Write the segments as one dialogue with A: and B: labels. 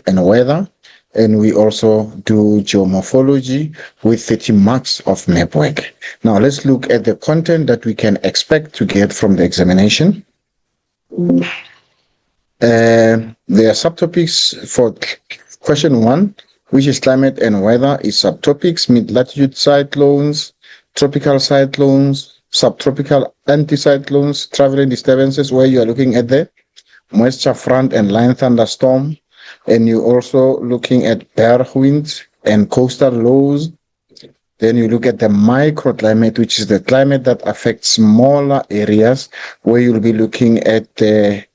A: and weather. And we also do geomorphology with 30 marks of map work. Now let's look at the content that we can expect to get from the examination. There are subtopics for question 1, which is climate and weather, is subtopics: mid-latitude cyclones, tropical cyclones, subtropical anticyclones, traveling disturbances, where you are looking at the moisture front and line thunderstorm, and you're also looking at bear winds and coastal lows. Then you look at the microclimate, which is the climate that affects smaller areas, where you'll be looking at the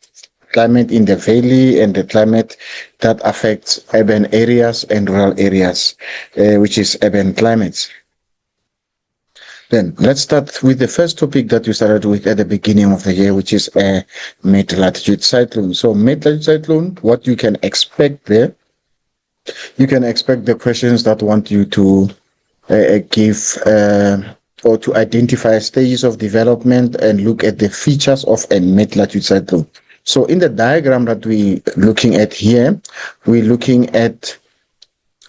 A: climate in the valley and the climate that affects urban areas and rural areas, which is urban climates. Then let's start with the first topic that we started with at the beginning of the year, which is a mid-latitude cyclone. So mid-latitude cyclone, what you can expect there, you can expect the questions that want you to give or to identify stages of development and look at the features of a mid-latitude cyclone. So in the diagram that we're looking at here, we're looking at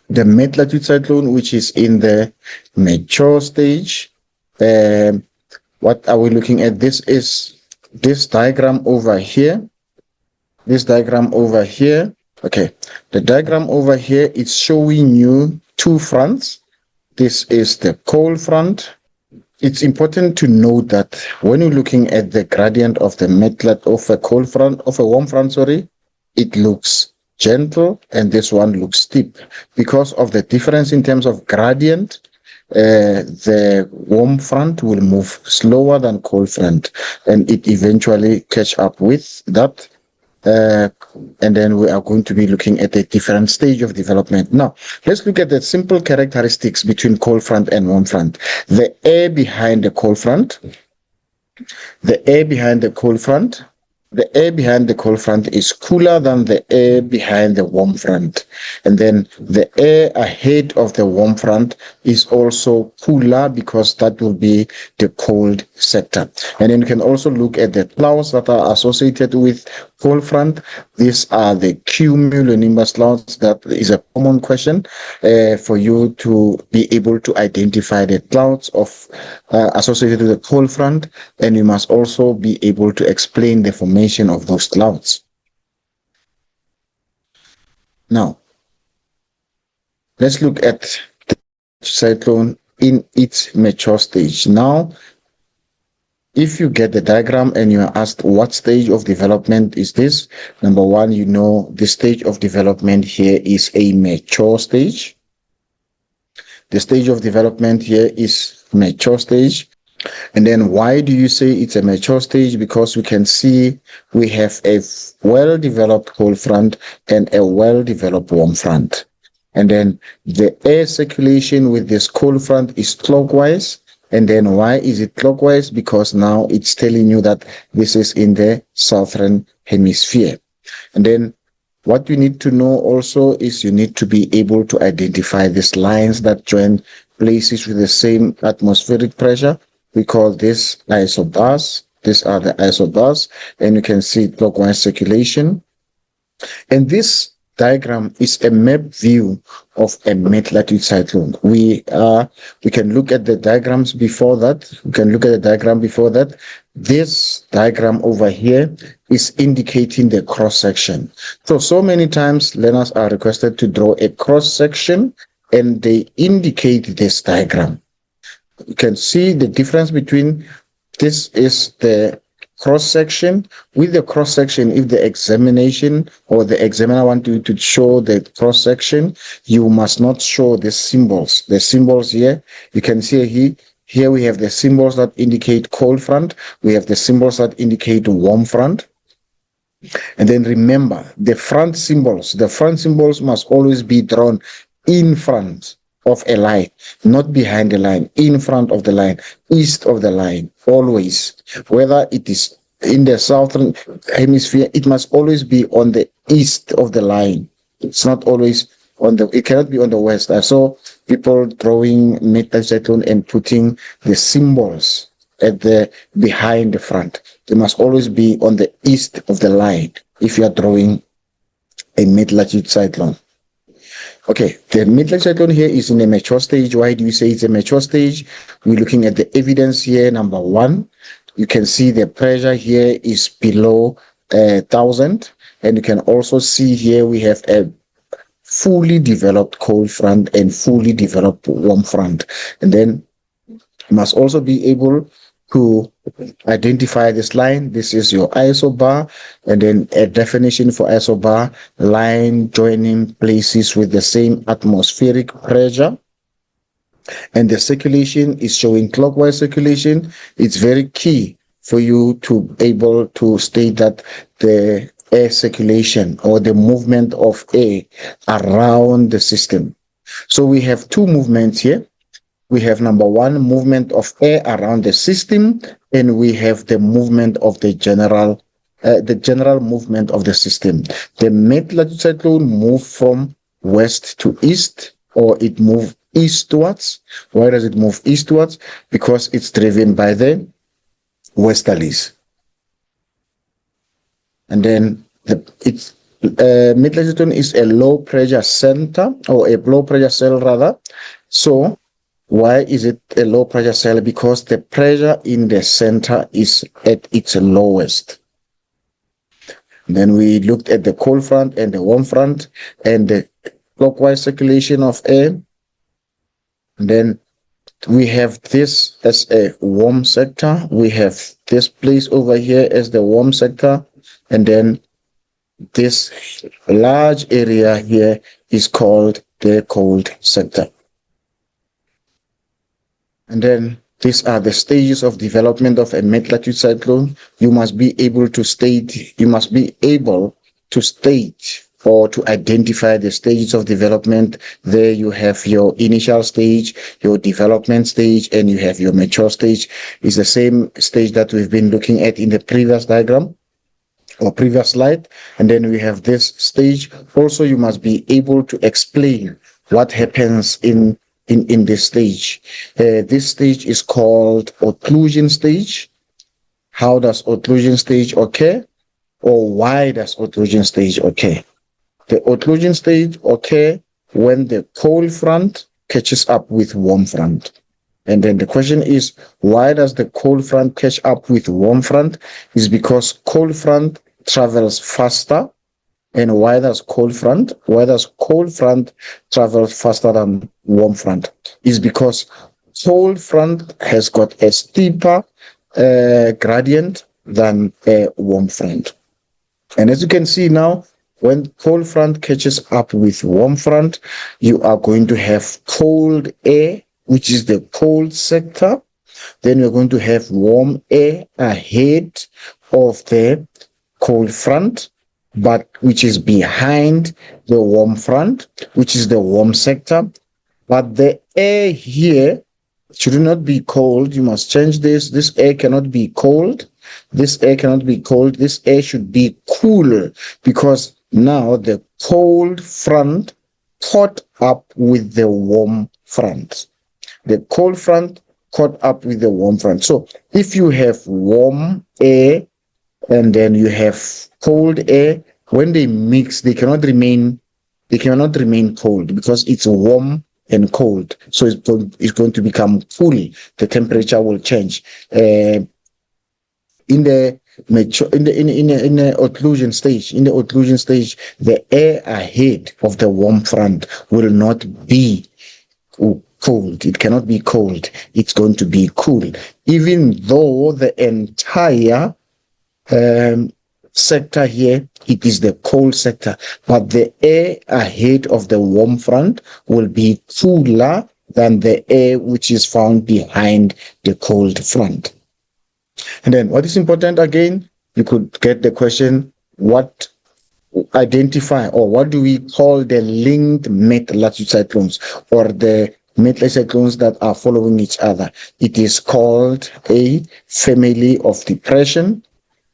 A: the mid-latitude cyclone, which is in the mature stage. What are we looking at? This is this diagram over here. This diagram over here. Okay, the diagram over here is showing you two fronts. This is the cold front. It's important to note that when you're looking at the gradient of the mid-lat of a cold front, of a warm front, sorry, it looks gentle and this one looks steep because of the difference in terms of gradient. The warm front will move slower than cold front, and it eventually catch up with that. And then we are going to be looking at a different stage of development. Now, let's look at the simple characteristics between cold front and warm front. The air behind the cold front, the air behind the cold front, the air behind the cold front is cooler than the air behind the warm front. And then the air ahead of the warm front is also cooler because that will be the cold sector. And then you can also look at the clouds that are associated with cold front. These are the cumulonimbus clouds. That is a common question for you to be able to identify the clouds of associated with the cold front, and you must also be able to explain the formation of those clouds. Now, let's look at the cyclone in its mature stage. Now, if you get the diagram and you are asked what stage of development is this, number one, you know the stage of development here is a mature stage. The stage of development here is mature stage. And then why do you say it's a mature stage? Because we can see we have a well-developed cold front and a well-developed warm front. And then the air circulation with this cold front is clockwise. And then why is it clockwise? Because now it's telling you that this is in the southern hemisphere. And then what you need to know also is you need to be able to identify these lines that join places with the same atmospheric pressure. We call this isobars. These are the isobars, and you can see clockwise circulation. And this diagram is a map view of a mid-latitude cyclone. We can look at the diagrams before that. We can look at the diagram before that. This diagram over here is indicating the cross-section. So many times learners are requested to draw a cross-section, and they indicate this diagram. You can see the difference between this is the cross-section. With the cross-section, if the examination or the examiner want you to show the cross-section, you must not show the symbols. The symbols here, you can see here we have the symbols that indicate cold front. We have the symbols that indicate warm front. And then remember, the front symbols must always be drawn in front of a line, not behind the line, in front of the line, east of the line, always. Whether it is in the southern hemisphere, it must always be on the east of the line. It's not always on the, it cannot be on the west. I saw people drawing mid-latitude cyclone and putting the symbols at the behind the front. They must always be on the east of the line if you are drawing a mid-latitude cyclone. Okay, the mid-latitude cyclone here is in a mature stage. Why do we say it's a mature stage? We're looking at the evidence here. Number one, you can see the pressure here is below 1,000, and you can also see here we have a fully developed cold front and fully developed warm front. And then you must also be able to identify this line. This is your isobar, and then a definition for isobar: line joining places with the same atmospheric pressure. And the circulation is showing clockwise circulation. It's very key for you to be able to state that the air circulation or the movement of air around the system. So we have two movements here. We have number one, movement of air around the system, and we have the movement of the general movement of the system. The mid-latitude cyclone moved from west to east, or it moved eastwards. Why does it move eastwards? Because it's driven by the westerlies. And then mid-latitude cyclone is a low pressure center, or a low pressure cell rather. So why is it a low pressure cell? Because the pressure in the center is at its lowest. Then we looked at the cold front and the warm front and the clockwise circulation of air. And then we have this as a warm sector. We have this place over here as the warm sector. And then this large area here is called the cold sector. And then these are the stages of development of a mid-latitude cyclone. You must be able to state or to identify the stages of development. There you have your initial stage, your development stage, and you have your mature stage. It's the same stage that we've been looking at in the previous diagram or previous slide. And then we have this stage. Also, you must be able to explain what happens in this stage. This stage is called occlusion stage. How does occlusion stage occur? Or why does occlusion stage occur? The occlusion stage occurs when the cold front catches up with warm front. And then the question is, why does the cold front catch up with warm front? Is because cold front travels faster. And why does cold front travel faster than warm front? Is because cold front has got a steeper gradient than a warm front. And as you can see now, when cold front catches up with warm front, you are going to have cold air, which is the cold sector. Then you're going to have warm air ahead of the cold front, but which is behind the warm front, which is the warm sector. But the air here should not be cold. You must change this. This air cannot be cold. This air cannot be cold. This air should be cooler, because now the cold front caught up with the warm front. The cold front caught up with the warm front. So if you have warm air and then you have cold air, when they mix, they cannot remain cold, because it's warm and cold. So it's going to become cool. The temperature will change. In the occlusion stage, the air ahead of the warm front will not be cold. It cannot be cold. It's going to be cool, even though the entire sector here, it is the cold sector, but the air ahead of the warm front will be cooler than the air which is found behind the cold front. And then what is important again, you could get the question, what identify or what do we call the linked mid-latitude cyclones, or the mid-latitude cyclones that are following each other? It is called a family of depression.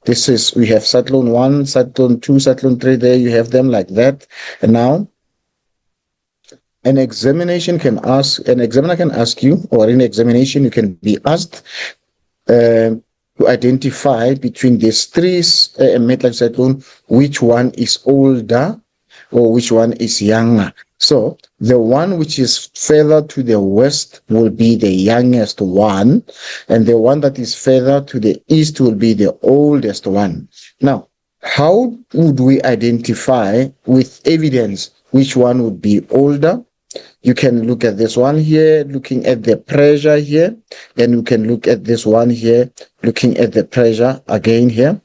A: This is, we have cyclone 1, cyclone 2, cyclone 3, there you have them like that. And now an examiner can ask you, or in examination you can be asked to identify between these three mid-latitude cyclone, which one is older or which one is younger. So the one which is further to the west will be the youngest one, and the one that is further to the east will be the oldest one. Now, how would we identify with evidence which one would be older? You can look at this one here, looking at the pressure here, and you can look at this one here, looking at the pressure again here.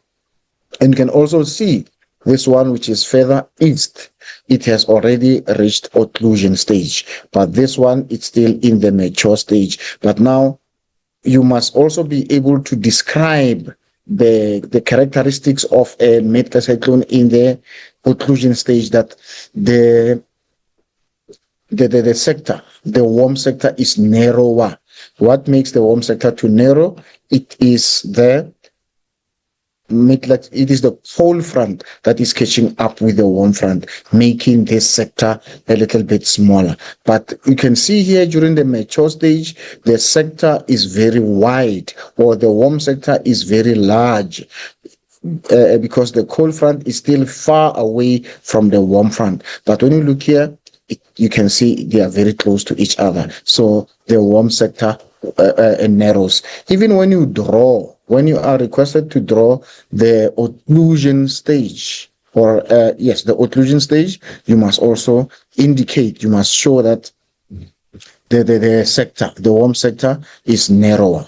A: And you can also see this one which is further east, it has already reached occlusion stage, but this one is still in the mature stage. But now you must also be able to describe the characteristics of a metacyclone in the occlusion stage, that the sector, the warm sector, is narrower. What makes the warm sector too narrow? It is the cold front that is catching up with the warm front, making this sector a little bit smaller. But you can see here during the mature stage, the sector is very wide, or the warm sector is very large, because the cold front is still far away from the warm front. But when you look here, you can see they are very close to each other. So the warm sector narrows. Even when you are requested to draw the occlusion stage, or the occlusion stage, you must also indicate, you must show that the warm sector is narrower.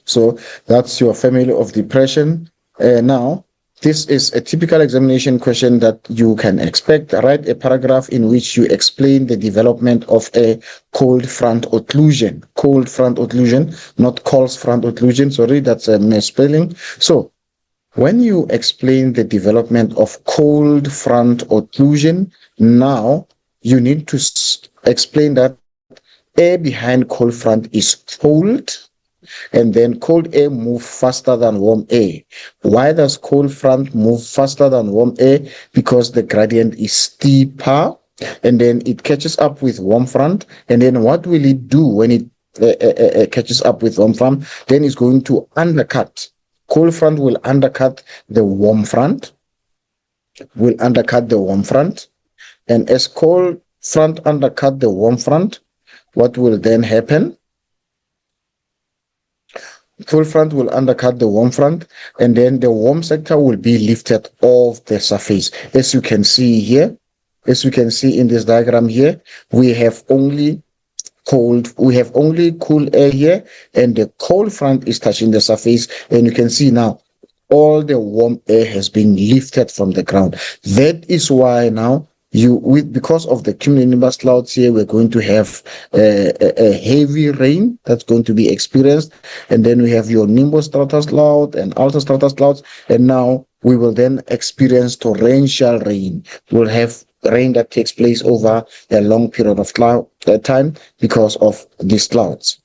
A: So that's your family of depression. Now, this is a typical examination question that you can expect. Write a paragraph in which you explain the development of a cold front occlusion. Cold front occlusion, not cold front occlusion. Sorry, that's a misspelling. So, when you explain the development of cold front occlusion, now you need to explain that air behind cold front is cold, and then cold air move faster than warm air. Why does cold front move faster than warm air? Because the gradient is steeper, and then it catches up with warm front. And then what will it do when it catches up with warm front? Then it's going to undercut. Cold front will undercut the warm front, and as cold front undercut the warm front, what will then happen? Cold front will undercut the warm front, and then the warm sector will be lifted off the surface. As you can see here, as you can see in this diagram here, we have only cool air here, and the cold front is touching the surface, and you can see now all the warm air has been lifted from the ground. That is why now because of the cumulonimbus clouds here, we're going to have a heavy rain that's going to be experienced, and then we have your nimbostratus cloud and altostratus clouds, and now we will then experience torrential rain. We'll have rain that takes place over a long period of time because of these clouds.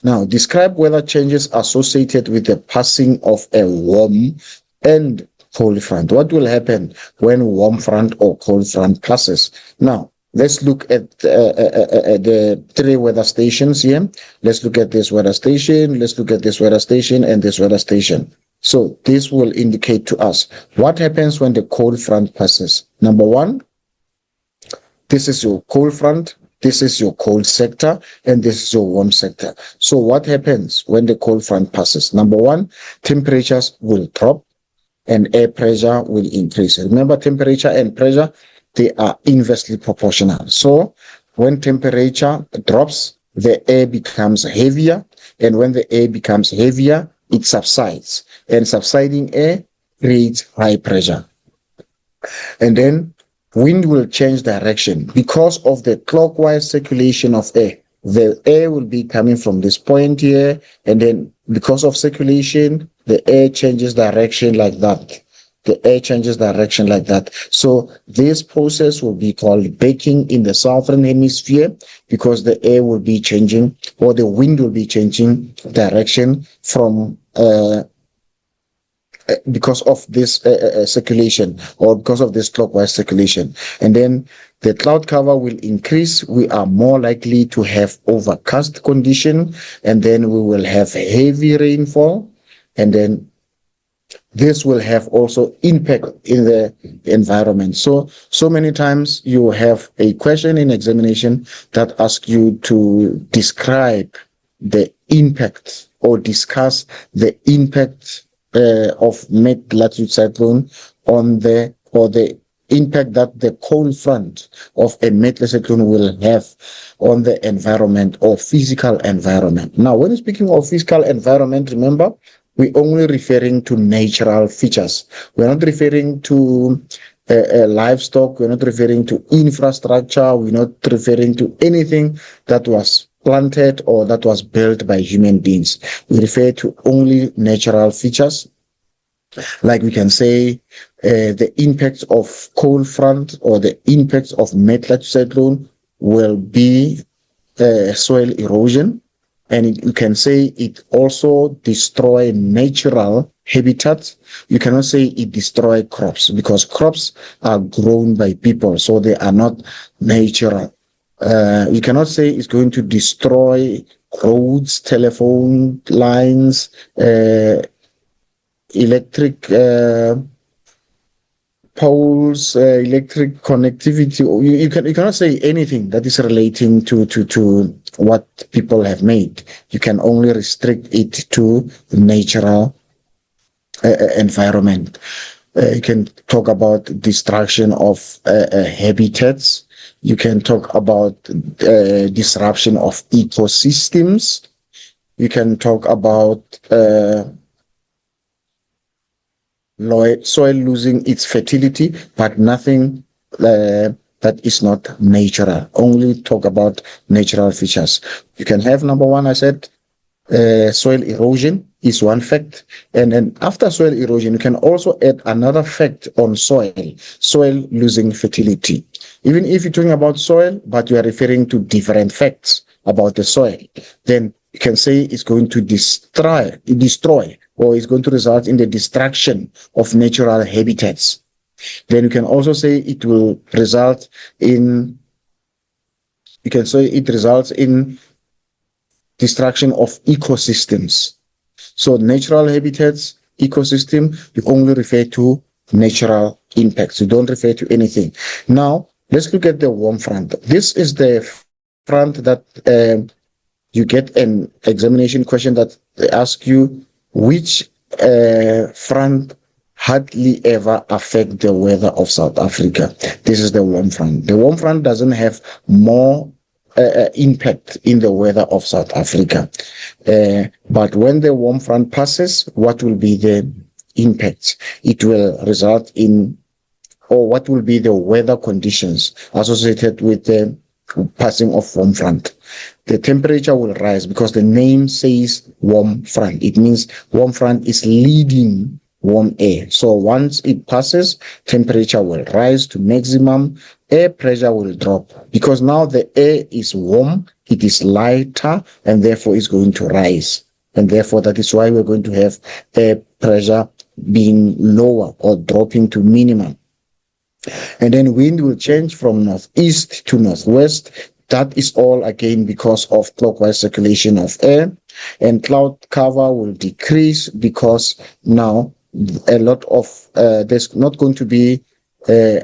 A: Now, describe weather changes associated with the passing of a warm and cold front. What will happen when warm front or cold front passes? Now, let's look at the three weather stations here. Let's look at this weather station, let's look at this weather station, and this weather station. So this will indicate to us what happens when the cold front passes. Number one, this is your cold front, this is your cold sector, and this is your warm sector. So what happens when the cold front passes? Number one, temperatures will drop, and air pressure will increase. Remember, temperature and pressure, they are inversely proportional. So when temperature drops, the air becomes heavier, and when the air becomes heavier, it subsides, and subsiding air creates high pressure. And then wind will change direction because of the clockwise circulation of air. The air will be coming from this point here, and then because of circulation, the air changes direction like that. So this process will be called baking in the southern hemisphere, because the air will be changing, or the wind will be changing direction from because of this circulation, or because of this clockwise circulation. And then the cloud cover will increase. We are more likely to have overcast condition, and then we will have heavy rainfall, and then this will have also impact in the environment. So many times you have a question in examination that asks you to describe the impact or discuss the impact of mid-latitude cyclone on the impact that the cold front of a mid-latitude cyclone will have on the environment or physical environment. Now, when speaking of physical environment, remember, we're only referring to natural features. We're not referring to livestock. We're not referring to infrastructure. We're not referring to anything that was planted or that was built by human beings. We refer to only natural features. Like we can say the impacts of cold front or the impacts of mid-latitude cyclone will be soil erosion. And you can say it also destroy natural habitats. You cannot say it destroy crops because crops are grown by people, so they are not natural. You cannot say it's going to destroy roads, telephone lines, electric poles, electric connectivity. You cannot say anything that is relating to what people have made. You can only restrict it to natural environment. You can talk about destruction of habitats. You can talk about disruption of ecosystems. You can talk about soil losing its fertility, but nothing that is not natural. Only talk about natural features. You can have number one, I said, soil erosion is one fact. And then after soil erosion, you can also add another fact on soil losing fertility. Even if you're talking about soil, but you are referring to different facts about the soil, then you can say it's going to destroy, or it's going to result in the destruction of natural habitats. Then you can also say it will result in, results in destruction of ecosystems. So natural habitats, ecosystem, you only refer to natural impacts. You don't refer to anything. Now, let's look at the warm front. This is the front that you get an examination question that they ask you which front hardly ever affect the weather of South Africa. This is the warm front. The warm front doesn't have more impact in the weather of South Africa. But when the warm front passes, what will be the impact? It will result in, or what will be the weather conditions associated with the passing of warm front? The temperature will rise because the name says warm front. It means warm front is leading warm air. So once it passes, temperature will rise to maximum, air pressure will drop because now the air is warm, it is lighter, and therefore it's going to rise. And therefore that is why we're going to have air pressure being lower or dropping to minimum. And then wind will change from northeast to northwest. That is all again because of clockwise circulation of air. And cloud cover will decrease because now a lot of there's not going to be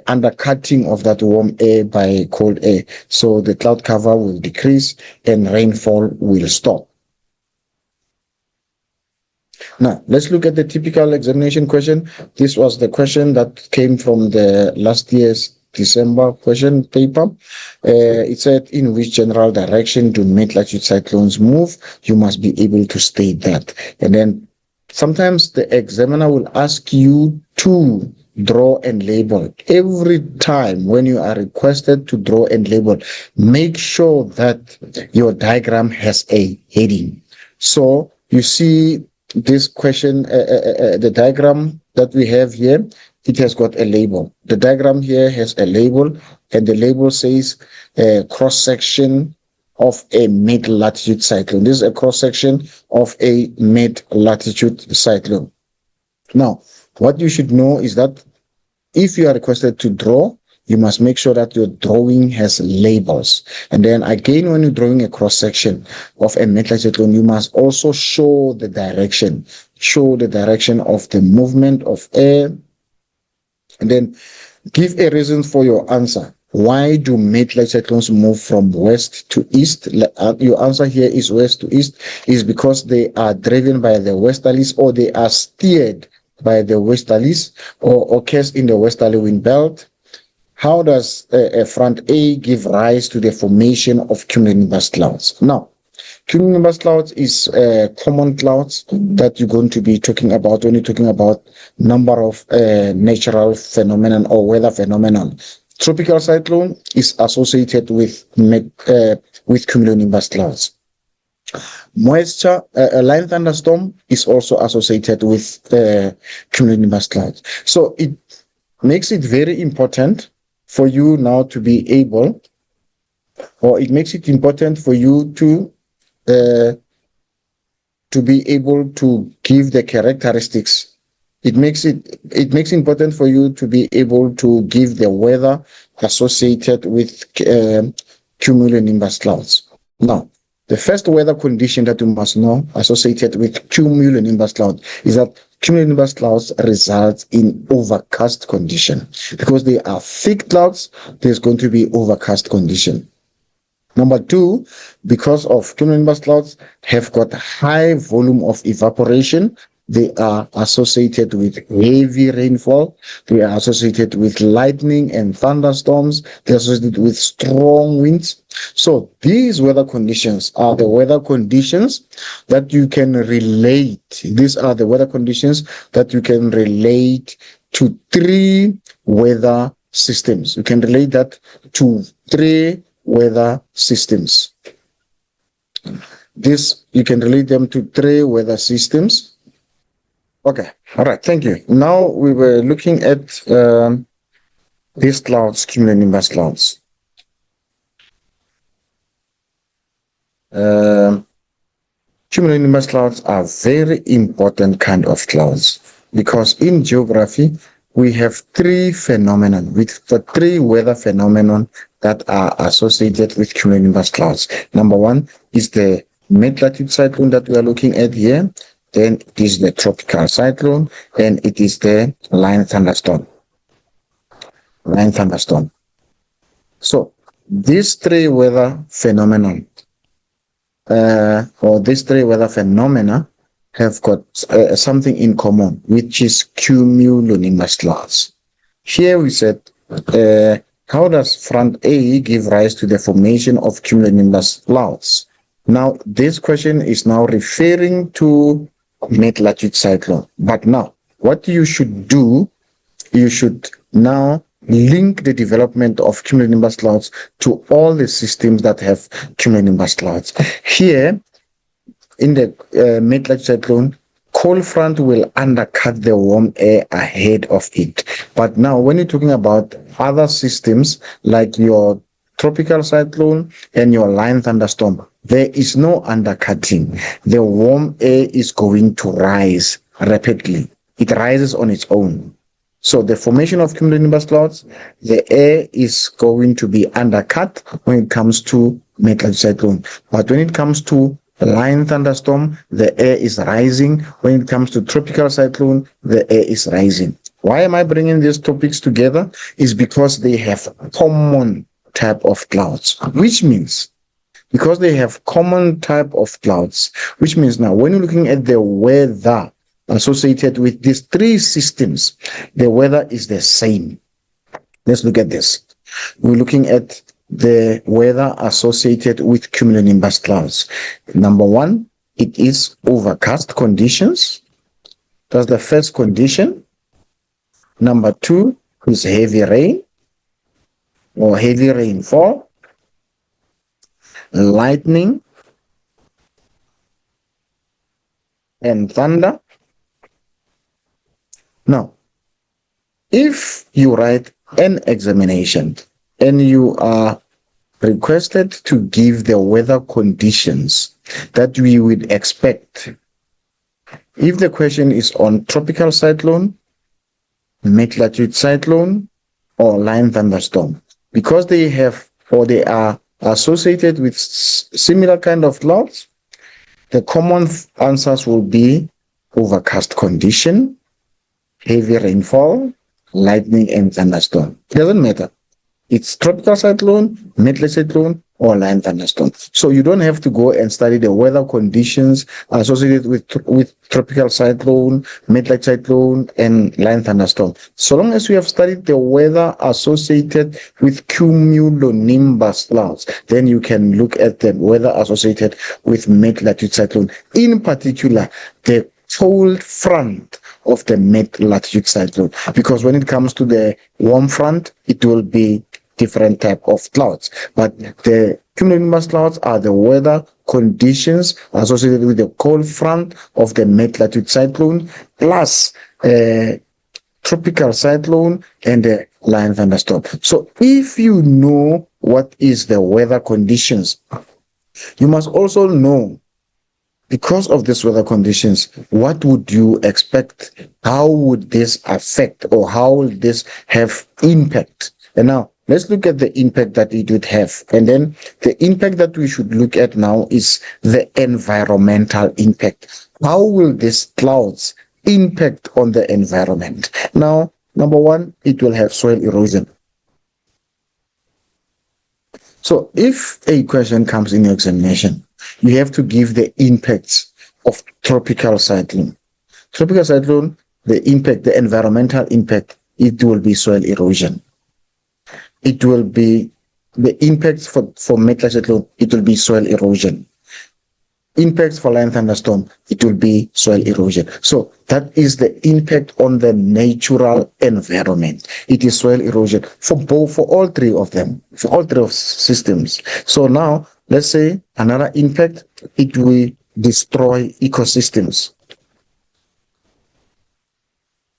A: undercutting of that warm air by cold air. So the cloud cover will decrease and rainfall will stop. Now, let's look at the typical examination question. This was the question that came from the last year's December question paper. It said, in which general direction do mid-latitude cyclones move? You must be able to state that. And then sometimes the examiner will ask you to draw and label. Every time when you are requested to draw and label, make sure that your diagram has a heading. So you see this question, the diagram that we have here, it has got a label. The diagram here has a label, and the label says cross-section of a mid-latitude cyclone. This is a cross-section of a mid-latitude cyclone. Now, what you should know is that if you are requested to draw, you must make sure that your drawing has labels. And then again, when you're drawing a cross-section of a mid-latitude cyclone, you must also show the direction. show the direction of the movement of air, and then give a reason for your answer. Why do mid-large cyclones move from west to east? Your answer here is west to east, is because they are driven by the westerlies, or they are steered by the westerlies, or occurs in the westerly wind belt. How does a front A give rise to the formation of cumulonimbus clouds? Now, cumulonimbus clouds is common clouds that you're going to be talking about when you're talking about number of natural phenomenon or weather phenomenon. Tropical cyclone is associated with cumulonimbus clouds. Moisture, line thunderstorm is also associated with cumulonimbus clouds. So it makes it very important for you now to be able, or it makes it important for you to be able to give the characteristics. It makes it important for you to be able to give the weather associated with cumulonimbus clouds. Now, the first weather condition that you must know associated with cumulonimbus clouds is that cumulonimbus clouds result in overcast condition. Because they are thick clouds, there's going to be overcast condition. Number two, because of cumulonimbus clouds have got high volume of evaporation, they are associated with heavy rainfall. They are associated with lightning and thunderstorms. They are associated with strong winds. So these weather conditions are the weather conditions that you can relate. These are the weather conditions that you can relate to three weather systems. You can relate that to three weather systems. You can relate them to three weather systems. Okay, all right, thank you. Now we were looking at these clouds, cumulonimbus clouds. Cumulonimbus clouds are very important kind of clouds because in geography we have three phenomena, with the three weather phenomenon that are associated with cumulonimbus clouds. Number one is the mid-latitude cyclone that we are looking at here. Then it is the tropical cyclone, and it is the line thunderstorm. So these three weather phenomena, have got something in common, which is cumulonimbus clouds. Here we said, how does front A give rise to the formation of cumulonimbus clouds? Now, this question is now referring to mid-latitude cyclone. But now, what you should do, you should now link the development of cumulonimbus clouds to all the systems that have cumulonimbus clouds. Here, in the mid-latitude cyclone, cold front will undercut the warm air ahead of it. But now, when you're talking about other systems like your tropical cyclone and your line thunderstorm, there is no undercutting. The warm air is going to rise rapidly. It rises on its own. So the formation of cumulonimbus clouds, the air is going to be undercut when it comes to mid-latitude cyclone. But when it comes to line thunderstorm, the air is rising. When it comes to tropical cyclone, the air is rising. Why am I bringing these topics together? Is because they have common type of clouds, which means because they have common type of clouds, which means now when you're looking at the weather associated with these three systems, the weather is the same. Let's look at this. We're looking at the weather associated with cumulonimbus clouds. Number one, it is overcast conditions. That's the first condition. Number two is heavy rain or heavy rainfall. Lightning and thunder. Now, if you write an examination and you are requested to give the weather conditions that we would expect, if the question is on tropical cyclone, mid-latitude cyclone, or line thunderstorm, because they have or they are associated with similar kind of clouds, the common answers will be overcast condition, heavy rainfall, lightning, and thunderstorm. It doesn't matter. It's tropical cyclone, mid-late cyclone, or line thunderstorm. So you don't have to go and study the weather conditions associated with tropical cyclone, mid-late cyclone, and line thunderstorm. So long as you have studied the weather associated with cumulonimbus clouds, then you can look at the weather associated with mid-latitude cyclone. In particular, the cold front of the mid-latitude cyclone, because when it comes to the warm front, it will be different type of clouds. But the cumulonimbus clouds are the weather conditions associated with the cold front of the mid-latitude cyclone, plus tropical cyclone and the line thunderstorm. So if you know what is the weather conditions, you must also know, because of these weather conditions, what would you expect? How would this affect, or how will this have impact? And now let's look at the impact that it would have. And then the impact that we should look at now is the environmental impact. How will these clouds impact on the environment? Now, number one, it will have soil erosion. So if a question comes in your examination, you have to give the impacts of tropical cyclone. Tropical cyclone, the impact, the environmental impact, it will be soil erosion. It will be the impacts for mid-latitude cyclone, it will be soil erosion. Impacts for line thunderstorm, it will be soil erosion. So that is the impact on the natural environment. It is soil erosion for all three of them, for all three of systems. So now let's say another impact, it will destroy ecosystems.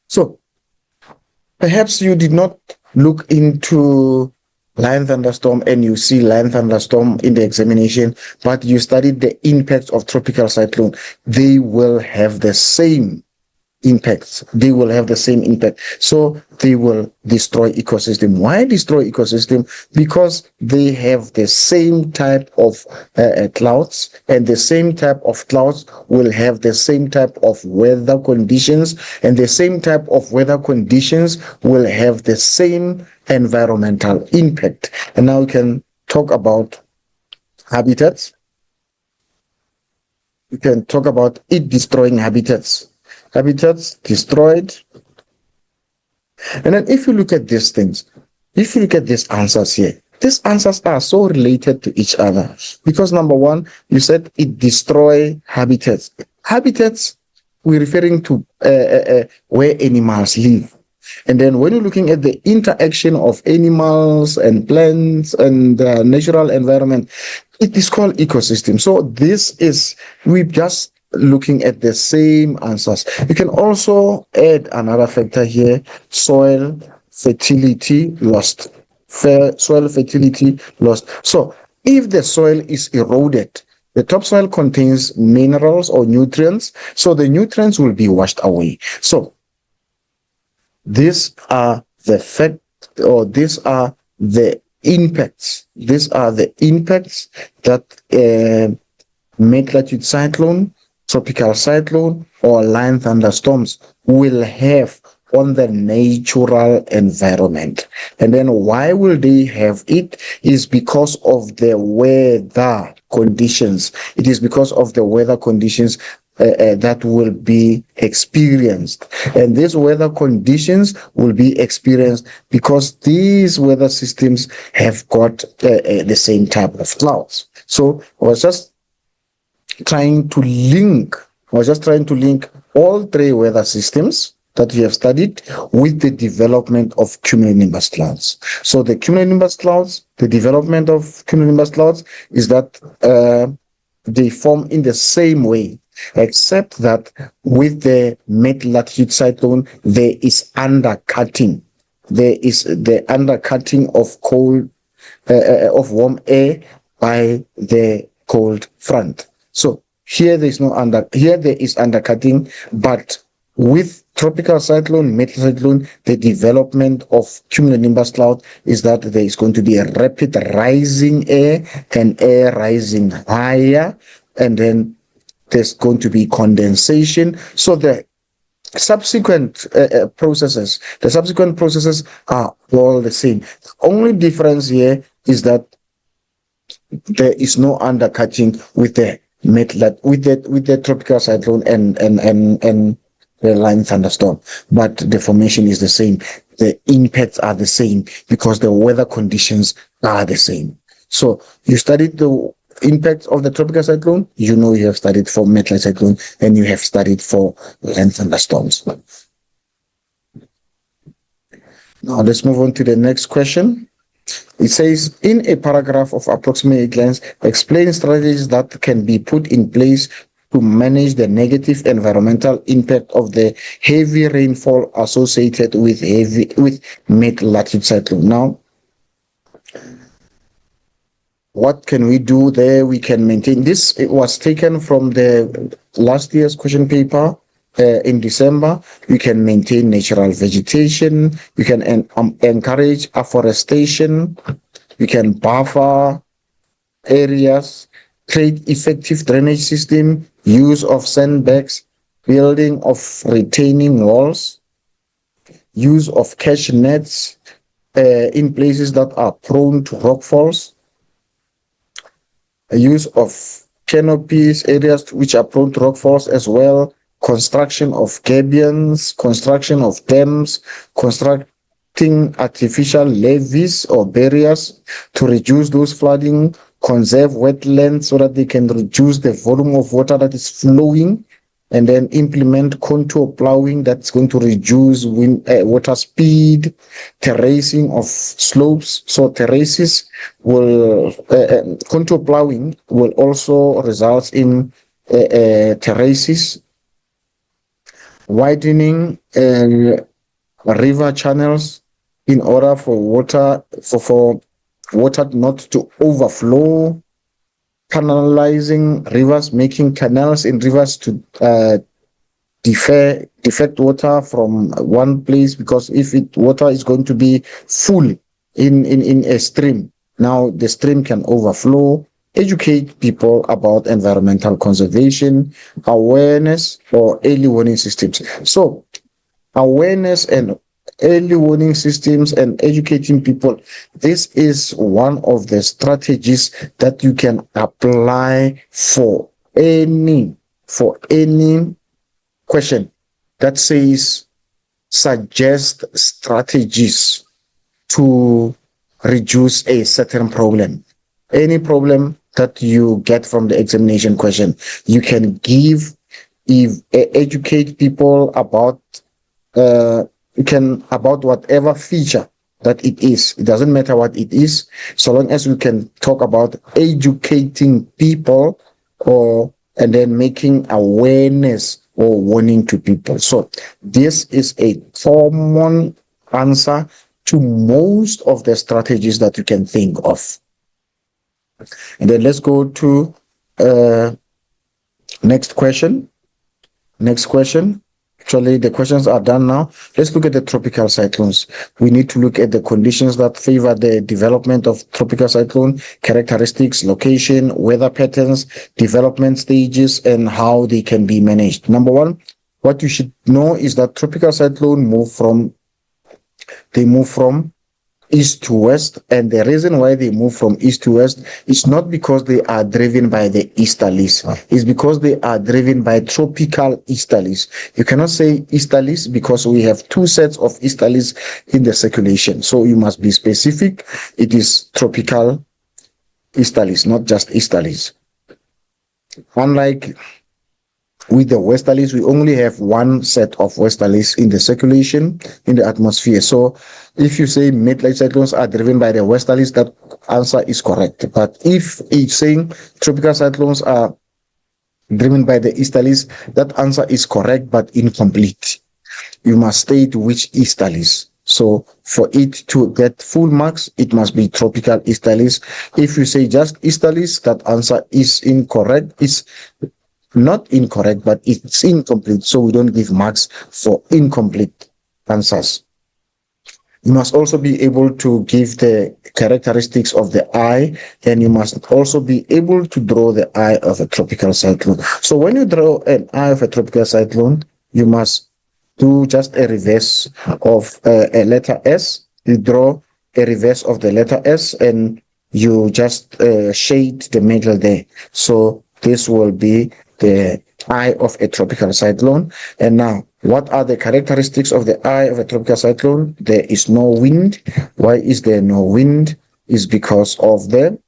A: So perhaps you did not look into line thunderstorm and you see line thunderstorm in the examination, but you studied the impacts of tropical cyclone. They will have the same impacts. They will have the same impact. So they will destroy ecosystem. Why destroy ecosystem? Because they have the same type of clouds, and the same type of clouds will have the same type of weather conditions, and the same type of weather conditions will have the same environmental impact. And now we can talk about habitats. We can talk about it destroying habitats. Habitats destroyed. And then if you look at these things, if you look at these answers here, these answers are so related to each other. Because number one, you said it destroy habitats. Habitats, we're referring to where animals live. And then when you're looking at the interaction of animals and plants and the natural environment, it is called ecosystem. So this is, we just looking at the same answers. You can also add another factor here, soil fertility lost. Soil fertility lost. So if the soil is eroded, the topsoil contains minerals or nutrients, so the nutrients will be washed away. So these are the fact, or these are the impacts. These are the impacts that mid-latitude cyclone, tropical cyclone, or line thunderstorms will have on the natural environment. And then why will they have it? Is because of the weather conditions. It is because of the weather conditions that will be experienced. And these weather conditions will be experienced because these weather systems have got the same type of clouds. So I was just trying to link all three weather systems that we have studied with the development of cumulonimbus clouds. So the cumulonimbus clouds, the development of cumulonimbus clouds is that they form in the same way, except that with the mid-latitude cyclone, there is undercutting. There is the undercutting of cold, of warm air by the cold front. So here there is undercutting, but with tropical cyclone, mid-cyclone, the development of cumulonimbus cloud is that there is going to be a rapid rising air and air rising higher, and then there's going to be condensation. So the subsequent processes are all the same. The only difference here is that there is no undercutting with the with the tropical cyclone and the line thunderstorm, but the formation is the same. The impacts are the same because the weather conditions are the same. So you studied the impact of the tropical cyclone, you know you have studied for mid-line cyclone, and you have studied for line thunderstorms. Now let's move on to the next question. It says, in a paragraph of approximately 8 lines, explain strategies that can be put in place to manage the negative environmental impact of the heavy rainfall associated with mid-latitude cyclone. Now, what can we do there? We can maintain this. It was taken from the last year's question paper in December. We can maintain natural vegetation. We can encourage afforestation. We can buffer areas, create effective drainage system, use of sandbags, building of retaining walls, use of catch nets in places that are prone to rockfalls, use of canopies, areas which are prone to rockfalls as well, construction of gabions, construction of dams, constructing artificial levees or barriers to reduce those flooding, conserve wetlands so that they can reduce the volume of water that is flowing, and then implement contour plowing that's going to reduce water speed, terracing of slopes. So terraces will, contour plowing will also result in terraces, widening river channels in order for water not to overflow, canalizing rivers, making canals in rivers to defect water from one place, because if water is going to be full in a stream, now the stream can overflow. Educate people about environmental conservation, awareness, or early warning systems. So awareness and early warning systems and educating people, this is one of the strategies that you can apply for any question that says suggest strategies to reduce a certain problem. Any problem that you get from the examination question, you can educate people about about whatever feature that it is. It doesn't matter what it is, so long as we can talk about educating people and then making awareness or warning to people. So this is a common answer to most of the strategies that you can think of. And then let's go to next question. Actually, the questions are done now. Let's look at the tropical cyclones. We need to look at the conditions that favor the development of tropical cyclone, characteristics, location, weather patterns, development stages, and how they can be managed. Number one, what you should know is that tropical cyclone move from east to west, and the reason why they move from east to west is not because they are driven by the easterlies, it's because they are driven by tropical easterlies. You cannot say easterlies because we have two sets of easterlies in the circulation, so you must be specific. It is tropical easterlies, not just easterlies. Unlike with the westerlies, we only have one set of westerlies in the circulation in the atmosphere. So if you say mid-latitude cyclones are driven by the westerlies, that answer is correct. But if it's saying tropical cyclones are driven by the easterlies, that answer is correct but incomplete. You must state which easterlies. So for it to get full marks, it must be tropical easterlies. If you say just easterlies, that answer is incorrect. It's not incorrect, but it's incomplete, so we don't give marks for incomplete answers. You must also be able to give the characteristics of the eye, and you must also be able to draw the eye of a tropical cyclone. So when you draw an eye of a tropical cyclone, you must do just a reverse of a letter S. You draw a reverse of the letter S, and you just shade the middle there. So this will be the eye of a tropical cyclone. And now, what are the characteristics of the eye of a tropical cyclone? There is no wind. Why is there no wind? Is because of the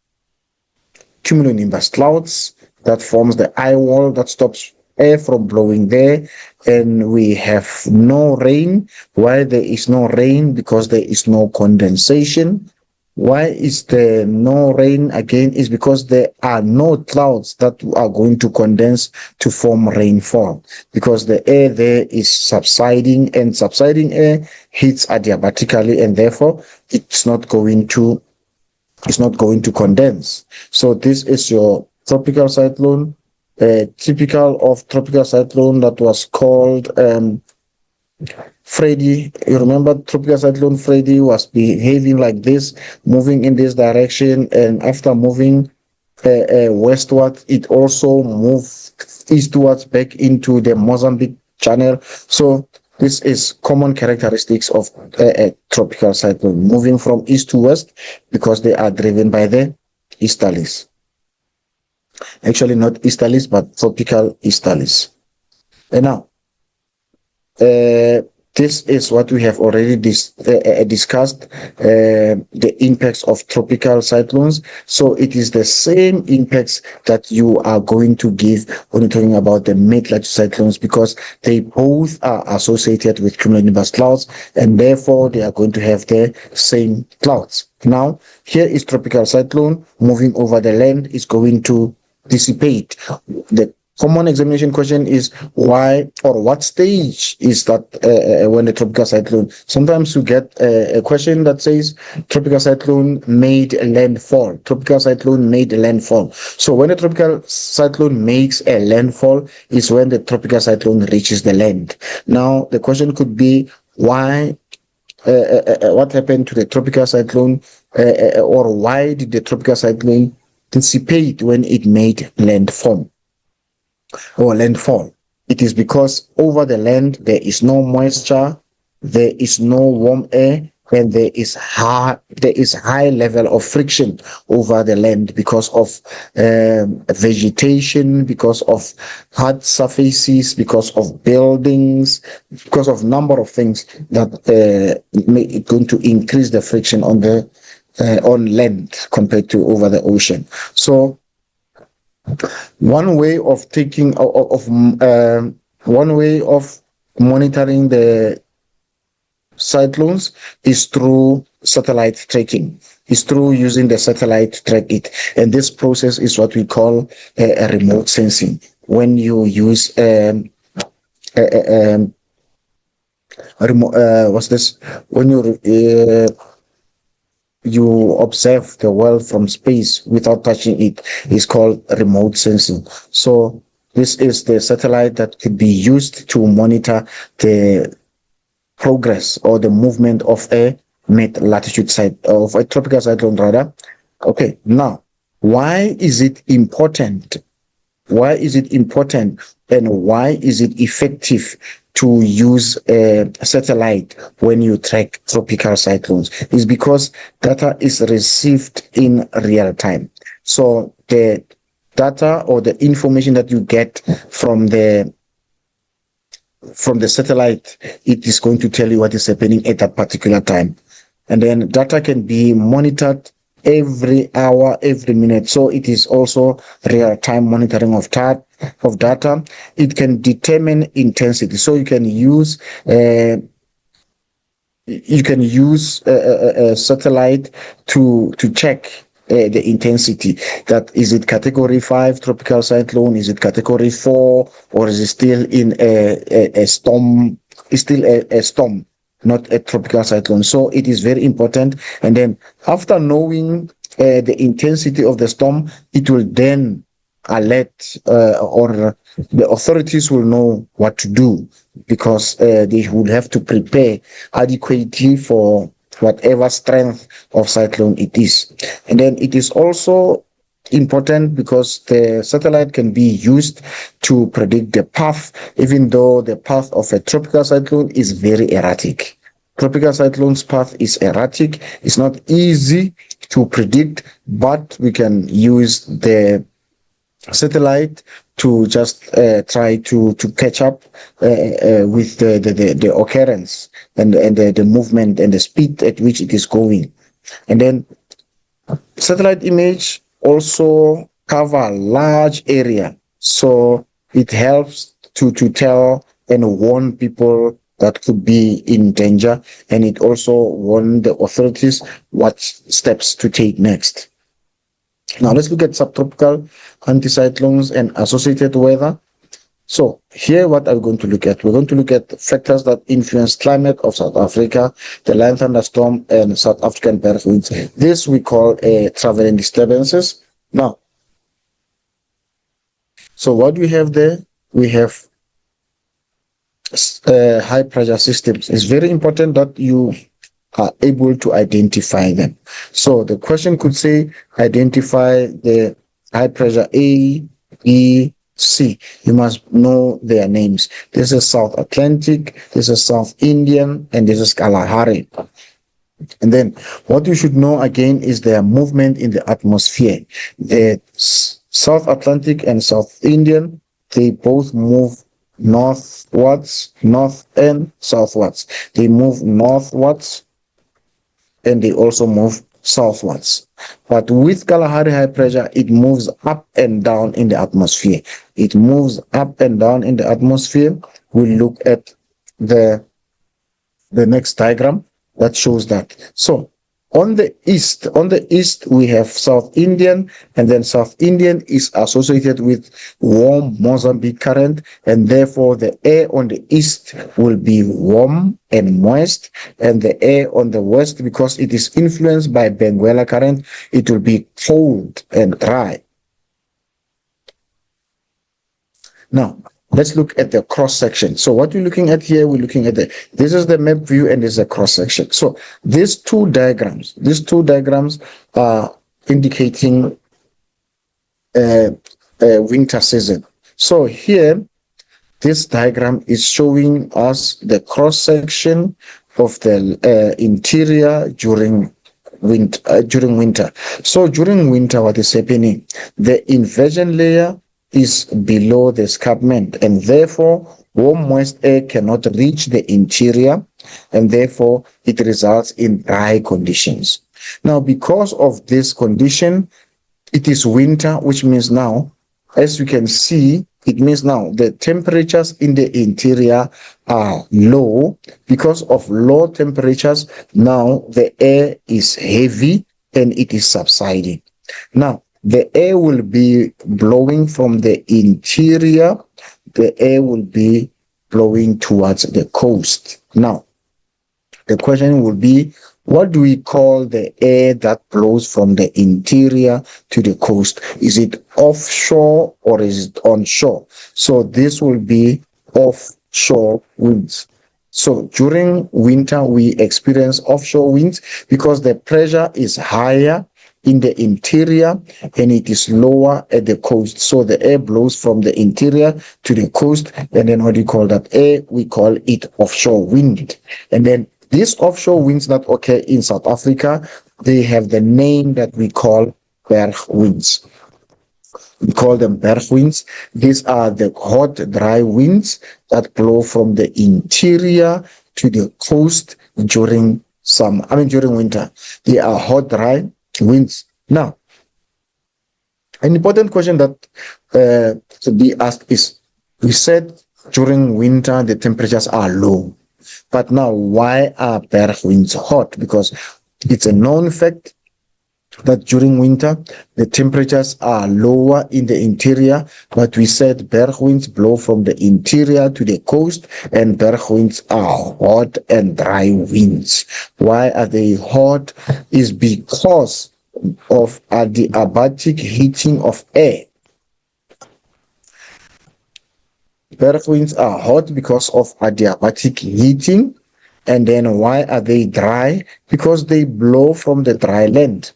A: cumulonimbus clouds that forms the eye wall that stops air from blowing there. And we have no rain. Why there is no rain? Because there is no condensation. Why is there no rain? Again, is because there are no clouds that are going to condense to form rainfall, because the air there is subsiding, and subsiding air hits adiabatically, and therefore it's not going to condense. So this is your tropical cyclone, typical of tropical cyclone that was called Freddy. You remember tropical cyclone Freddy was behaving like this, moving in this direction, and after moving westward, it also moved eastwards back into the Mozambique channel. So this is common characteristics of a tropical cyclone, moving from east to west, because they are driven by the easterlies. Actually, not easterlies, but tropical easterlies. And now, this is what we have already discussed, the impacts of tropical cyclones. So it is the same impacts that you are going to give when you're talking about the mid-latitude cyclones, because they both are associated with cumulonimbus clouds, and therefore they are going to have the same clouds. Now, here is tropical cyclone moving over the land, is going to dissipate. The common examination question is why or what stage is that when the tropical cyclone. Sometimes you get a question that says tropical cyclone made landfall. Tropical cyclone made landfall. So when a tropical cyclone makes a landfall is when the tropical cyclone reaches the land. Now the question could be why. What happened to the tropical cyclone, or why did the tropical cyclone dissipate when it made landfall? Or landfall. It is because over the land there is no moisture, there is no warm air, and there is high level of friction over the land because of vegetation, because of hard surfaces, because of buildings, because of number of things that may going to increase the friction on the on land compared to over the ocean. So one way of monitoring the cyclones is through satellite tracking. Is through using the satellite to track it, and this process is what we call a remote sensing. When you use what's this? When you observe the world from space without touching it, is called remote sensing. So this is the satellite that could be used to monitor the progress or the movement of a mid-latitude of a tropical cyclone rather. Okay, now why is it important? Why is it important, and why is it effective to use a satellite when you track tropical cyclones? Is because data is received in real time. So the data or the information that you get from the satellite, it is going to tell you what is happening at that particular time. And then data can be monitored every hour, every minute. So it is also real-time monitoring of data. It can determine intensity. So you can use a satellite to check the intensity. That is it category 5 tropical cyclone? Is it category 4, or is it still in a storm? It's still a storm, not a tropical cyclone. So it is very important. And then after knowing the intensity of the storm, it will then alert or the authorities will know what to do, because they will have to prepare adequately for whatever strength of cyclone it is. And then it is also important because the satellite can be used to predict the path, even though the path of a tropical cyclone is very erratic. Tropical cyclone's path is erratic. It's not easy to predict, but we can use the satellite to just try to catch up with the occurrence and the movement and the speed at which it is going. And then satellite image also cover a large area, so it helps to tell and warn people that could be in danger, and it also warn the authorities what steps to take next. Now let's look at subtropical anticyclones and associated weather. So here, what are we going to look at? We're going to look at factors that influence climate of South Africa, the line thunderstorm, and South African berg winds. This we call traveling disturbances. Now, so what we have there, we have high pressure systems. It's very important that you are able to identify them. So the question could say, identify the high pressure A, B, C. You must know their names. This is South Atlantic, this is South Indian, and this is Kalahari. And then what you should know again is their movement in the atmosphere. The South Atlantic and South Indian, they both move northwards, north and southwards. They move northwards and they also move southwards. But with Kalahari high pressure, it moves up and down in the atmosphere. It moves up and down in the atmosphere. We'll look at the next diagram that shows that. So on the east we have South Indian, and then South Indian is associated with warm Mozambique current, and therefore the air on the east will be warm and moist, and the air on the west, because it is influenced by Benguela current, it will be cold and dry. Now let's look at the cross section. So what we're looking at here, we're looking at this is the map view and this is a cross section. So these two diagrams are indicating winter season. So here, this diagram is showing us the cross section of the interior during winter. So during winter, what is happening? The inversion layer is below the escarpment, and therefore warm moist air cannot reach the interior, and therefore it results in dry conditions. Now, because of this condition, it is winter, which means now, as you can see, it means now the temperatures in the interior are low. Because of low temperatures, now the air is heavy and it is subsiding. Now, the air will be blowing from the interior. The air will be blowing towards the coast. Now, the question will be, what do we call the air that blows from the interior to the coast? Is it offshore or is it onshore? So this will be offshore winds. So during winter, we experience offshore winds because the pressure is higher in the interior and it is lower at the coast. So the air blows from the interior to the coast, and then what do you call that air? We call it offshore wind. And then these offshore winds that occur in South Africa, they have the name that we call berg winds. We call them berg winds. These are the hot, dry winds that blow from the interior to the coast during winter. They are hot, dry winds. Now, an important question that to be asked is, we said during winter the temperatures are low, but now why are berg winds hot? Because it's a known fact that during winter the temperatures are lower in the interior, but we said berg winds blow from the interior to the coast, and berg winds are hot and dry winds. Why are they hot? Is because of adiabatic heating of air. Berg winds are hot because of adiabatic heating, And then why are they dry? Because they blow from the dry land.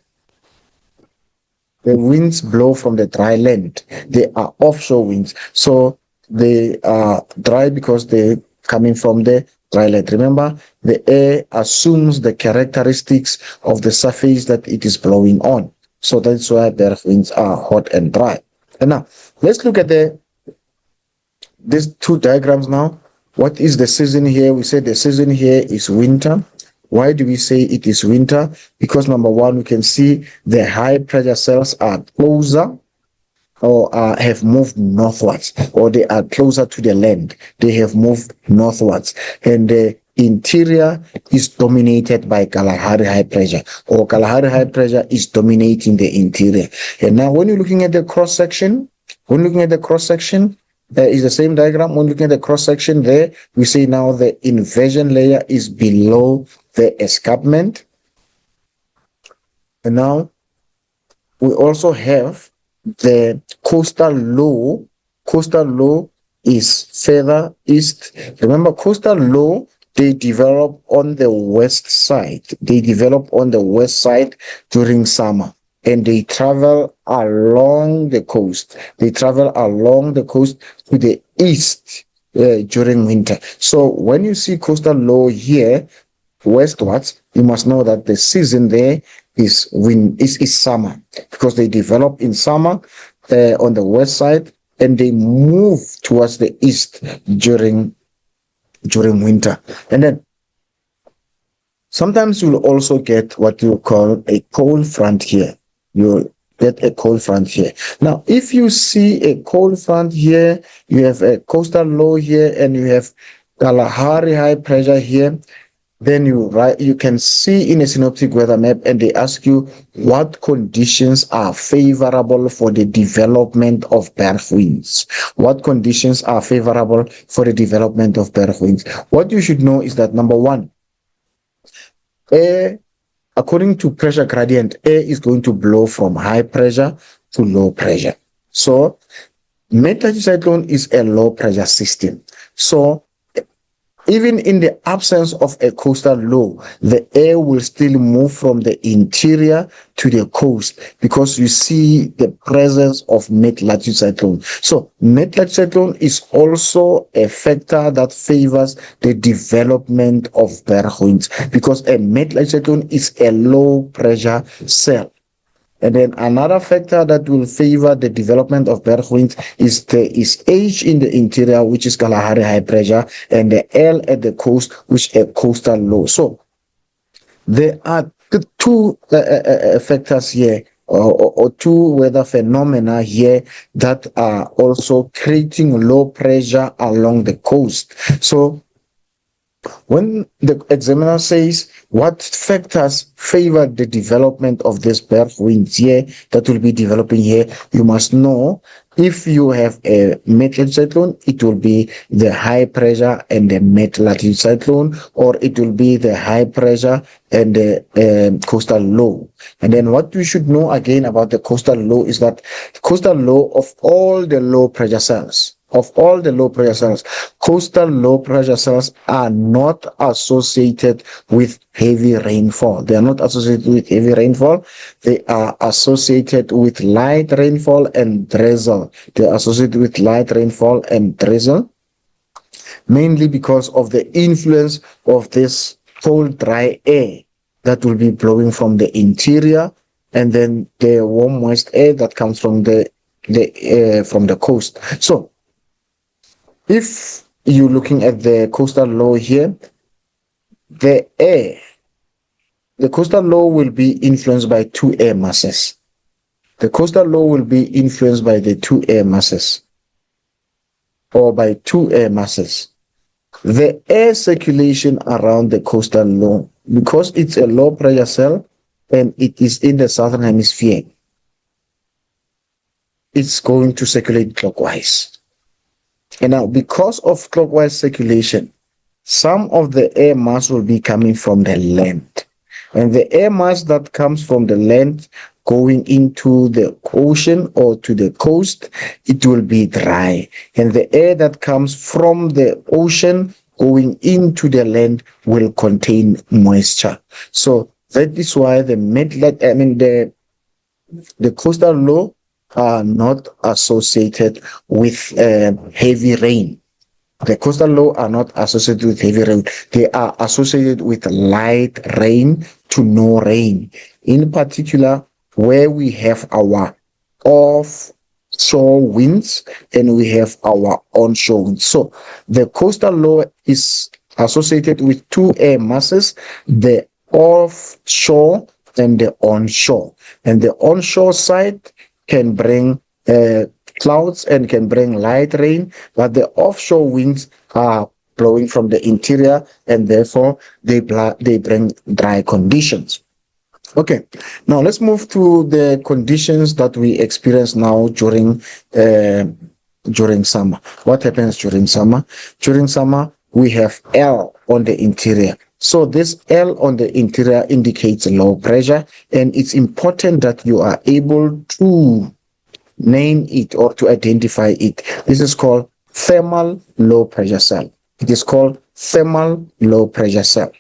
A: The winds blow from the dry land. They are offshore winds. So they are dry because they're coming from the dry land. Remember, the air assumes the characteristics of the surface that it is blowing on. So that's why the winds are hot and dry. And now, let's look at these two diagrams now. What is the season here? We said the season here is winter. Why do we say it is winter? Because number one, we can see the high pressure cells are closer or have moved northwards, or they are closer to the land. They have moved northwards. And the interior is dominated by Kalahari high pressure, or Kalahari high pressure is dominating the interior. And now when you're looking at the cross section, is the same diagram. When looking at the cross section there, we say now the inversion layer is below the escarpment. And now we also have the coastal low. Coastal low is further east. Remember, coastal low, they develop on the west side. They develop on the west side during summer, and they travel along the coast. They travel along the coast to the east during winter. So when you see coastal low here, westwards, you must know that the season there is summer, because they develop in summer on the west side, and they move towards the east during winter. And then sometimes you'll also get what you call a cold front here. You'll get a cold front here. Now, if you see a cold front here, you have a coastal low here, and you have Kalahari high pressure here, then you can see in a synoptic weather map, and they ask you what conditions are favorable for the development of berg winds. What conditions are favorable for the development of berg winds? What you should know is that number one, air, according to pressure gradient, air is going to blow from high pressure to low pressure. So mid-latitude cyclone is a low pressure system. So even in the absence of a coastal low, the air will still move from the interior to the coast, because you see the presence of mid-latitude cyclone. So mid-latitude cyclone is also a factor that favors the development of berg winds, because a mid-latitude cyclone is a low pressure cell. And then another factor that will favor the development of berg winds is H in the interior, which is Kalahari high pressure, and the L at the coast, which is a coastal low. So there are two factors here, or two weather phenomena here, that are also creating low pressure along the coast. So when the examiner says what factors favor the development of this berg winds here that will be developing here, you must know if you have a mid-latitude cyclone, it will be the high pressure and the mid-latitude cyclone, or it will be the high pressure and the coastal low. And then what we should know again about the coastal low is that coastal low, of all the low pressure cells, coastal low pressure cells are not associated with heavy rainfall. They are not associated with heavy rainfall. They are associated with light rainfall and drizzle. They are associated with light rainfall and drizzle, mainly because of the influence of this cold, dry air that will be blowing from the interior, and then the warm, moist air that comes from the coast. So if you're looking at the coastal low here, the coastal low will be influenced by two air masses. The coastal low will be influenced by the two air masses, or by two air masses. The air circulation around the coastal low, because it's a low pressure cell and it is in the southern hemisphere, it's going to circulate clockwise. And now, because of clockwise circulation, some of the air mass will be coming from the land. And the air mass that comes from the land going into the ocean or to the coast, it will be dry. And the air that comes from the ocean going into the land will contain moisture. So that is why the coastal low are not associated with heavy rain. The coastal low are not associated with heavy rain. They are associated with light rain to no rain. In particular, where we have our offshore winds and we have our onshore winds. So the coastal low is associated with two air masses, the offshore and the onshore. And the onshore side can bring clouds and can bring light rain, but the offshore winds are blowing from the interior and therefore they bring dry conditions. Okay, now let's move to the conditions that we experience now during summer. What happens during summer? During summer, we have L on the interior. So this L on the interior indicates low pressure, and it's important that you are able to name it or to identify it. This is called thermal low pressure cell. It is called thermal low pressure cell.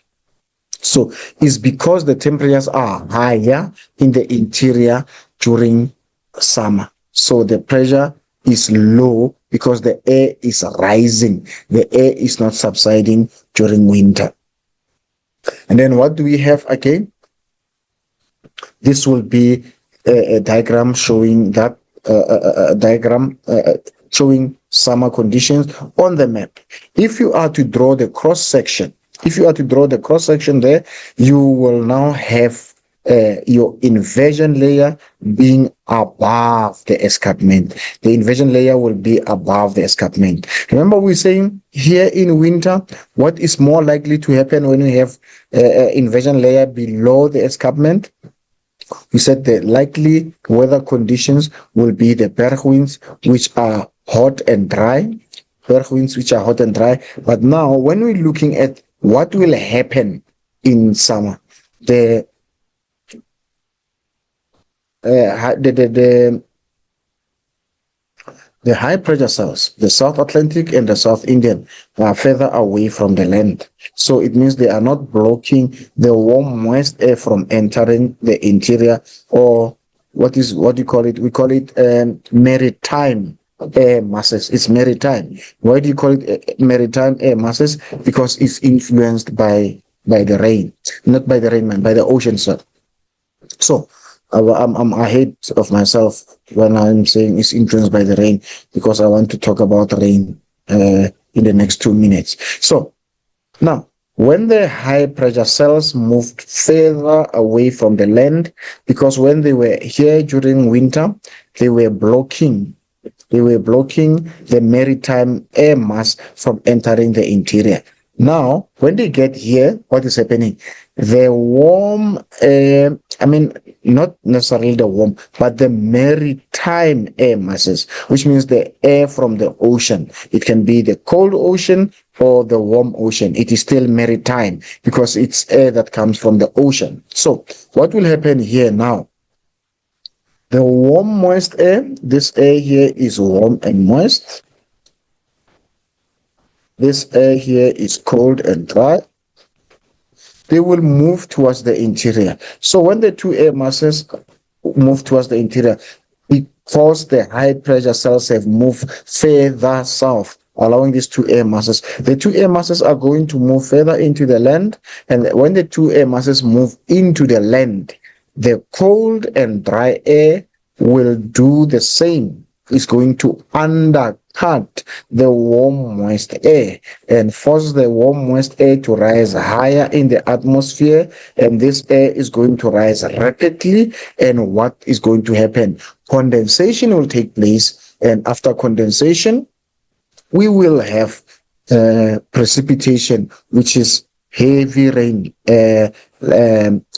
A: So it's because the temperatures are higher in the interior during summer. So the pressure is low because the air is rising. The air is not subsiding during winter. And then what do we have again? This will be a diagram showing that showing summer conditions on the map. If you are to draw the cross section, there, you will now have your inversion layer being above the escarpment. The inversion layer will be above the escarpment. Remember, we're saying here in winter, what is more likely to happen when we have inversion layer below the escarpment? We said the likely weather conditions will be the bergwinds, which are hot and dry. But now, when we're looking at what will happen in summer, the high pressure cells, the South Atlantic and the South Indian, are further away from the land. So it means they are not blocking the warm, moist air from entering the interior, or what do you call it? We call it maritime air masses. It's maritime. Why do you call it maritime air masses? Because it's influenced by the rain, not by the rain, man, by the ocean, sir. So I'm ahead of myself when I'm saying it's influenced by the rain, because I want to talk about rain in the next 2 minutes. So now, when the high pressure cells moved further away from the land, because when they were here during winter, they were blocking the maritime air mass from entering the interior. Now, when they get here, what is happening? The warm air, not necessarily the warm, but the maritime air masses, which means the air from the ocean. It can be the cold ocean or the warm ocean. It is still maritime because it's air that comes from the ocean. So what will happen here now? The warm, moist air, this air here is warm and moist. This air here is cold and dry. They will move towards the interior. So when the two air masses move towards the interior, because the high pressure cells have moved further south, allowing these two air masses, the two air masses are going to move further into the land. And when the two air masses move into the land, the cold and dry air will do the same. It's going to undercut the warm, moist air and force the warm, moist air to rise higher in the atmosphere. And this air is going to rise rapidly. And what is going to happen? Condensation will take place. And after condensation, we will have precipitation, which is heavy rain,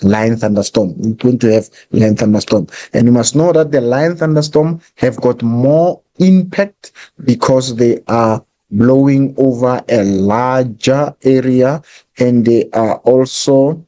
A: line thunderstorm. We're going to have line thunderstorm. And you must know that the line thunderstorm have got more impact because they are blowing over a larger area, and they are also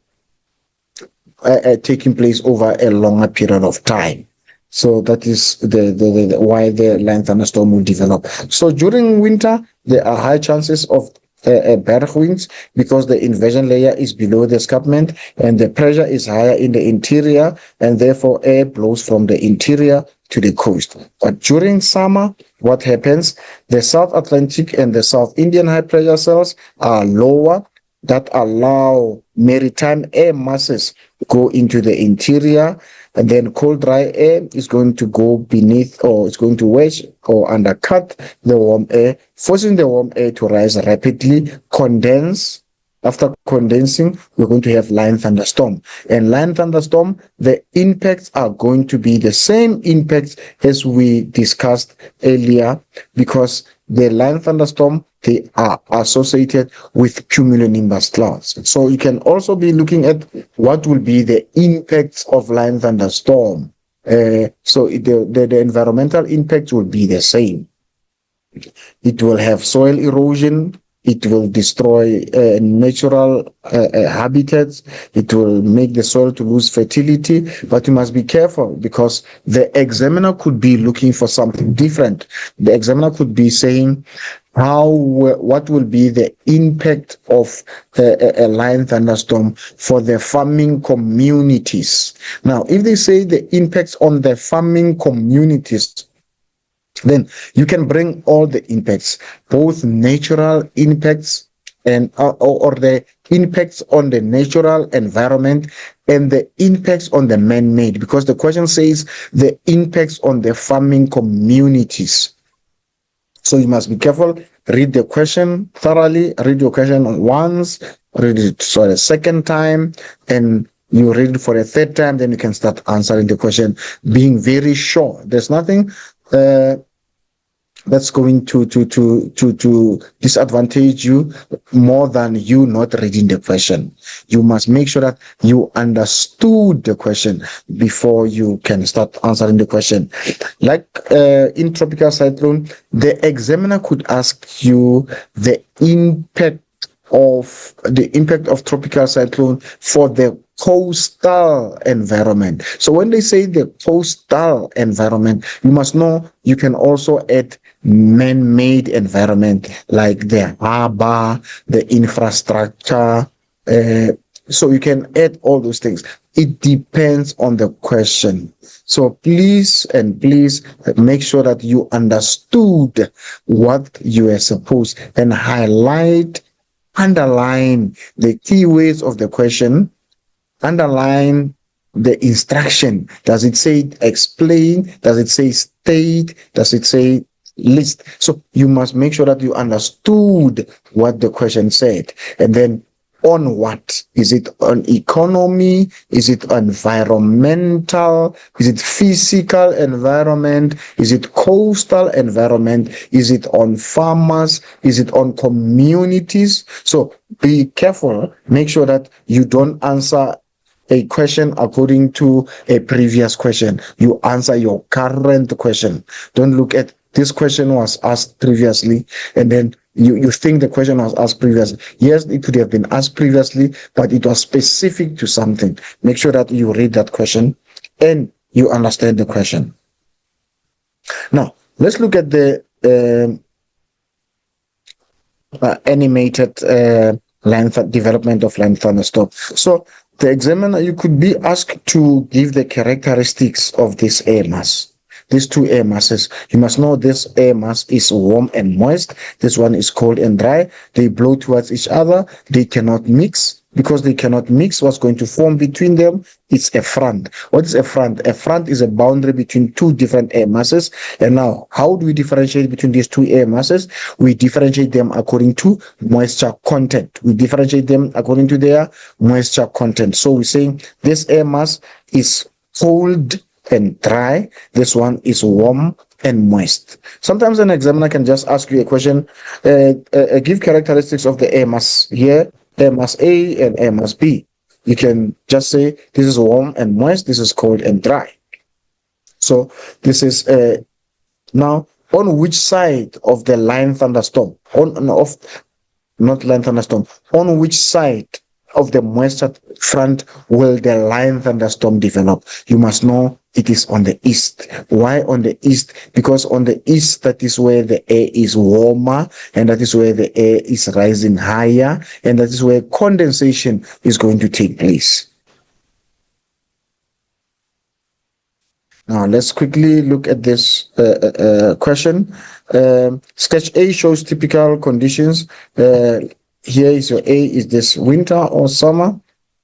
A: taking place over a longer period of time. So that is the why the line thunderstorm will develop. So during winter, there are high chances of bergwinds, because the inversion layer is below the escarpment and the pressure is higher in the interior, and therefore air blows from the interior to the coast. But during summer, what happens? The South Atlantic and the South Indian high pressure cells are lower, that allow maritime air masses go into the interior, and then cold dry air is going to go beneath, or it's going to wedge or undercut the warm air, forcing the warm air to rise rapidly, condense. After condensing, we're going to have line thunderstorm. And line thunderstorm, the impacts are going to be the same impacts as we discussed earlier, because the line thunderstorm, they are associated with cumulonimbus clouds. So you can also be looking at what will be the impacts of line thunderstorm. So the environmental impacts will be the same. It will have soil erosion. It will destroy natural habitats. It will make the soil to lose fertility. But you must be careful, because the examiner could be looking for something different. The examiner could be saying, what will be the impact of a line thunderstorm for the farming communities? Now, if they say the impacts on the farming communities, then you can bring all the impacts, both natural impacts and or the impacts on the natural environment and the impacts on the man-made, because the question says the impacts on the farming communities. So you must be careful. Read the question thoroughly. Read your question once. Read it for a second time, and you read it for a third time. Then you can start answering the question, being very sure. There's nothing that's going to disadvantage you more than you not reading the question. You must make sure that you understood the question before you can start answering the question. Like in tropical cyclone, the examiner could ask you the impact of tropical cyclone for the coastal environment. So when they say the coastal environment, you must know you can also add man-made environment like the harbor, the infrastructure. So you can add all those things. It depends on the question. So please make sure that you understood what you are supposed, and underline the key words of the question, underline the instruction. Does it say explain? Does it say state? Does it say list? So you must make sure that you understood what the question said. And then on what? Is it on economy? Is it environmental? Is it physical environment? Is it coastal environment? Is it on farmers? Is it on communities? So be careful. Make sure that you don't answer a question according to a previous question. You answer your current question. Don't look at this question was asked previously, and then you think the question was asked previously. Yes, it could have been asked previously, but it was specific to something. Make sure that you read that question and you understand the question. Now, let's look at the animated development of line thunderstorm. So the examiner, you could be asked to give the characteristics of this air mass. These two air masses, you must know this air mass is warm and moist. This one is cold and dry. They blow towards each other. They cannot mix. Because they cannot mix, what's going to form between them? It's a front. What is a front? A front is a boundary between two different air masses. And now, how do we differentiate between these two air masses? We differentiate them according to moisture content. We differentiate them according to their moisture content. So we're saying this air mass is cold and dry. This one is warm and moist. Sometimes an examiner can just ask you a question, give characteristics of the air mass here, air mass A and air mass B. You can just say this is warm and moist, this is cold and dry. So this is now on which side of the line thunderstorm, not line thunderstorm, on which side of the moisture front will the line thunderstorm develop? You must know It is on the east. Why on the east? Because on the east, that is where the air is warmer, and that is where the air is rising higher, and that is where condensation is going to take place. Now, let's quickly look at this question. Sketch A shows typical conditions. Here is your A. Is this winter or summer?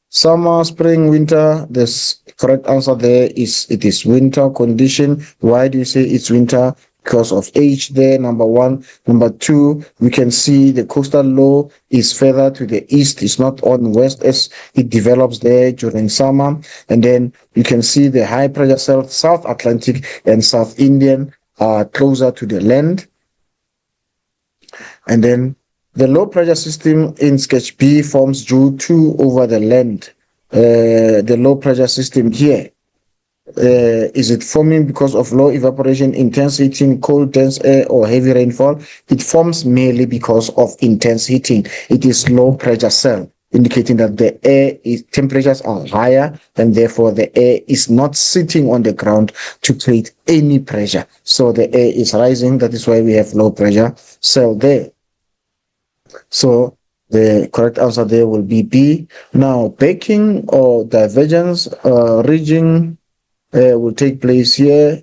A: Summer, spring, winter. The correct answer there is it is winter condition. Why do you say it's winter? Because of H there, number one. Number two, we can see the coastal low is further to the east. It's not on west as it develops there during summer. And then you can see the high pressure cell, South Atlantic and South Indian are closer to the land. And then the low pressure system in sketch B forms due to over the land. The low pressure system here. Is it forming because of low evaporation, intense heating, cold, dense air, or heavy rainfall? It forms merely because of intense heating. It is low pressure cell, indicating that the air temperatures are higher, and therefore the air is not sitting on the ground to create any pressure. So the air is rising. That is why we have low pressure cell there. So the correct answer there will be B. Now, baking or divergence, ridging, will take place here.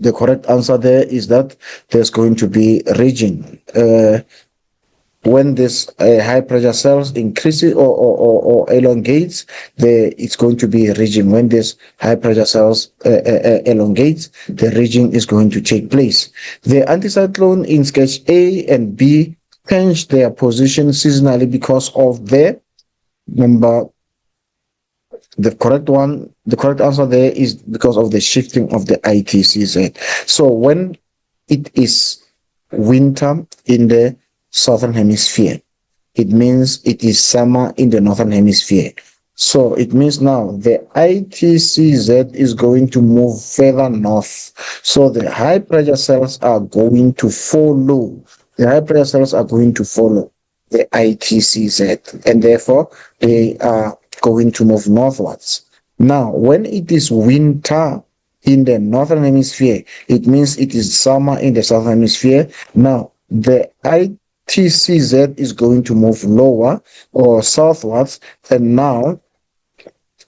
A: The correct answer there is that there's going to be ridging. When this high pressure cells increases or elongates, it's going to be ridging. When this high pressure cells elongates, the ridging is going to take place. The anticyclone in sketch A and B change their position seasonally because of the correct answer there is because of the shifting of the ITCZ. So when it is winter in the southern hemisphere, it means it is summer in the northern hemisphere. So it means now the ITCZ is going to move further north. So the high pressure cells are going to follow. The high pressure cells are going to follow the ITCZ, and therefore they are going to move northwards. Now, when it is winter in the northern hemisphere, it means it is summer in the southern hemisphere. Now, the ITCZ is going to move lower or southwards, and now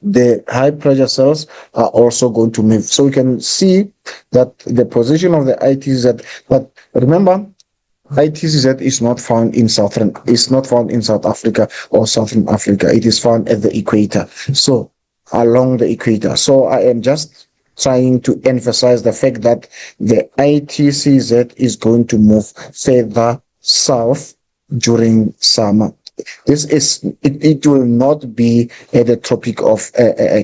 A: the high pressure cells are also going to move. So you can see that the position of the ITCZ, but remember, ITCZ is not found in South Africa or Southern Africa. It is found at the equator. So along the equator. So I am just trying to emphasize the fact that the ITCZ is going to move further south during summer. It will not be at the Tropic of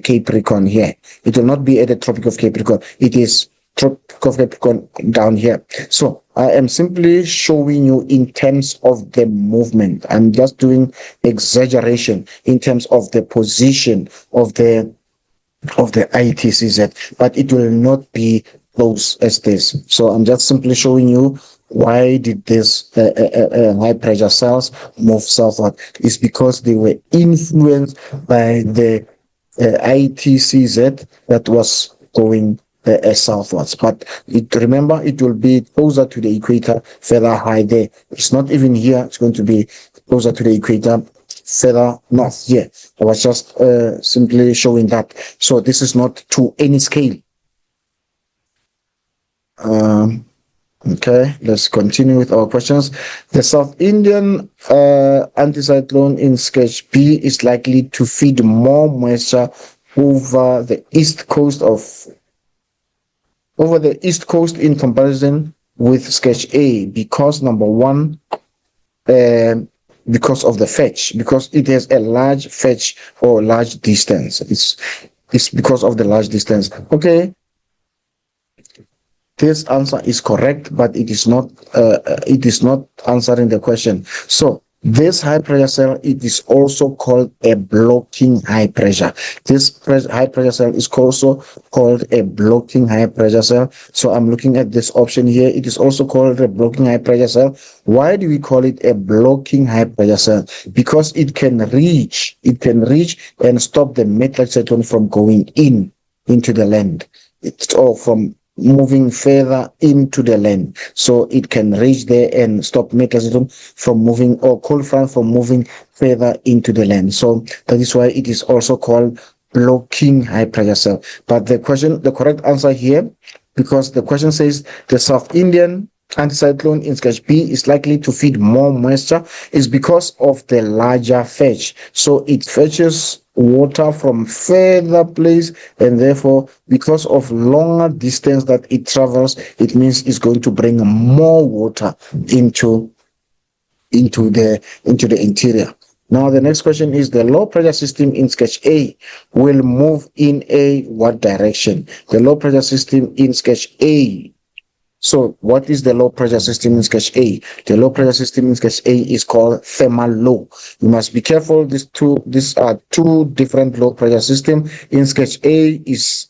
A: Capricorn here. It will not be at the Tropic of Capricorn. It is Tropic of Capricorn down here. So I am simply showing you in terms of the movement. I'm just doing exaggeration in terms of the position of the ITCZ, but it will not be close as this. So I'm just simply showing you why did this high pressure cells move southward. It's because they were influenced by the ITCZ that was going southwards. But remember, it will be closer to the equator, further high there. It's not even here. It's going to be closer to the equator, further north here. I was just simply showing that. So this is not to any scale. Okay, let's continue with our questions. The South Indian anticyclone in sketch B is likely to feed more moisture over the east coast in comparison with sketch A because number one, because of the fetch, because it has a large fetch or large distance. It's because of the large distance. Okay. This answer is correct, but it is not answering the question. So this high pressure cell, it is also called a blocking high pressure. This high pressure cell is also called a blocking high pressure cell. So I'm looking at this option here. It is also called a blocking high pressure cell. Why do we call it a blocking high pressure cell? Because it can reach and stop the metal cyclone from going in. into the land. It's all from moving further into the land. So it can reach there and stop metal system from moving, or cold front from moving further into the land. So that is why it is also called blocking high pressure cell. But the correct answer here, because the question says the South Indian anticyclone in sketch B is likely to feed more moisture, is because of the larger fetch. So it fetches water from further place, and therefore because of longer distance that it travels, it means it's going to bring more water into the interior. Now the next question is, the low pressure system in sketch A will move in a what direction? The low pressure system in sketch A. So what is the low pressure system in sketch A? The low pressure system in sketch A is called thermal low. You must be careful. These are two different low pressure systems. In sketch A is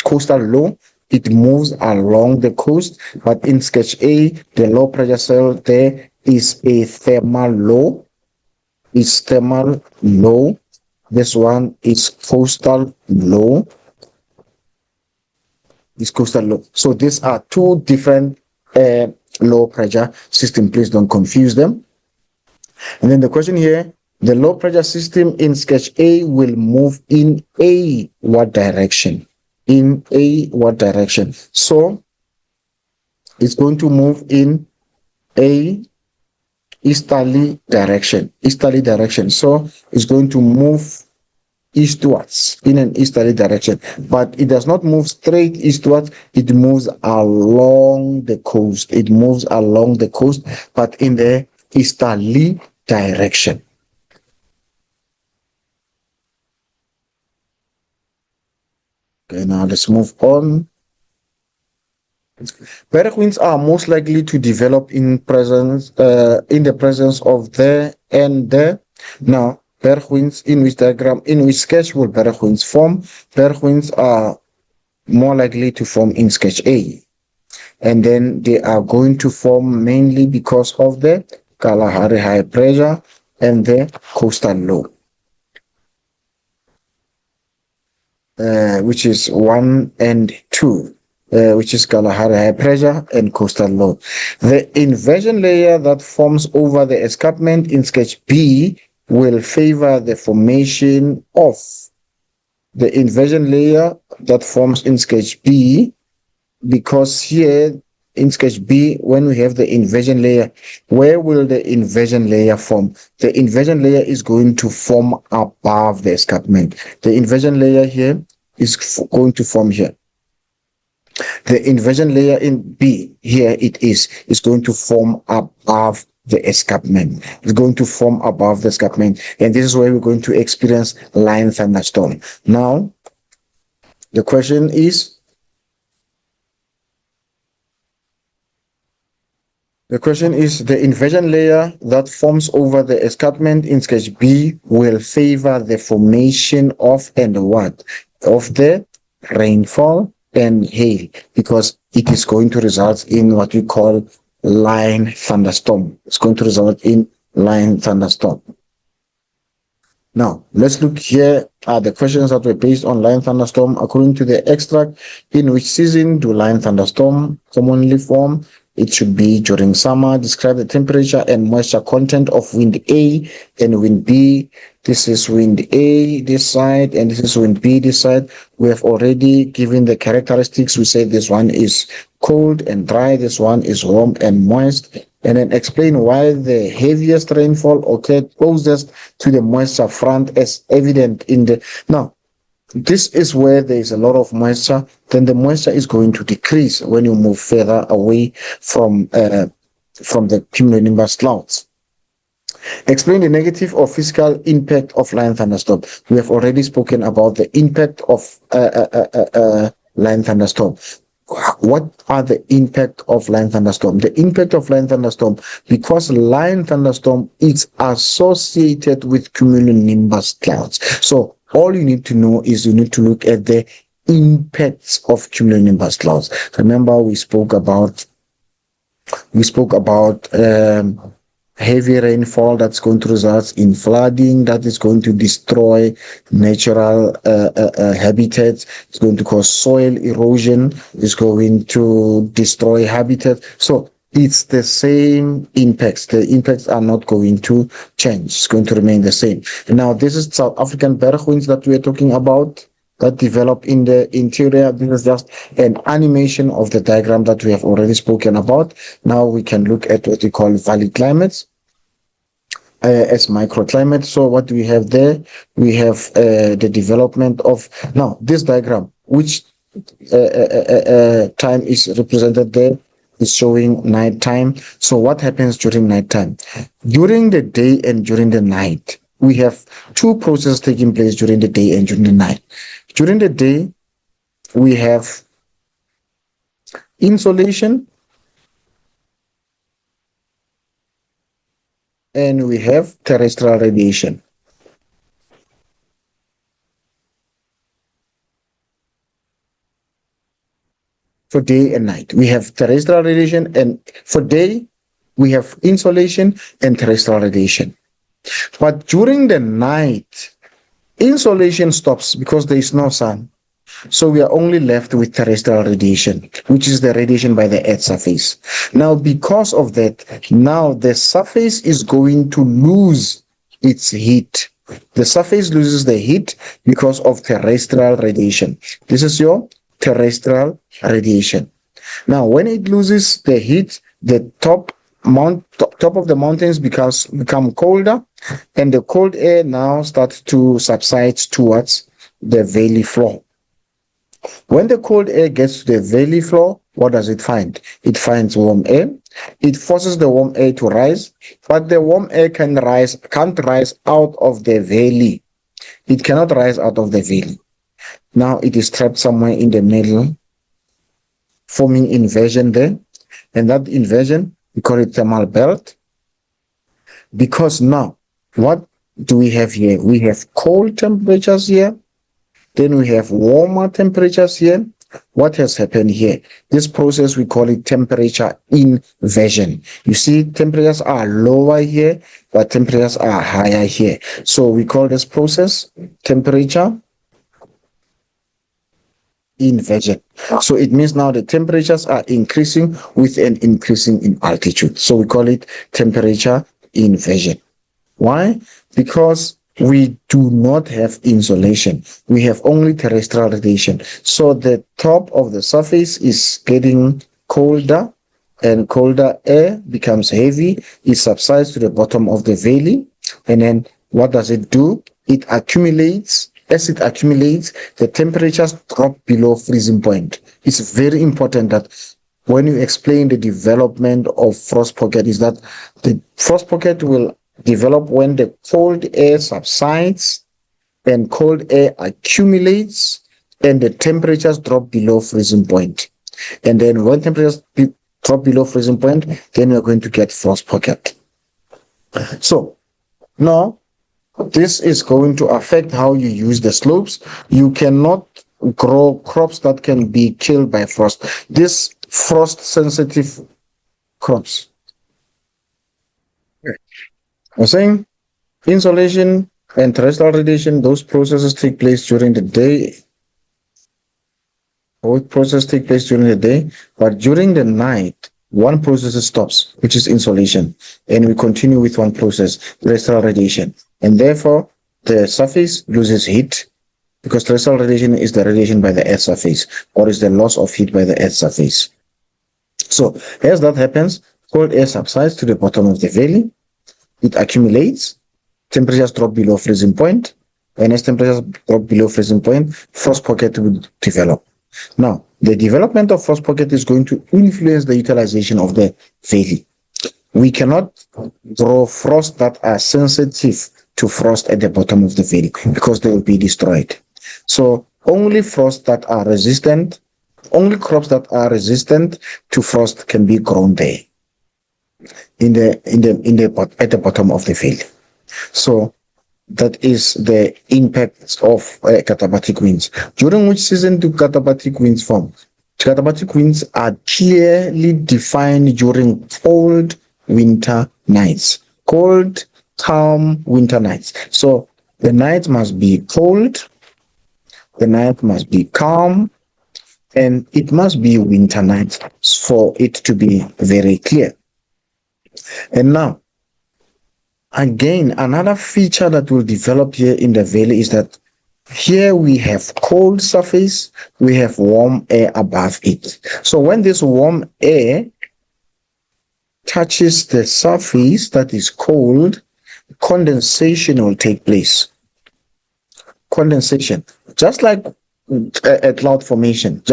A: coastal low. It moves along the coast. But in sketch A, the low pressure cell there is a thermal low. It's thermal low. This one is coastal low. Is coastal low. So these are two different low pressure systems. Please don't confuse them. And then the question here, the low pressure system in sketch A will move in a what direction? In a what direction? So it's going to move in a easterly direction. Easterly direction. So it's going to move eastwards, in an easterly direction, but it does not move straight eastwards. It moves along the coast. It moves along the coast, but in the easterly direction. Okay, now let's move on. Berg winds are most likely to develop in the presence of the and the. Now, Berg winds, in which sketch will Berg winds form? Berg winds are more likely to form in sketch A. And then they are going to form mainly because of the Kalahari high pressure and the coastal low, which is 1 and 2. Which is Kalahari high pressure and coastal low. The inversion layer that forms over the escarpment in sketch B will favor the formation of the inversion layer that forms in sketch B, because here in sketch B, when we have the inversion layer, where will the inversion layer form? The inversion layer is going to form above the escarpment. The inversion layer here is going to form here. The inversion layer in B, here it is going to form above the escarpment. It's going to form above the escarpment. And this is where we're going to experience line thunderstorm. Now, the question is, the inversion layer that forms over the escarpment in sketch B will favor the formation of and what? Of the rainfall and hail, because it is going to result in what we call line thunderstorm. It's going to result in line thunderstorm. Now, let's look here at the questions that were based on line thunderstorm. According to the extract, in which season do line thunderstorm commonly form? It should be during summer. Describe the temperature and moisture content of wind A and wind B. This is wind A this side, and this is wind B this side. We have already given the characteristics. We said this one is cold and dry, this one is warm and moist. And then explain why the heaviest rainfall occurred closest to the moisture front, as evident in the... Now, this is where there is a lot of moisture. Then the moisture is going to decrease when you move further away from the cumulonimbus clouds. Explain the negative or physical impact of line thunderstorm. We have already spoken about the impact of line thunderstorm. What are the impact of line thunderstorm? The impact of line thunderstorm, because line thunderstorm is associated with cumulonimbus clouds. So all you need to know is you need to look at the impacts of cumulonimbus clouds. Remember, we spoke about heavy rainfall that's going to result in flooding, that is going to destroy natural habitats. It's going to cause soil erosion. It's going to destroy habitat. So it's the same impacts. The impacts are not going to change. It's going to remain the same. Now, this is South African bergwinds that we're talking about that develop in the interior. This is just an animation of the diagram that we have already spoken about. Now we can look at what we call valley climates as microclimate. So what do we have there? We have the development of, now this diagram, which time is represented there, is showing nighttime. So what happens during nighttime? During the day and during the night, we have two processes taking place during the day and during the night. During the day, we have insolation and we have terrestrial radiation. For day and night, we have terrestrial radiation, and for day, we have insolation and terrestrial radiation. But during the night, insolation stops because there is no sun. So we are only left with terrestrial radiation, which is the radiation by the Earth's surface. Now, because of that, now the surface is going to lose its heat. The surface loses the heat because of terrestrial radiation. This is your terrestrial radiation. Now, when it loses the heat, the top of the mountains become colder, and the cold air now starts to subside towards the valley floor. When the cold air gets to the valley floor, what does it find? It finds warm air. It forces the warm air to rise, but the warm air can't rise out of the valley. It cannot rise out of the valley. Now it is trapped somewhere in the middle, forming inversion there, and that inversion, we call it thermal belt. Because now, what do we have here? We have cold temperatures here. Then we have warmer temperatures here. What has happened here? This process, we call it temperature inversion. You see, temperatures are lower here, but temperatures are higher here. So we call this process temperature inversion. So it means now the temperatures are increasing with an increasing in altitude. So we call it temperature inversion. Why? Because we do not have insolation. We have only terrestrial radiation. So the top of the surface is getting colder, and colder air becomes heavy. It subsides to the bottom of the valley. And then what does it do? It accumulates. As it accumulates, the temperatures drop below freezing point. It's very important that when you explain the development of frost pocket, is that the frost pocket will develop when the cold air subsides and cold air accumulates and the temperatures drop below freezing point. And then when temperatures drop below freezing point, then you're going to get frost pocket. So now, this is going to affect how you use the slopes. You cannot grow crops that can be killed by frost. This frost-sensitive crops. I'm saying insolation and terrestrial radiation, those processes take place during the day. Both processes take place during the day, but during the night, one process stops, which is insolation, and we continue with one process, terrestrial radiation. And therefore, the surface loses heat because terrestrial radiation is the radiation by the Earth's surface, or is the loss of heat by the Earth's surface. So as that happens, cold air subsides to the bottom of the valley. It accumulates, temperatures drop below freezing point, and as temperatures drop below freezing point, frost pocket will develop. Now, the development of frost pocket is going to influence the utilization of the valley. We cannot grow frost that are sensitive to frost at the bottom of the valley because they will be destroyed. So only frost that are resistant, only crops that are resistant to frost can be grown there at the bottom of the valley. So that is the impact of katabatic winds. During which season do katabatic winds form? Katabatic winds are clearly defined during cold winter nights. cold, calm winter nights. So the night must be cold, the night must be calm, and it must be winter night for it to be very clear. And now, again, another feature that will develop here in the valley is that here we have cold surface, we have warm air above it. So when this warm air touches the surface that is cold, condensation will take place. Condensation, just like a cloud formation,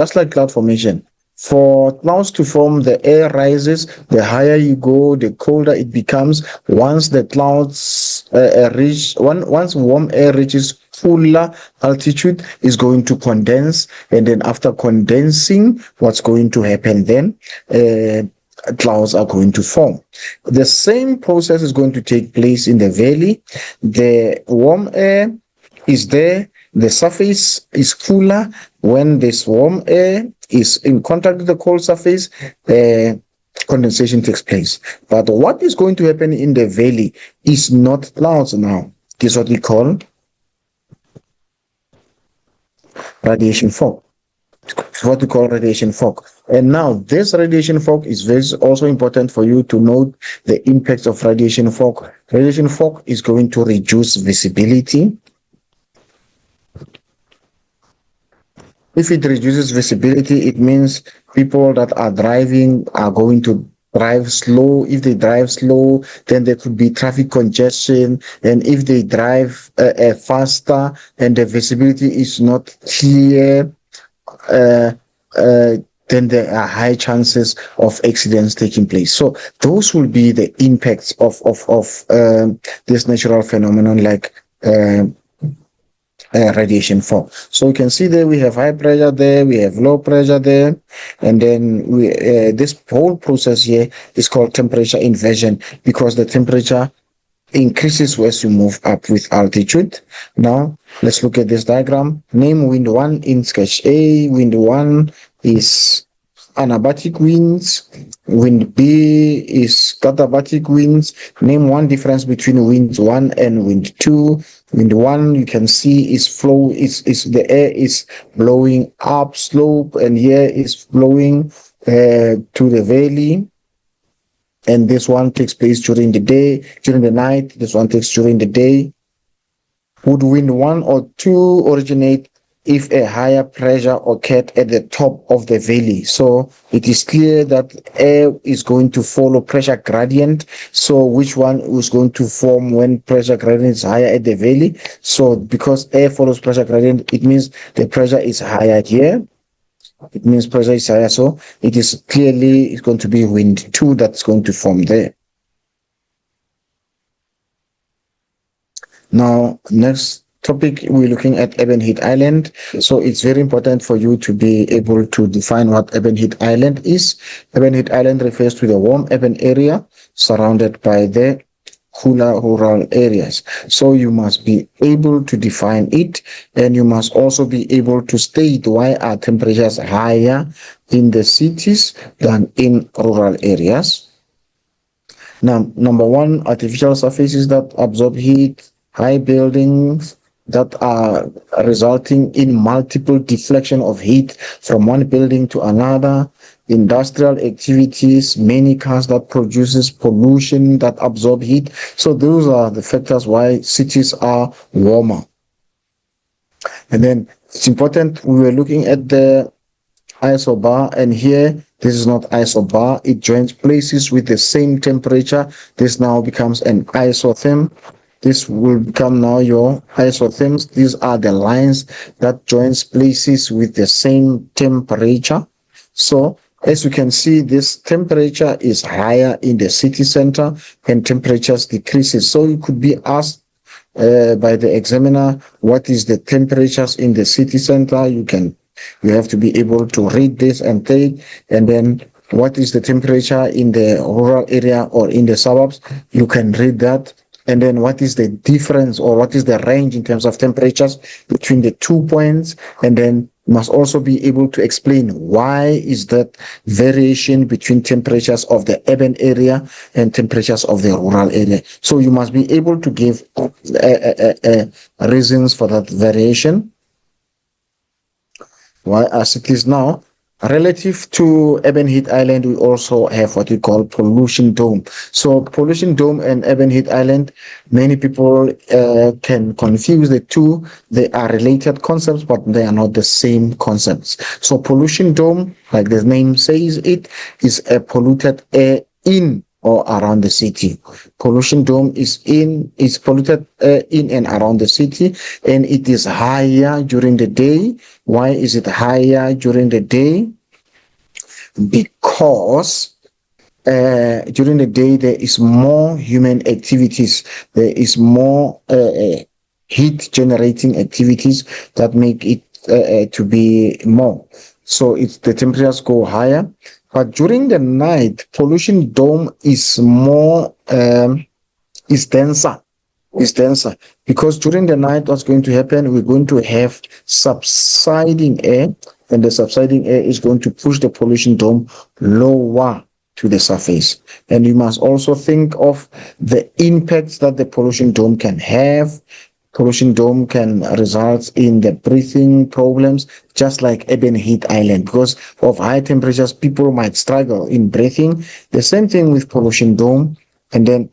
A: For clouds to form, the air rises. The higher you go, the colder it becomes. Once the clouds once warm air reaches fuller altitude, is going to condense, and then after condensing, what's going to happen then? Clouds are going to form. The same process is going to take place in the valley. The warm air is there, the surface is cooler. When this warm air is in contact with the cold surface, condensation takes place. But what is going to happen in the valley is not clouds now. This is what we call radiation fog. What we call radiation fog. And now this radiation fog is also important for you to note the impacts of radiation fog. Radiation fog is going to reduce visibility. If it reduces visibility, it means people that are driving are going to drive slow. If they drive slow, then there could be traffic congestion. And if they drive faster and the visibility is not clear, then there are high chances of accidents taking place. So those will be the impacts of this natural phenomenon like radiation fog. So you can see there we have high pressure there, we have low pressure there, and then we this whole process here is called temperature inversion, because the temperature increases as you move up with altitude. Now let's look at this diagram. Name wind 1 in sketch A. Wind 1 is anabatic winds. Wind B is katabatic winds. Name one difference between wind 1 and wind 2. Wind 1, you can see, is the air is blowing up slope, and here is blowing to the valley. And this one takes place during the night. This one takes during the day. Would wind 1 or 2 originate if a higher pressure occurred at the top of the valley? So it is clear that air is going to follow pressure gradient. So which one is going to form when pressure gradient is higher at the valley? So because air follows pressure gradient, it means the pressure is higher here. It means pressure is higher. So it is clearly it's going to be wind 2 that's going to form there. Now, next topic, we're looking at urban heat island. So it's very important for you to be able to define what urban heat island is. Urban heat island refers to the warm urban area surrounded by the cooler rural areas. So you must be able to define it, and you must also be able to state why are temperatures higher in the cities than in rural areas. Now, number one, artificial surfaces that absorb heat, high buildings that are resulting in multiple deflection of heat from one building to another, industrial activities, many cars that produces pollution that absorb heat. So those are the factors why cities are warmer. And then it's important, we were looking at the isobar, and here this is not isobar, it joins places with the same temperature. This now becomes an isotherm. This will become now your isotherms. These are the lines that joins places with the same temperature. So as you can see, this temperature is higher in the city center and temperatures decreases. So you could be asked by the examiner, what is the temperatures in the city center? You have to be able to read this and take, and then what is the temperature in the rural area or in the suburbs? You can read that. And then what is the difference or what is the range in terms of temperatures between the 2 points? And then You must also be able to explain why is that variation between temperatures of the urban area and temperatures of the rural area. So you must be able to give reasons for that variation. Why, as it is now, relative to urban heat island, we also have what we call pollution dome. So pollution dome and urban heat island, many people can confuse the two. They are related concepts, but they are not the same concepts. So pollution dome, like the name says, it is a polluted air in or around the city. Pollution dome is polluted in and around the city, and it is higher during the day. Why is it higher during the day? Because during the day there is more human activities. There is more heat generating activities that make it to be more. So it's the temperatures go higher. But during the night, pollution dome is more is denser. Is denser because during the night, what's going to happen? We're going to have subsiding air, and the subsiding air is going to push the pollution dome lower to the surface. And you must also think of the impacts that the pollution dome can have. Pollution dome can result in the breathing problems, just like urban heat island. Because of high temperatures, people might struggle in breathing. The same thing with pollution dome. And then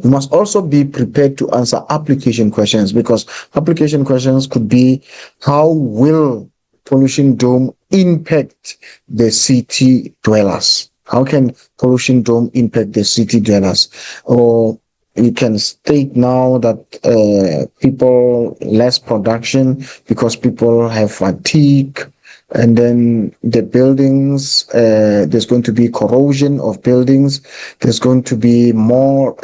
A: you must also be prepared to answer application questions, because application questions could be, how will pollution dome impact the city dwellers? How can pollution dome impact the city dwellers? Or you can state now that people less production because people have fatigue, and then the buildings, there's going to be corrosion of buildings. There's going to be more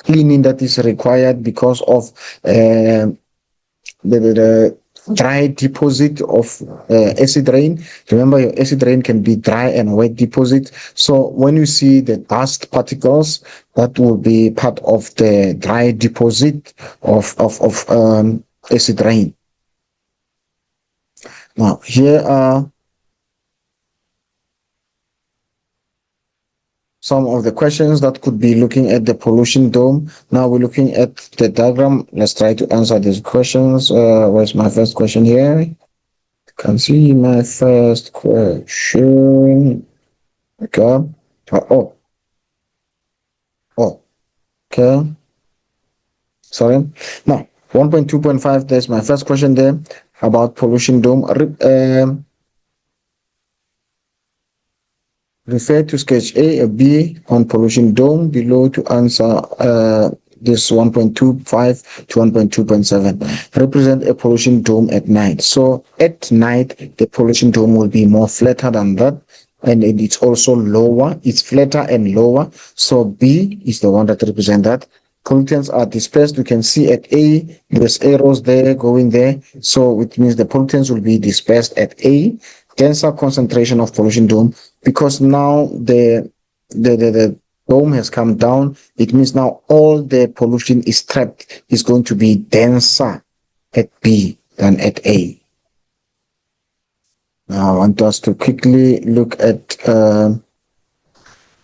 A: cleaning that is required because of the dry deposit of acid rain. Remember, your acid rain can be dry and wet deposit. So when you see the dust particles, that will be part of the dry deposit of acid rain. Now, here are some of the questions that could be looking at the pollution dome. Now we're looking at the diagram. Let's try to answer these questions. Where's my first question here? You can see my first question. Okay. Okay. Sorry. Now, 1.2.5, there's my first question there about pollution dome. Refer to sketch A or B on pollution dome below to answer this 1.25 to 1.2.7. Represent a pollution dome at night. So at night, the pollution dome will be more flatter than that, and it's also lower. It's flatter and lower. So B is the one that represents that. Pollutants are dispersed. You can see at A, there's arrows there going there. So it means the pollutants will be dispersed at A. Denser concentration of pollution dome, because now the dome has come down. It means now all the pollution is trapped, is going to be denser at B than at A. Now I want us to quickly look at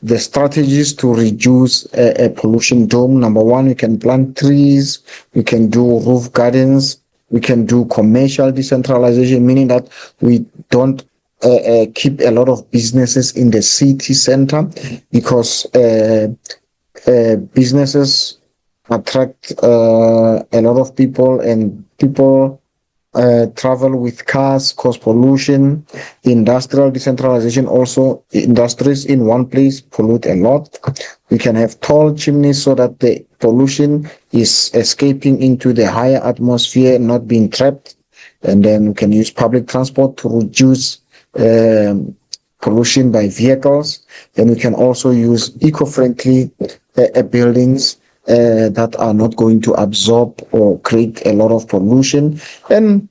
A: the strategies to reduce a pollution dome. Number one, we can plant trees, we can do roof gardens, we can do commercial decentralization, meaning that we don't keep a lot of businesses in the city center, because businesses attract a lot of people, and people travel with cars, cause pollution. Industrial decentralization, also industries in one place pollute a lot. We can have tall chimneys so that the pollution is escaping into the higher atmosphere, not being trapped. And then we can use public transport to reduce pollution by vehicles. Then we can also use eco-friendly buildings that are not going to absorb or create a lot of pollution. And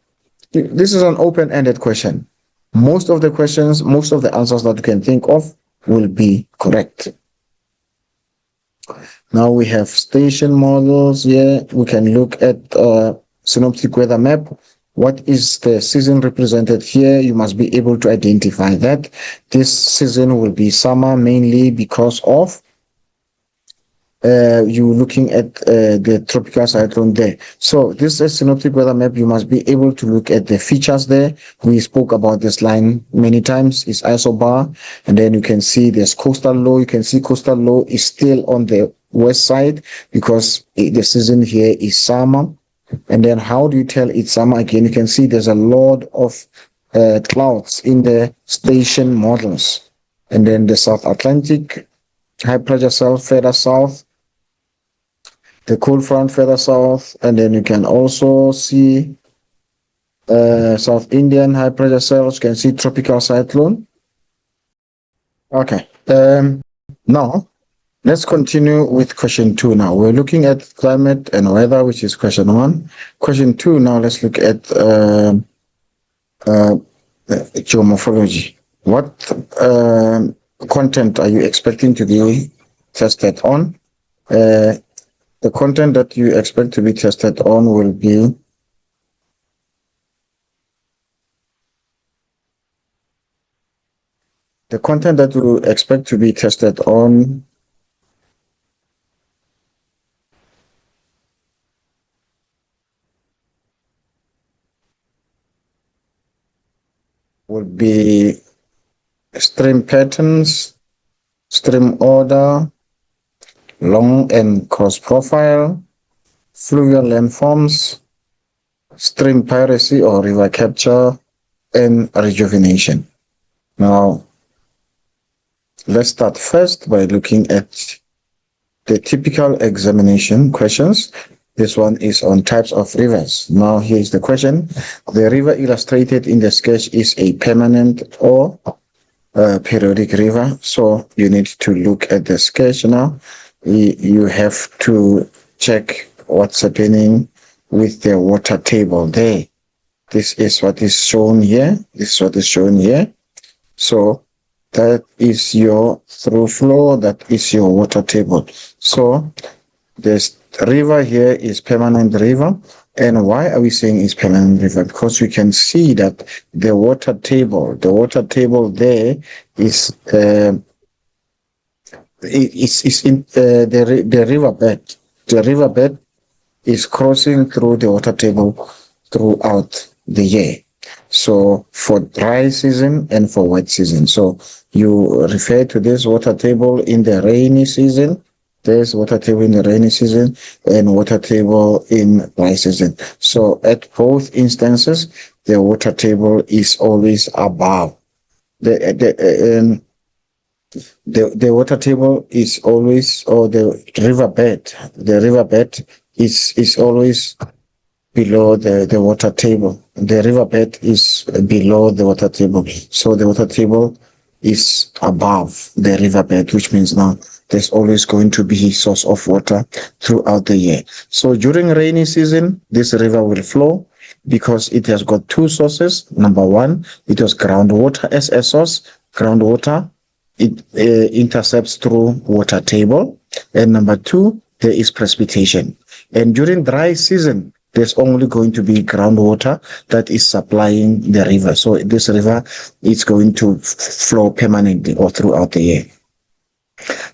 A: this is an open-ended question. Most of the questions, most of the answers that you can think of will be correct. Now we have station models here. We can look at synoptic weather map. What is the season represented here? You must be able to identify that. This season will be summer, mainly because of you looking at the tropical cyclone there. So this is synoptic weather map. You must be able to look at the features there. We spoke about this line many times. It's isobar, and then you can see there's coastal low. You can see coastal low is still on the west side because the season here is summer. And then how do you tell it's summer? Again, you can see there's a lot of clouds in the station models. And then the South Atlantic high pressure cell further south, the cold front further south, and then you can also see South Indian high pressure cells. You can see tropical cyclone. Okay. Now let's continue with question 2. Now we're looking at climate and weather, which is question 1. Question 2. Now let's look at geomorphology. What content are you expecting to be tested on? The content that you expect to be tested on will be the content that you expect to be tested on will be stream patterns, stream order, long and cross profile, fluvial landforms, stream piracy or river capture, and rejuvenation. Now, let's start first by looking at the typical examination questions. This one is on types of rivers. Now, here's the question. The river illustrated in the sketch is a permanent or periodic river. So you need to look at the sketch now. You have to check what's happening with the water table there. This is what is shown here. This is what is shown here. So that is your through flow. That is your water table. So this river here is permanent river. And why are we saying it's permanent river? Because we can see that the water table there is in the riverbed. The riverbed is crossing through the water table throughout the year. So for dry season and for wet season. So you refer to this water table in the rainy season. There's water table in the rainy season and water table in dry season. So at both instances, the water table is always above. The water table is always, or the riverbed is always below the water table. The riverbed is below the water table. So the water table is above the riverbed, which means now there's always going to be a source of water throughout the year. So during rainy season, this river will flow because it has got two sources. Number one, it has groundwater as a source. Groundwater, it intercepts through water table. And number two, there is precipitation. And during dry season, there's only going to be groundwater that is supplying the river. So this river is going to flow permanently or throughout the year.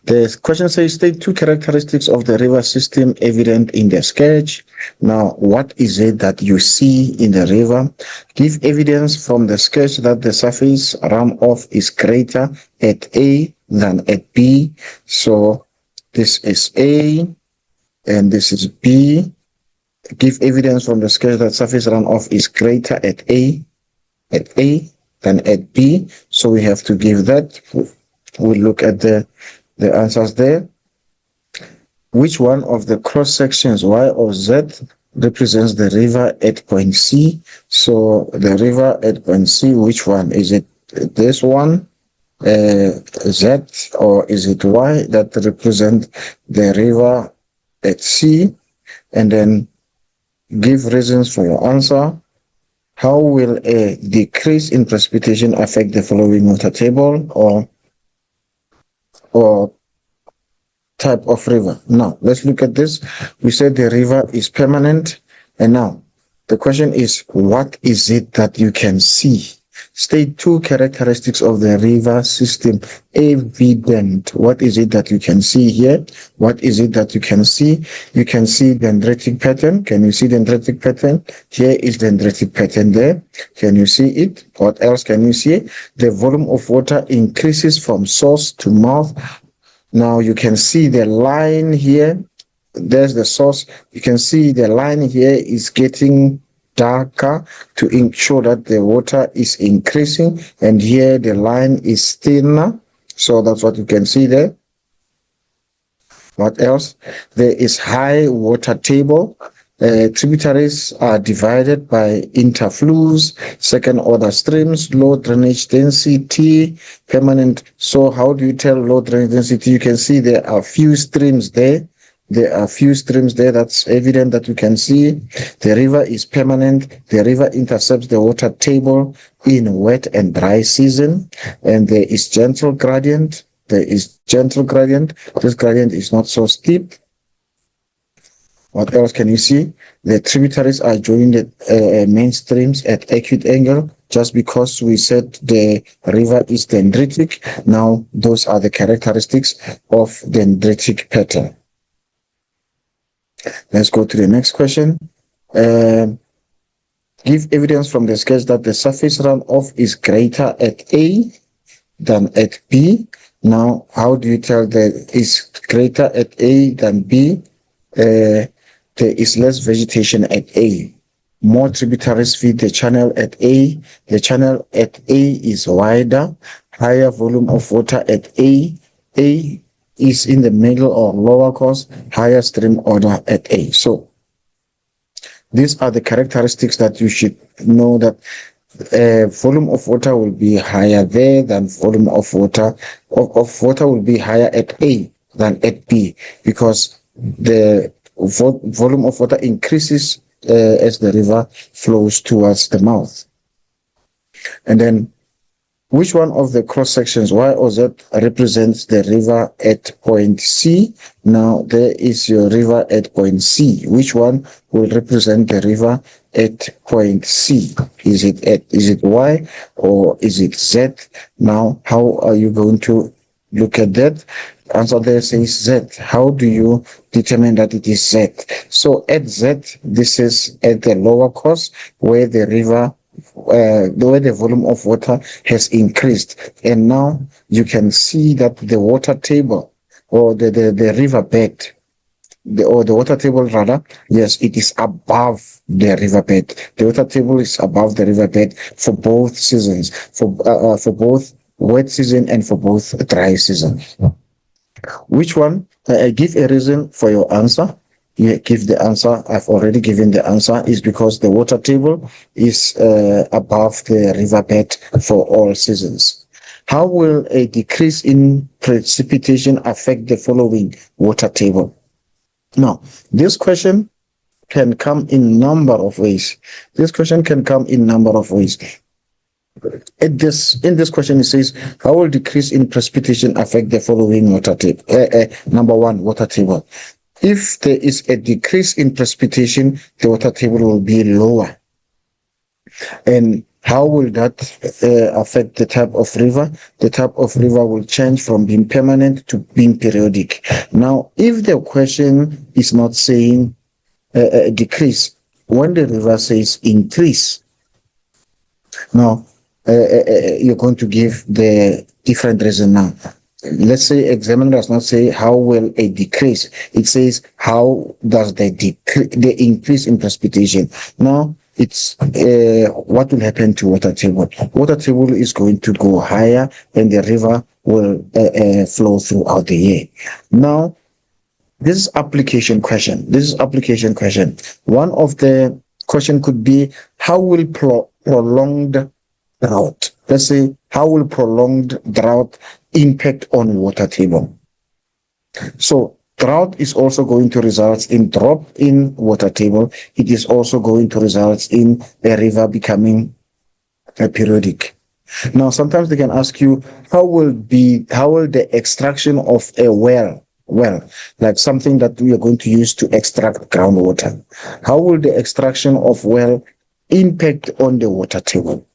A: The question says, state two characteristics of the river system evident in the sketch. Now, what is it that you see in the river? Give evidence from the sketch that the surface runoff is greater at A than at B. So this is A and this is B. Give evidence from the sketch that surface runoff is greater at A than at B. So we have to give that. We'll look at the answers there. Which one of the cross sections Y or Z represents the river at point C? So the river at point C, which one? Is it this one, Z, or is it Y that represent the river at C? And then give reasons for your answer. How will a decrease in precipitation affect the following water table or type of river? Now, let's look at this. We said the river is permanent, and now The question is, what is it that you can see? State two characteristics of the river system. Evident. What is it that you can see here? What is it that you can see? You can see the dendritic pattern. Can you see the dendritic pattern? Here is the dendritic pattern there. Can you see it? What else can you see? The volume of water increases from source to mouth. Now you can see the line here. There's the source. You can see the line here is getting darker to ensure that the water is increasing, and here the line is thinner. So that's what you can see there. What else? There is high water table. Tributaries are divided by interflows, second order streams, low drainage density, permanent. So how do you tell low drainage density? You can see there are few streams there. There are few streams there. That's evident that you can see. The river is permanent. The river intercepts the water table in wet and dry season. And there is gentle gradient. There is gentle gradient. This gradient is not so steep. What else can you see? The tributaries are joining the main streams at acute angle. Just because we said the river is dendritic, now those are the characteristics of dendritic pattern. Let's go to the next question. Give evidence from the sketch that the surface runoff is greater at A than at B. Now, how do you tell that it's greater at A than B? There is less vegetation at A. More tributaries feed the channel at A. The channel at A is wider. Higher volume of water at A. A is in the middle or lower course, higher stream order at A. So these are the characteristics that you should know, that volume of water will be higher there than volume of water will be higher at A than at B, because the volume of water increases as the river flows towards the mouth. And then, which one of the cross sections, Y or Z, represents the river at point C? Now, there is your river at point C. Which one will represent the river at point C? Is it Y or is it Z? Now, how are you going to look at that? Answer there says Z. How do you determine that it is Z? So at Z, this is at the lower course where the river the way the volume of water has increased, and now you can see that the water table or the riverbed, the water table rather, yes, it is above the riverbed. The water table is above the riverbed for both seasons, for both wet season and for both dry season. Which one? Give a reason for your answer. You give the answer. I've already given the answer. Is because the water table is above the riverbed for all seasons. How will a decrease in precipitation affect the following water table? Now, this question can come in number of ways. This question can come in number of ways. In this question, it says, how will decrease in precipitation affect the following water table? Number one, water table. If there is a decrease in precipitation, the water table will be lower. And how will that affect the type of river? The type of river will change from being permanent to being periodic. Now, if the question is not saying decrease, when the river says increase, now you're going to give the different reason now. Let's say examiner does not say how will a decrease. It says how does the increase in precipitation. Now it's what will happen to water table. Water table is going to go higher and the river will flow throughout the year. Now this is application question. One of the question could be, how will prolonged drought, let's say, how will prolonged drought impact on water table? So drought is also going to result in drop in water table. It is also going to result in a river becoming periodic. Now, sometimes they can ask you, how will the extraction of a well well, like something that we are going to use to extract groundwater. How will the extraction of well impact on the water table?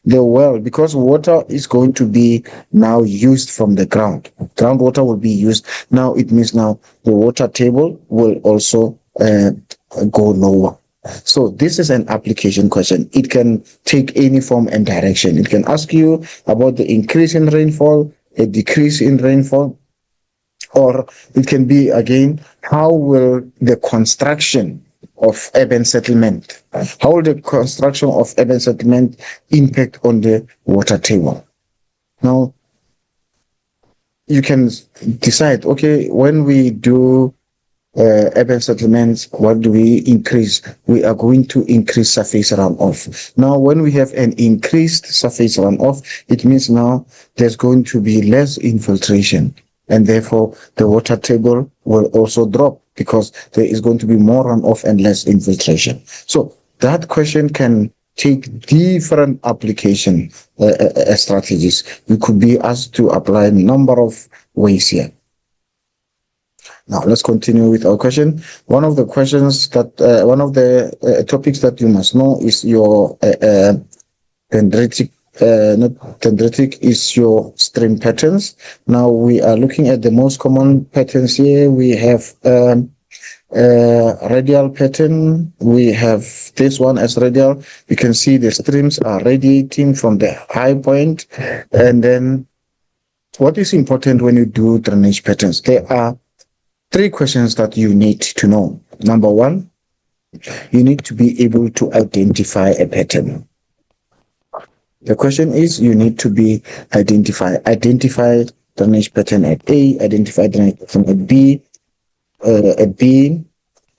A: The well, because water is going to be now used from the ground. Groundwater will be used. Now it means now the water table will also go lower. So this is an application question. It can take any form and direction. It can ask you about the increase in rainfall, a decrease in rainfall, or it can be again, how will the construction of urban settlement, how will the construction of urban settlement impact on the water table? Now, you can decide, okay, when we do urban settlements, what do we increase? We are going to increase surface runoff. Now, when we have an increased surface runoff, it means now there's going to be less infiltration, and therefore the water table will also drop because there is going to be more runoff and less infiltration. So that question can take different application strategies. You could be asked to apply a number of ways here. Now let's continue with our question. One of the questions that one of the topics that you must know is your dendritic. Not dendritic, is your stream patterns. Now we are looking at the most common patterns here. We have radial pattern. We have this one as radial. You can see the streams are radiating from the high point. And then what is important when you do drainage patterns? There are three questions that you need to know. Number one, you need to be able to identify a pattern. The question is, you need to be identify drainage pattern at A, identify drainage pattern at B,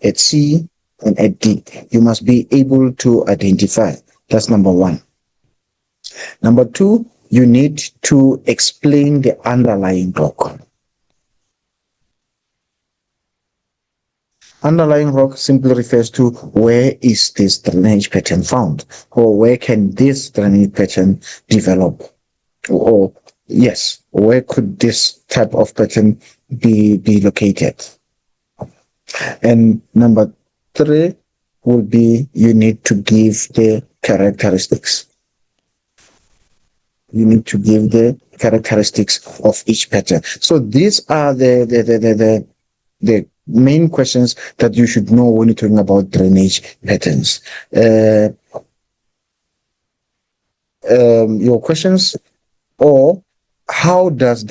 A: at C, and at D. You must be able to identify. That's number one. Number two, you need to explain the underlying rock. Underlying rock simply refers to where is this drainage pattern found, or where can this drainage pattern develop, or yes, where could this type of pattern be located. And number three will be, you need to give the characteristics. You need to give the characteristics of each pattern. So these are the main questions that you should know when you're talking about drainage patterns. Your questions, or how does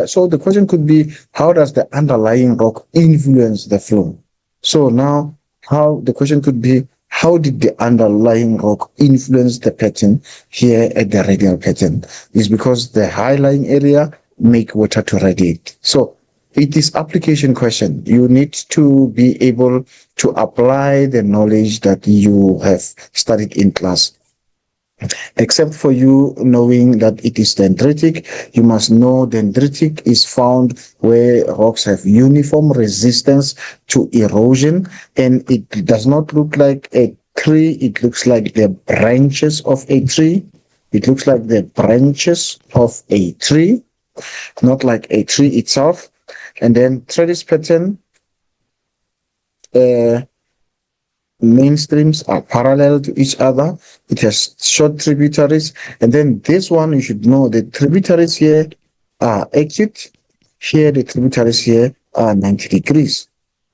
A: so the question could be, how does the underlying rock influence the flow? So now, how the question could be, how did the underlying rock influence the pattern here at the radial pattern? Is because the high-lying area make water to radiate. So it is application question. You need to be able to apply the knowledge that you have studied in class. Except for you knowing that it is dendritic, you must know dendritic is found where rocks have uniform resistance to erosion, and it does not look like a tree, it looks like the branches of a tree. It looks like the branches of a tree, not like a tree itself. And then trellis pattern, mainstreams are parallel to each other. It has short tributaries. And then this one, you should know the tributaries here are acute. Here, the tributaries here are 90 degrees.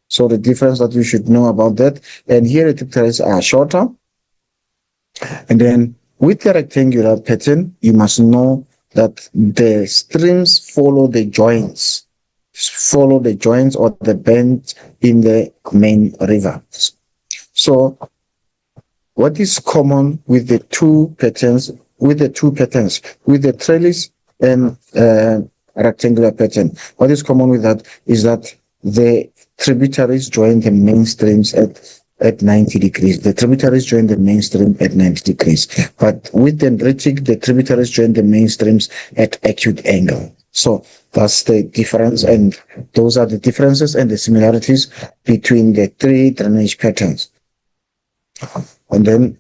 A: So the difference that you should know about that. And here, the tributaries are shorter. And then with the rectangular pattern, you must know that the streams follow the joints or the bends in the main river. So what is common with the two patterns, with the trellis and rectangular pattern? What is common with that is that the tributaries join the main streams at 90 degrees. The tributaries join the mainstream at 90 degrees. But with dendritic, the tributaries join the mainstreams at acute angle. So that's the difference, and those are the differences and the similarities between the three drainage patterns. And then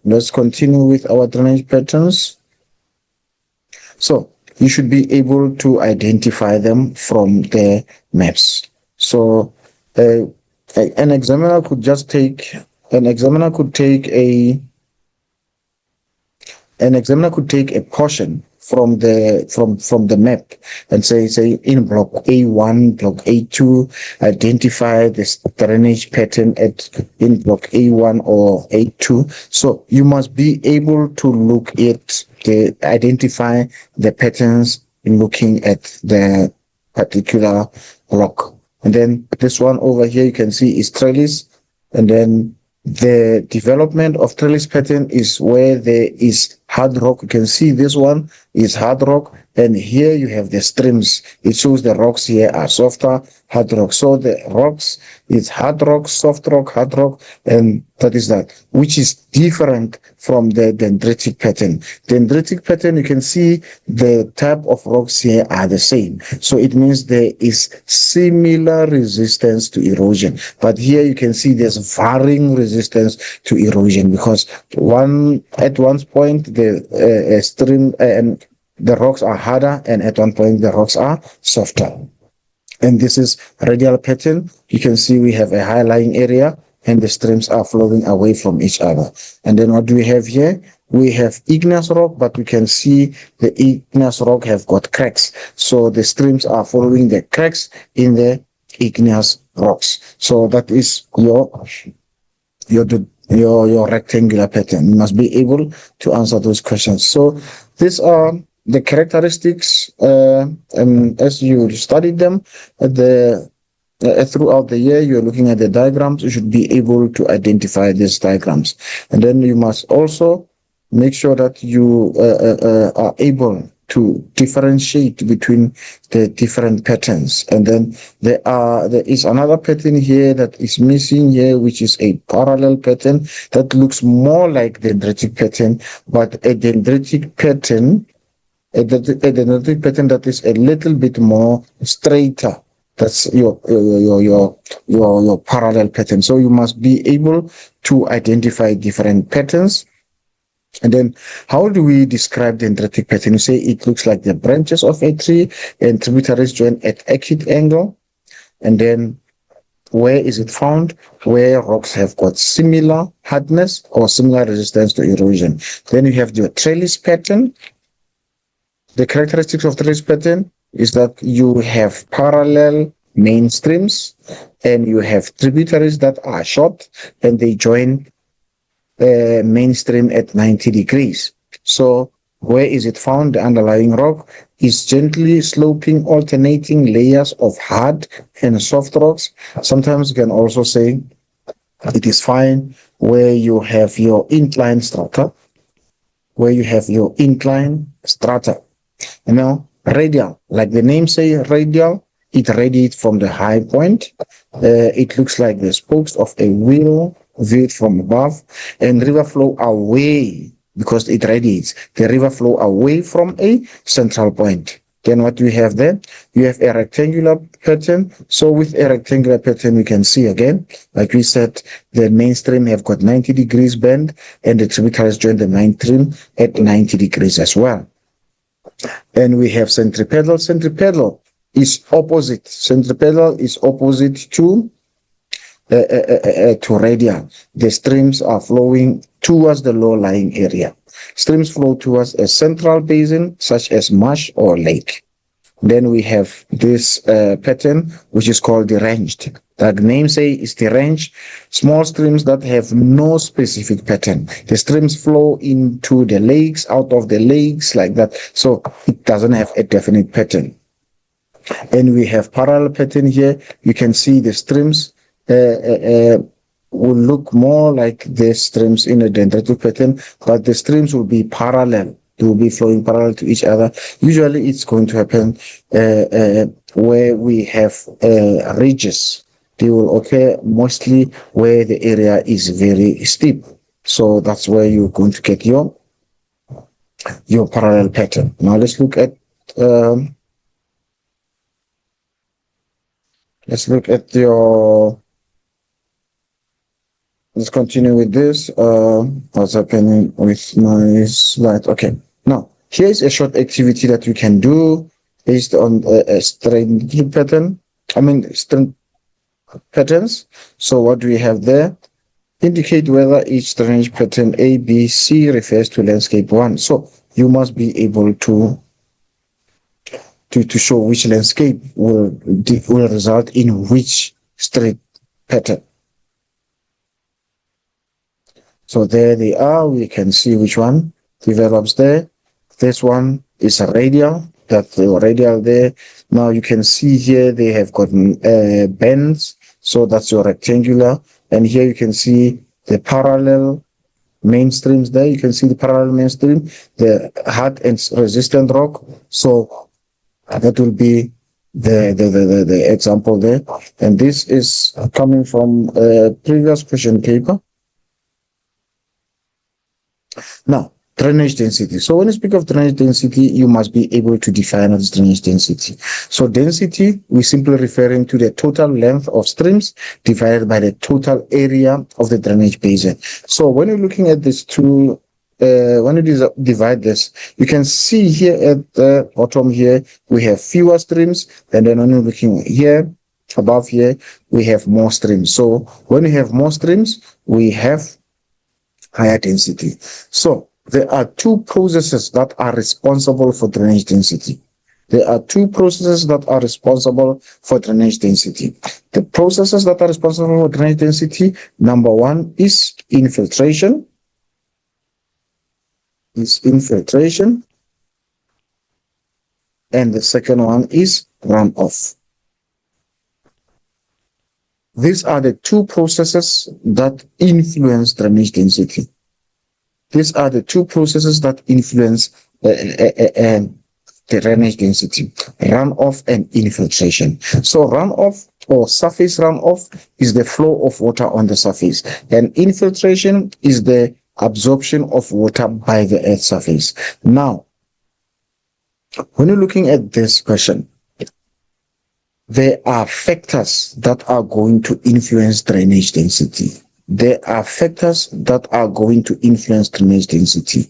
A: let's continue with our drainage patterns. So you should be able to identify them from the maps. So an examiner could just take an examiner could take a portion from the map and say in block A1, block A2, identify the drainage pattern in block A1 or A2. So you must be able to identify the patterns in looking at the particular block. And then this one over here you can see is trellis, and then the development of trellis pattern is where there is hard rock. You can see this one is hard rock, and here you have the streams. It shows the rocks here are softer, hard rock. So the rocks is hard rock, soft rock, hard rock, and that is that, which is different from the dendritic pattern. Dendritic pattern, you can see the type of rocks here are the same. So it means there is similar resistance to erosion. But here you can see there's varying resistance to erosion, because at one point the stream and the rocks are harder, and at one point the rocks are softer. And this is radial pattern. You can see we have a high-lying area, and the streams are flowing away from each other. And then what do we have here? We have igneous rock, but we can see the igneous rock have got cracks. So the streams are following the cracks in the igneous rocks. So that is your rectangular pattern. You must be able to answer those questions. So these are the characteristics, as you studied them throughout the year. You're looking at the diagrams. You should be able to identify these diagrams, and then you must also make sure that you are able to differentiate between the different patterns. And then there is another pattern here that is missing here, which is a parallel pattern that looks more like the dendritic pattern, but a dendritic pattern that is a little bit more straighter. That's your parallel pattern. So you must be able to identify different patterns. And then how do we describe the dendritic pattern? You say it looks like the branches of a tree and tributaries join at acute angle. And then where is it found? Where rocks have got similar hardness or similar resistance to erosion. Then you have your trellis pattern. The characteristics of trellis pattern is that you have parallel main streams, and you have tributaries that are short, and they join mainstream at 90 degrees. So where is it found? The underlying rock is gently sloping alternating layers of hard and soft rocks. Sometimes you can also say it is fine where you have your inclined strata, radial, like the name say, radial, it radiates from the high point. It looks like the spokes of a wheel viewed from above, and river flow away because it radiates. The river flow away from a central point. Then what do we have there? You have a rectangular pattern. So with a rectangular pattern, we can see again, like we said, the mainstream have got 90 degrees bend, and the tributaries join the mainstream at 90 degrees as well. And we have centripetal. Centripetal is opposite. Centripetal is opposite to radial. The streams are flowing towards the low-lying area. Streams flow towards a central basin, such as marsh or lake. Then we have this pattern, which is called deranged. The name say is deranged. Small streams that have no specific pattern. The streams flow into the lakes, out of the lakes, like that. So it doesn't have a definite pattern. And we have parallel pattern here. You can see the streams will look more like the streams in a dendritic pattern, but the streams will be parallel. They will be flowing parallel to each other. Usually it's going to happen where we have ridges. They will occur mostly where the area is very steep. So that's where you're going to get your parallel pattern. Now let's look at let's continue with this. What's happening with my slide? Okay. Now, Here is a short activity that you can do based on a strength pattern. Strength patterns. So what do we have there? Indicate whether each drainage pattern A, B, C refers to landscape 1. So you must be able to show which landscape will result in which straight pattern. So there they are. We can see which one develops there. This one is a radial. That's the radial there. Now you can see here they have got bends. So that's your rectangular. And here you can see the parallel mainstreams there. You can see the parallel mainstream, the hard and resistant rock. So that will be the example there. And this is coming from a previous question paper. Now, drainage density. So when you speak of drainage density, you must be able to define as drainage density. So density, we're simply referring to the total length of streams divided by the total area of the drainage basin. So when you're looking at these two, when you divide this, you can see here at the bottom here, we have fewer streams. And then when you're looking here, above here, we have more streams. So when we have more streams, we have higher density. So there are two processes that are responsible for drainage density. There are two processes that are responsible for drainage density. The processes that are responsible for drainage density, number one is infiltration. And the second one is runoff. These are the two processes that influence drainage density. These are the two processes that influence the drainage density, runoff and infiltration. So runoff or surface runoff is the flow of water on the surface, and infiltration is the absorption of water by the earth's surface. Now, when you're looking at this question, there are factors that are going to influence drainage density. There are factors that are going to influence drainage density.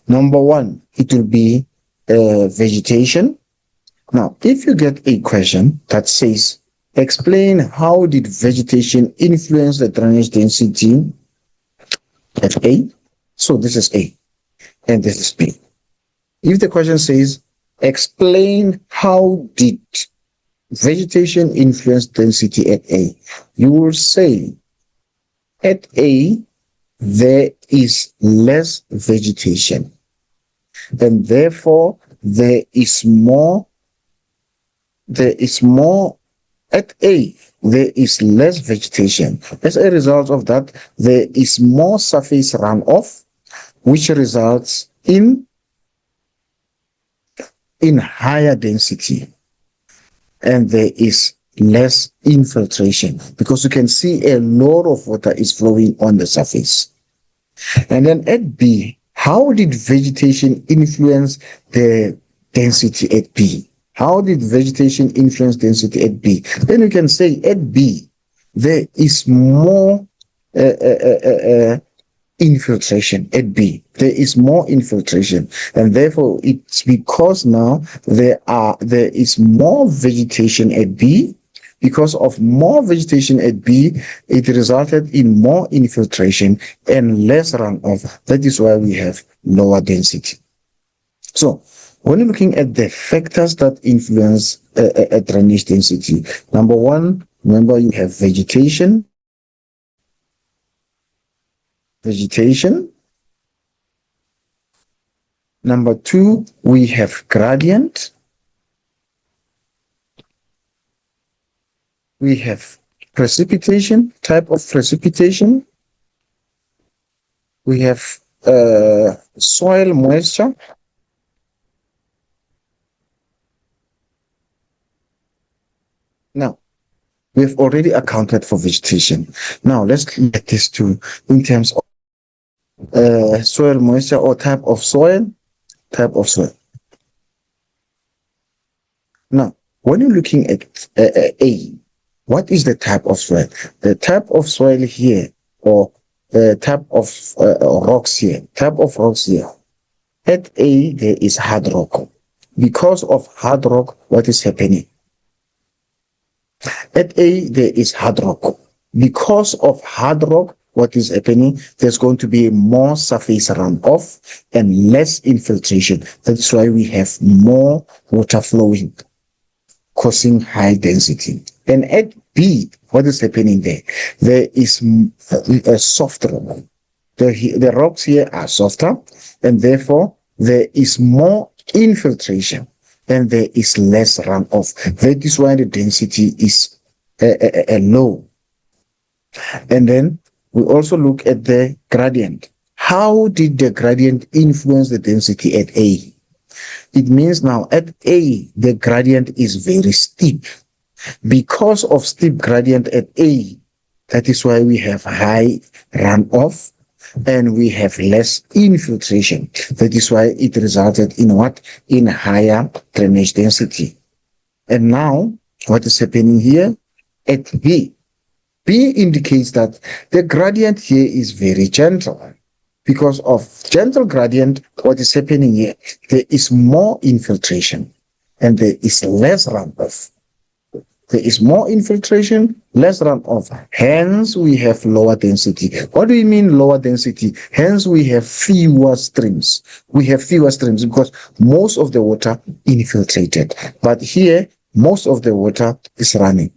A: Number one, it will be vegetation. Now, if you get a question that says, explain how did vegetation influence the drainage density at A? So this is A, and this is B. If the question says, explain how did vegetation influence density at A, you will say at A there is less vegetation, and therefore there is more at A, there is less vegetation. As a result of that, there is more surface runoff, which results in higher density, and there is less infiltration because you can see a lot of water is flowing on the surface. And then at B, how did vegetation influence the density at B? How did vegetation influence density at B? Then you can say at B, there is more infiltration at B. There is more infiltration, and therefore it's because now there is more vegetation at B. Because of more vegetation at B, it resulted in more infiltration and less runoff. That is why we have lower density. So when you're looking at the factors that influence drainage density, number one, remember you have vegetation. Number two, we have gradient. We have precipitation, type of precipitation. We have soil moisture. Now, we've already accounted for vegetation. Now, let's look at this too in terms of soil moisture or type of soil. Now, when you're looking at A, what is the type of soil? The type of soil here, or the type of rocks here, At A, there is hard rock. Because of hard rock, what is happening? At A, there is hard rock. Because of hard rock, what is happening? There's going to be more surface runoff and less infiltration. That's why we have more water flowing, causing high density. And at B, what is happening there? There is a soft rock. The rocks here are softer, and therefore there is more infiltration and there is less runoff. That is why the density is low. And then we also look at the gradient. How did the gradient influence the density at A? It means now at A, the gradient is very steep. Because of steep gradient at A, that is why we have high runoff and we have less infiltration. That is why it resulted in what? In higher drainage density. And now, what is happening here? At B. B indicates that the gradient here is very gentle. Because of gentle gradient, what is happening here? There is more infiltration and there is less runoff. There is more infiltration, less runoff. Hence, we have lower density. What do we mean lower density? Hence, we have fewer streams. We have fewer streams because most of the water infiltrated. But here, most of the water is running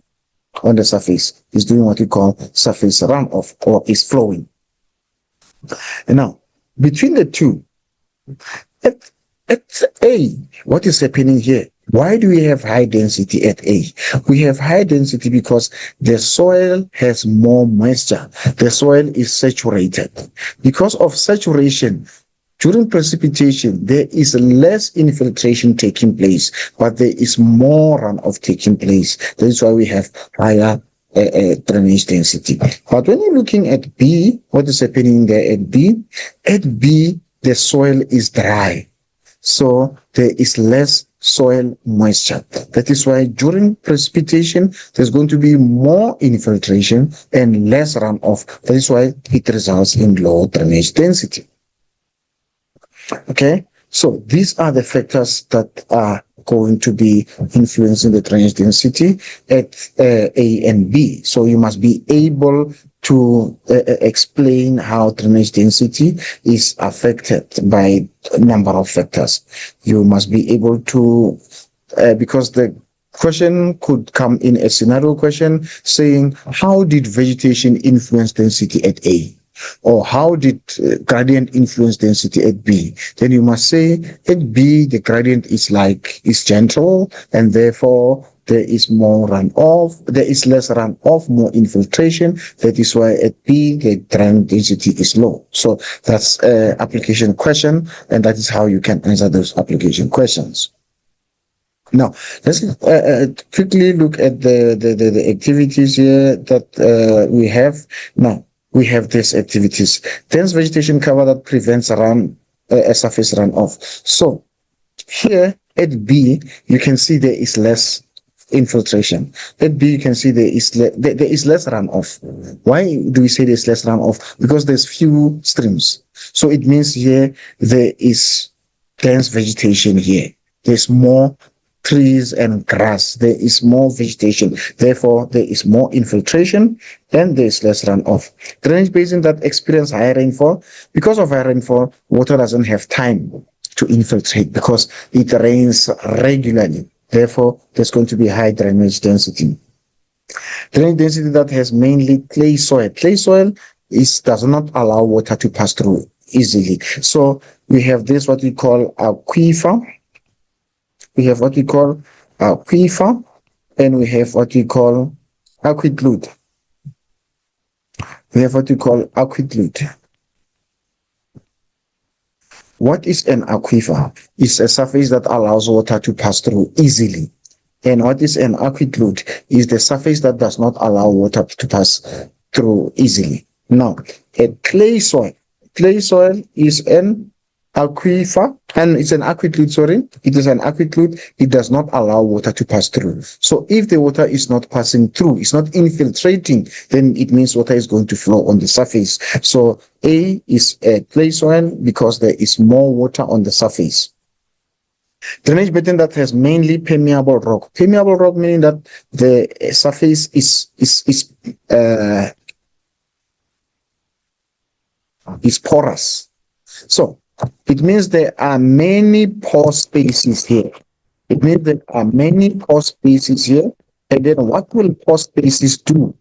A: on the surface. Is doing what we call surface runoff or is flowing. And now, between the two, at A, what is happening here? Why do we have high density at A? We have high density because the soil has more moisture. The soil is saturated. Because of saturation, during precipitation, there is less infiltration taking place, but there is more runoff taking place. That is why we have higher drainage density. But when you're looking at B, what is happening there at B? At B, the soil is dry. So there is less soil moisture. That is why during precipitation, there's going to be more infiltration and less runoff. That is why it results in low drainage density. Okay, so these are the factors that are going to be influencing the drainage density at A and B. So you must be able to explain how drainage density is affected by a number of factors. You must be able to, because the question could come in a scenario question saying, how did vegetation influence density at A? Or how did gradient influence density at B? Then you must say at B, the gradient is gentle, and therefore there is more runoff, there is less runoff, more infiltration. That is why at B, the drainage density is low. So that's an application question, and that is how you can answer those application questions. Now, let's quickly look at the activities here that we have. Now, we have these activities. Dense vegetation cover that prevents a surface runoff. So here at B, you can see there is less infiltration. At B, you can see there is less runoff. Why do we say there's less runoff? Because there's few streams. So it means here there is dense vegetation here. There's more trees and grass. There is more vegetation. Therefore, there is more infiltration and there is less runoff. Drainage basin that experience high rainfall. Because of high rainfall, water doesn't have time to infiltrate because it rains regularly. Therefore, there's going to be high drainage density. Drainage density that has mainly clay soil. Clay soil does not allow water to pass through easily. So we have this, what we call aquifer. We have what we call aquifer, and we have what we call aqueduct. We have what we call aqueduct. What is an aquifer? It's a surface that allows water to pass through easily. And what is an aqueduct? Is the surface that does not allow water to pass through easily. Now, a clay soil. Clay soil is an aquifer, and it's an aquiclude, sorry, it is an aquiclude. It does not allow water to pass through. So if the water is not passing through, it's not infiltrating, then it means water is going to flow on the surface. So A is a clay soil because there is more water on the surface. Drainage basin that has mainly permeable rock. Permeable rock meaning that the surface is porous. So it means there are many pore spaces here. It means there are many pore spaces here. And then what will pore spaces do?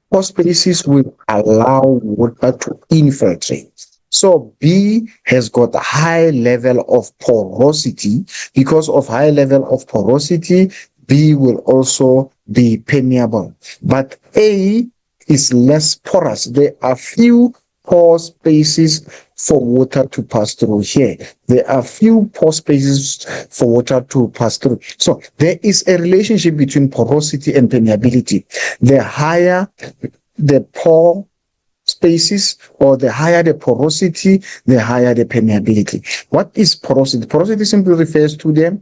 A: Pore spaces will allow water to infiltrate. So B has got a high level of porosity. Because of high level of porosity, B will also be permeable. But A is less porous. There are few pore spaces for water to pass through here. There are few pore spaces for water to pass through. So there is a relationship between porosity and permeability. The higher the pore spaces, or the higher the porosity, the higher the permeability. What is porosity? Porosity simply refers to the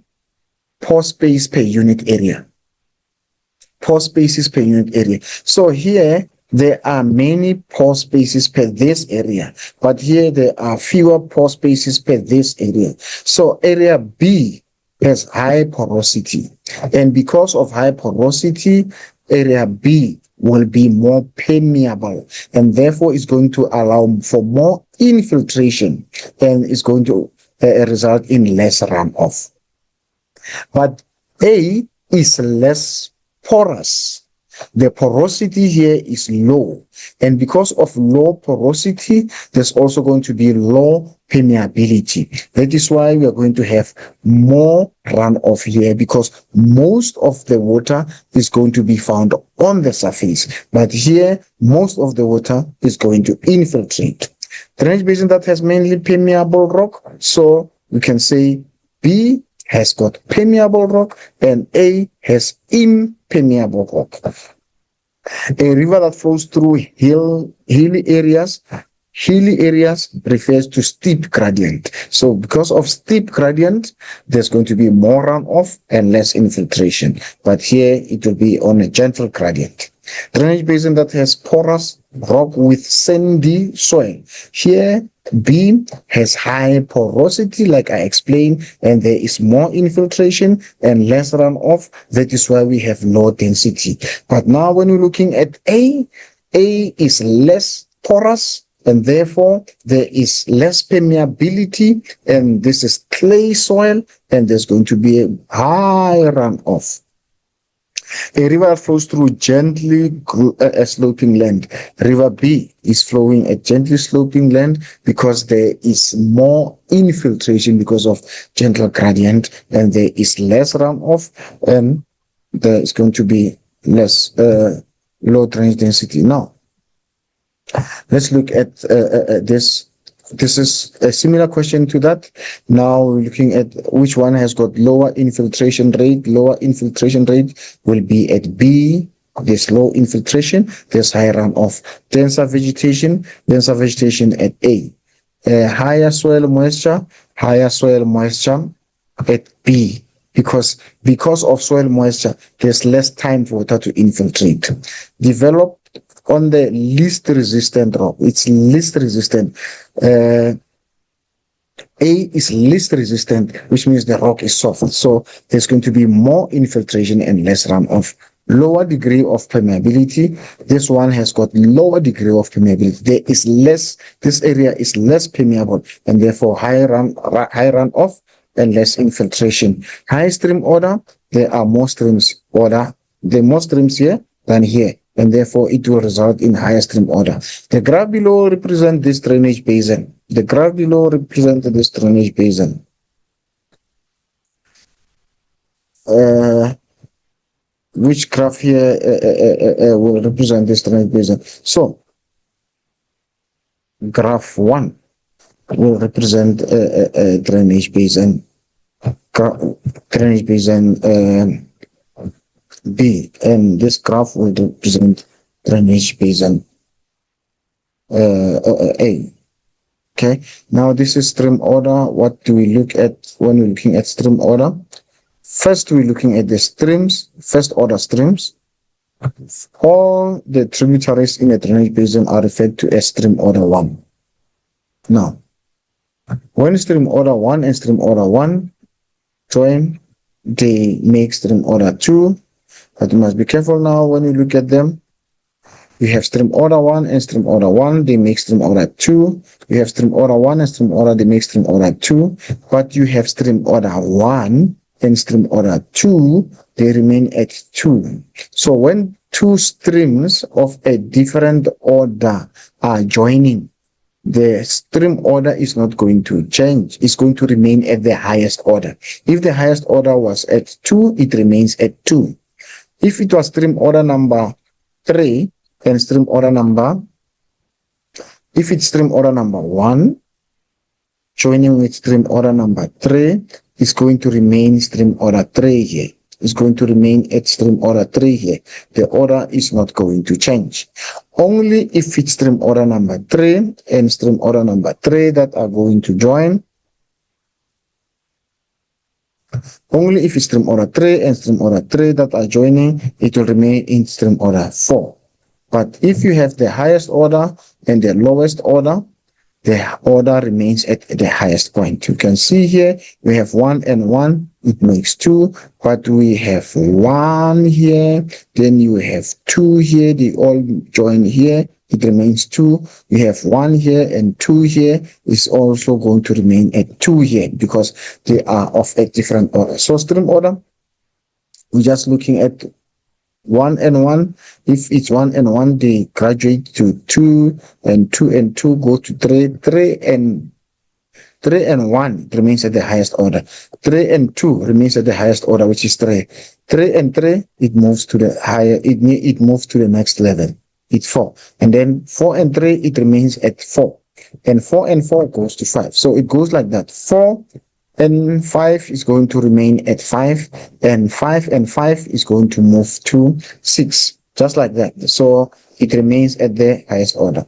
A: pore space per unit area. Pore spaces per unit area. So here there are many pore spaces per this area, but here there are fewer pore spaces per this area. So area B has high porosity, and because of high porosity, area B will be more permeable, and therefore is going to allow for more infiltration, and is going to result in less runoff. But A is less porous. The porosity here is low, and because of low porosity, there's also going to be low permeability. That is why we are going to have more runoff here, because most of the water is going to be found on the surface, but here most of the water is going to infiltrate. Drainage basin that has mainly permeable rock, so we can say B has got permeable rock and A has impermeable rock. A river that flows through hilly areas refers to steep gradient. So because of steep gradient, there's going to be more runoff and less infiltration. But here it will be on a gentle gradient. Drainage basin that has porous rock with sandy soil. Here B has high porosity, like I explained, and there is more infiltration and less runoff. That is why we have low density. But now when we're looking at A is less porous, and therefore there is less permeability, and this is clay soil, and there's going to be a high runoff. A river flows through gently sloping land. River B is flowing at gently sloping land because there is more infiltration because of gentle gradient, and there is less runoff, and there is going to be less low drainage density. Now, let's look at this. This is a similar question to that. Now we're looking at which one has got lower infiltration rate. Lower infiltration rate will be at B. There's low infiltration, there's high runoff. Denser vegetation at A. Higher soil moisture at B. Because of soil moisture, there's less time for water to infiltrate. Developed on the least resistant rock. It's least resistant. A is least resistant, which means the rock is soft. So there's going to be more infiltration and less runoff. Lower degree of permeability. This one has got lower degree of permeability. There is less, this area is less permeable, and therefore high runoff and less infiltration. High stream order, there are more streams order. There are more streams here than here, and therefore it will result in higher stream order. The graph below represents this drainage basin. Which graph here will represent this drainage basin? So, graph 1 will represent a drainage basin. Drainage basin B, and this graph will represent drainage basin A. Okay, now this is stream order. What do we look at when we're looking at stream order? First, we're looking at the streams, first order streams. All the tributaries in a drainage basin are referred to as stream order 1. Now, when stream order 1 and stream order 1 join, they make stream order 2. But you must be careful now when you look at them. You have stream order 1 and stream order 1, they make stream order 2. You have stream order 1 and stream order, they make stream order 2. But you have stream order 1 and stream order 2, they remain at 2. So when two streams of a different order are joining, the stream order is not going to change. It's going to remain at the highest order. If the highest order was at 2, it remains at 2. If it was stream order number 3 and stream order number, if it's stream order number 1 joining with stream order number 3, it's going to remain stream order 3 here. It's going to remain at stream order 3 here. The order is not going to change. Only if it's stream order number 3 and stream order number 3 that are going to join. Only if it's stream order 3 and stream order 3 that are joining, it will remain in stream order 4. But if you have the highest order and the lowest order, the order remains at the highest point. You can see here, we have 1 and 1, it makes 2, but we have 1 here, then you have 2 here, they all join here, it remains 2. You have 1 here and 2 here, is also going to remain at 2 here because they are of a different order. So stream order, we're just looking at 1 and 1. If it's 1 and 1, they graduate to 2, and 2 and 2 go to 3. 3 and 1 remains at the highest order. 3 and 2 remains at the highest order, which is 3. 3 and 3, it moves to the higher, it moves to the next level. It's 4. And then 4 and 3, it remains at 4. And 4 and 4 goes to 5. So it goes like that. 4 and 5 is going to remain at 5, and 5 and 5 is going to move to 6, just like that. So it remains at the highest order.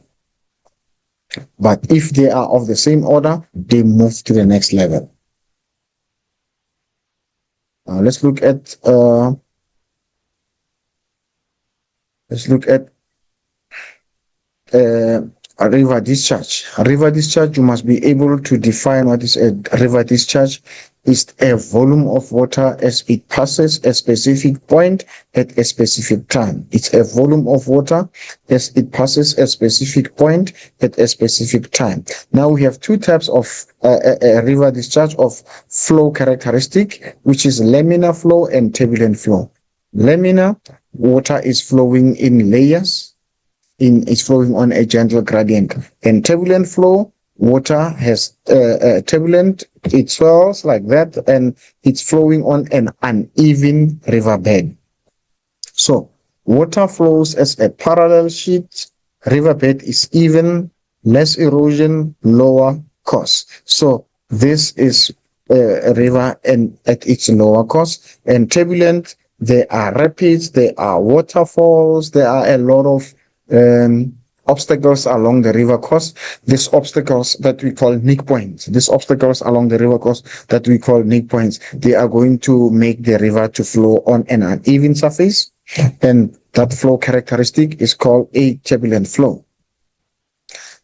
A: But if they are of the same order, they move to the next level. Let's look at a river discharge. A river discharge, you must be able to define what is a river discharge. Is a volume of water as it passes a specific point at a specific time. It's a volume of water as it passes a specific point at a specific time. Now we have two types of a river discharge of flow characteristic, which is laminar flow and turbulent flow. Laminar, water is flowing in layers, is flowing on a gentle gradient. And turbulent flow, water has turbulent, it swells like that, and it's flowing on an uneven riverbed. So water flows as a parallel sheet. Riverbed is even, less erosion, lower cost. So this is a river and at its lower cost. And turbulent, there are rapids, there are waterfalls, there are a lot of obstacles along the river course. These obstacles that we call nick points. These obstacles along the river course that we call nick points, they are going to make the river to flow on an uneven surface, and that flow characteristic is called a turbulent flow.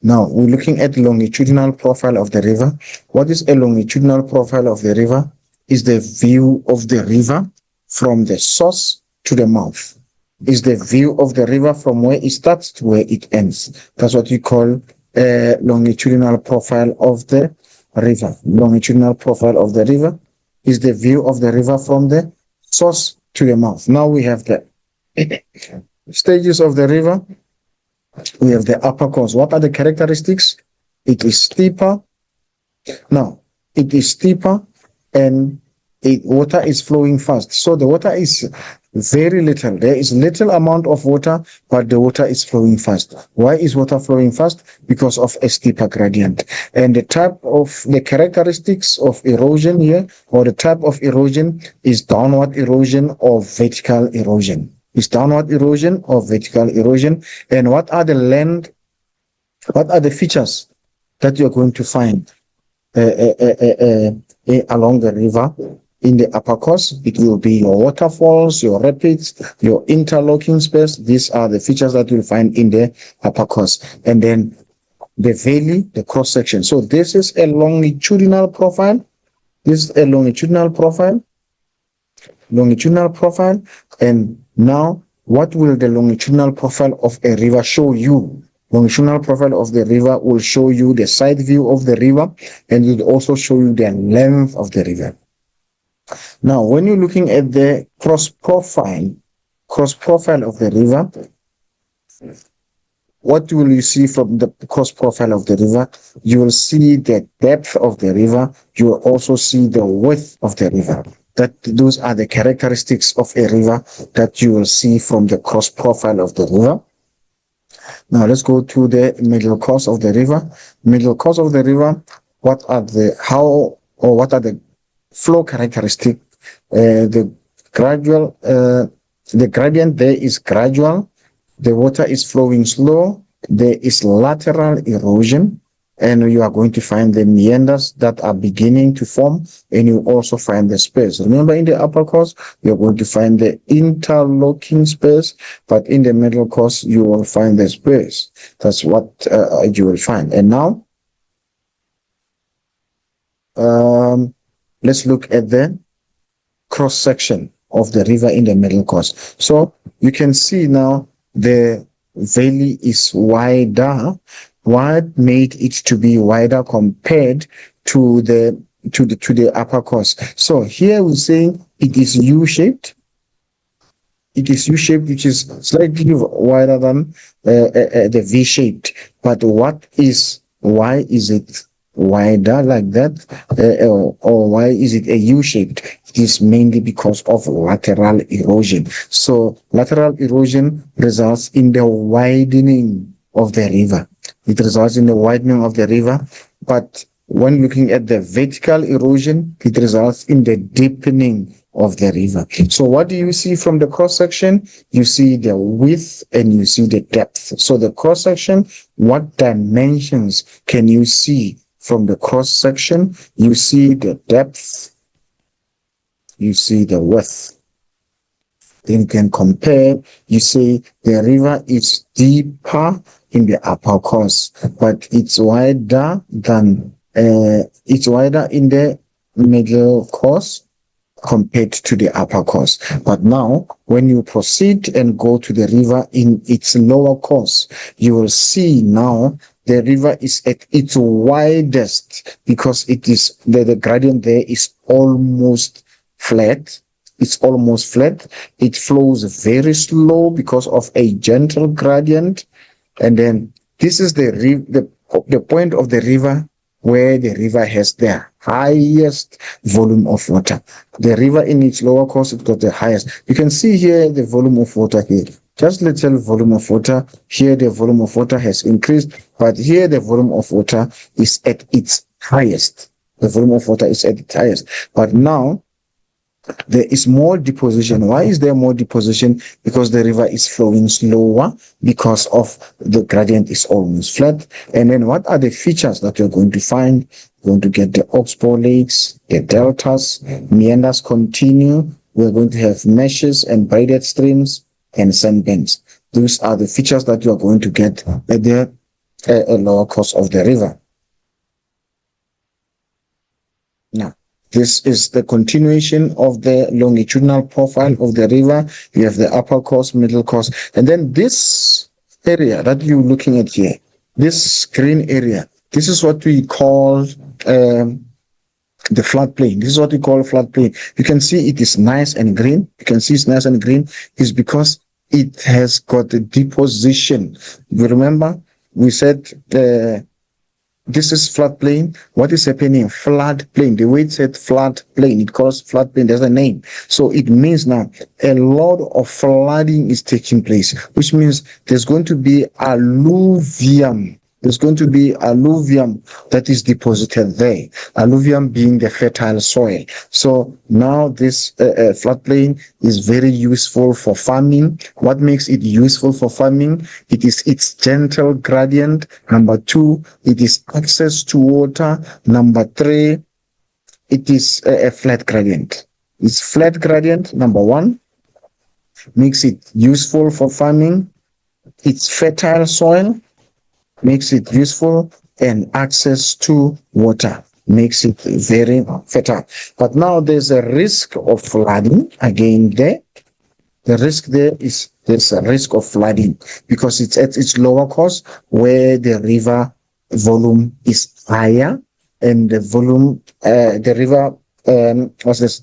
A: Now we're looking at longitudinal profile of the river. What is a longitudinal profile of the river? Is the view of the river from the source to the mouth. Is the view of the river from where it starts to where it ends. That's what we call a longitudinal profile of the river. Longitudinal profile of the river is the view of the river from the source to the mouth. Now we have the stages of the river. We have the upper course. What are the characteristics? It is steeper. Now, it is steeper and water is flowing fast. So the water is very little. There is little amount of water, but the water is flowing fast. Why is water flowing fast? Because of a steeper gradient. And the type of the characteristics of erosion here, or the type of erosion, is downward erosion or vertical erosion. Is downward erosion or vertical erosion. And what are the features that you're going to find along the river. In the upper course, it will be your waterfalls, your rapids, your interlocking space. These are the features that you'll find in the upper course. And then the valley, the cross section. So this is a longitudinal profile. This is a longitudinal profile. And now, what will the longitudinal profile of a river show you? Longitudinal profile of the river will show you the side view of the river, and it will also show you the length of the river. Now, when you're looking at the cross profile of the river, what will you see from the cross profile of the river? You will see the depth of the river. You will also see the width of the river. Those are the characteristics of a river that you will see from the cross profile of the river. Now let's go to the middle course of the river. Middle course of the river, what are the flow characteristics? The gradient there is gradual. The water is flowing slow. There is lateral erosion, and you are going to find the meanders that are beginning to form, and you also find the space. Remember, in the upper course, you're going to find the interlocking space, but in the middle course, you will find the space. That's what you will find. And now, let's look at the cross section of the river in the middle course. So you can see now the valley is wider. What made it to be wider compared to the upper course? So here we're saying it is U-shaped. It is U-shaped, which is slightly wider than the V-shaped. But why is it wider like that, or why is it a U-shaped? It is mainly because of lateral erosion. So lateral erosion results in the widening of the river. It results in the widening of the river, but when looking at the vertical erosion, it results in the deepening of the river. So what do you see from the cross section? You see the width and you see the depth. So the cross section, what dimensions can you see from the cross section? You see the depth, you see the width. Then you can compare. You say the river is deeper in the upper course, but it's wider in the middle course compared to the upper course. But now, when you proceed and go to the river in its lower course, you will see now the river is at its widest because it is the gradient there is almost flat. It's almost flat. It flows very slow because of a gentle gradient. And then this is the point of the river where the river has the highest volume of water. The river in its lower course, it got the highest. You can see here the volume of water here. Just little volume of water. Here the volume of water has increased, but here the volume of water is at its highest. The volume of water is at its highest. But now, there is more deposition. Why is there more deposition? Because the river is flowing slower because of the gradient is almost flat. And then what are the features that you're going to find? You're going to get the oxbow lakes, the deltas, meanders continue. We're going to have meshes and braided streams and sandbanks. Those are the features that you're going to get at the lower course of the river. Now, this is the continuation of the longitudinal profile of the river. You have the upper course, middle course, and then this area that you're looking at here, this green area, this is what we call the floodplain. This is what we call floodplain. You can see it is nice and green. You can see it's nice and green is because it has got a deposition. You remember we said this is floodplain. What is happening? Floodplain. The way it said floodplain, it calls floodplain. There's a name. So it means now a lot of flooding is taking place, which means there's going to be alluvium There's going to be alluvium that is deposited there. Alluvium being the fertile soil. So now this floodplain is very useful for farming. What makes it useful for farming? It is its gentle gradient. Number two, it is access to water. Number three, it is a flat gradient. It's flat gradient, number one, makes it useful for farming. It's fertile soil, makes it useful, and access to water makes it very fertile. But now there's a risk of flooding again there. The risk there is there's a risk of flooding because it's at its lower course where the river volume is higher and the volume, the river, what's this?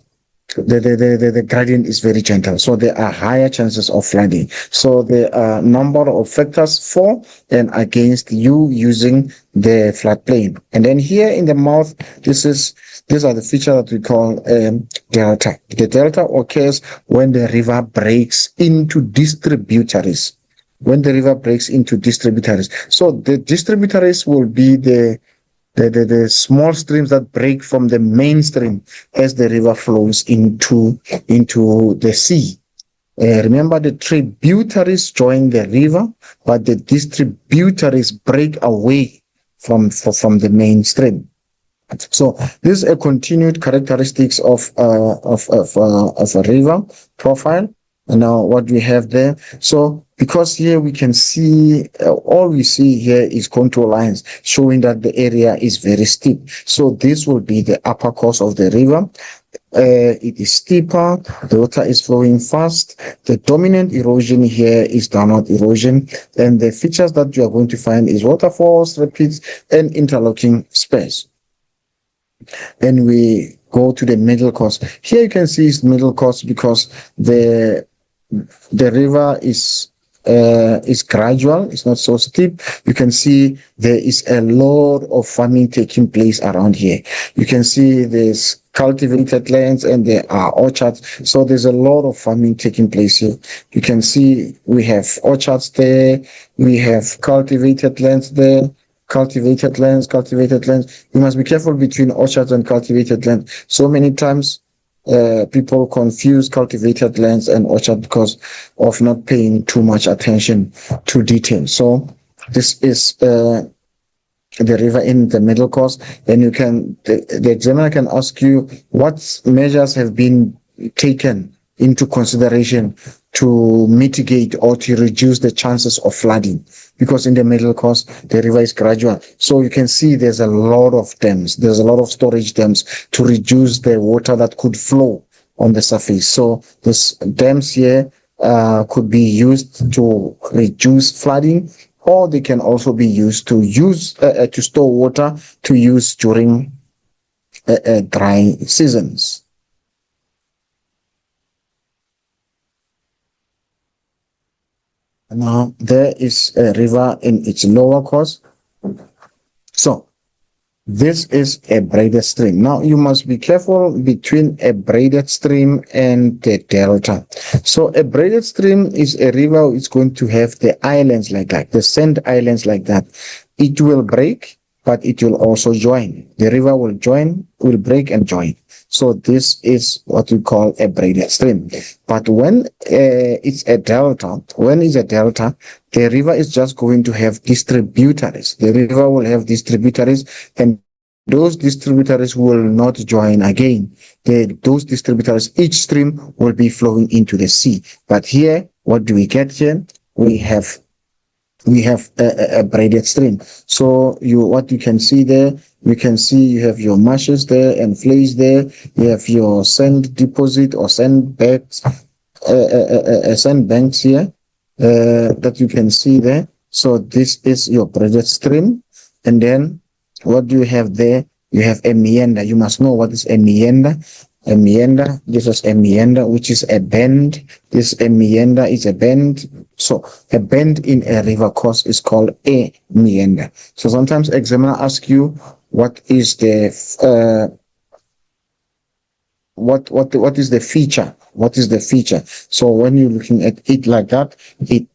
A: The gradient is very gentle, so there are higher chances of flooding. So there are a number of factors for and against you using the floodplain. And then here in the mouth, these are the features that we call delta. The delta occurs when the river breaks into distributaries. When the river breaks into distributaries, so the distributaries will be the small streams that break from the mainstream as the river flows into the sea. Remember, the tributaries join the river, but the distributaries break away from the mainstream. So this is a continued characteristics of a river profile. And now what we have there. So because here we can see, all we see here is contour lines showing that the area is very steep. So this will be the upper course of the river. It is steeper, the water is flowing fast. The dominant erosion here is downward erosion. And the features that you are going to find is waterfalls, rapids, and interlocking spurs. And we go to the middle course. Here you can see it's middle course because the river is gradual, it's not so steep. You can see there is a lot of farming taking place around here. You can see there's cultivated lands and there are orchards. So there's a lot of farming taking place here. You can see we have orchards there, we have cultivated lands there. Cultivated lands. You must be careful between orchards and cultivated land. So many times people confuse cultivated lands and orchard because of not paying too much attention to detail. So this is the river in the middle course. Then you can, the examiner can ask you what measures have been taken into consideration to mitigate or to reduce the chances of flooding, because in the middle course the river is gradual. So you can see there's a lot of dams, there's a lot of storage dams to reduce the water that could flow on the surface. So these dams here could be used to reduce flooding, or they can also be used to store water to use during dry seasons. Now there is a river in its lower course. So this is a braided stream. Now you must be careful between a braided stream and the delta. So a braided stream is a river. It's going to have the islands like that, the sand islands like that. It will break, but it will also join. The river will join, will break and join. So this is what we call a braided stream. But when it's a delta, the river is just going to have distributaries. The river will have distributaries, and those distributaries will not join again. Those distributaries, each stream will be flowing into the sea. But here, what do we get here? We have a braided stream. So what you can see there, you can see you have your marshes there and flays there. You have your sand deposit or sand banks, sand banks here that you can see there. So this is your braided stream. And then what do you have there? You have a meander. You must know what is a meander. A meander, this is a meander, which is a bend. A meander is a bend. So a bend in a river course is called a meander. So sometimes examiner ask you what is the what is the feature? What is the feature? So when you're looking at it like that,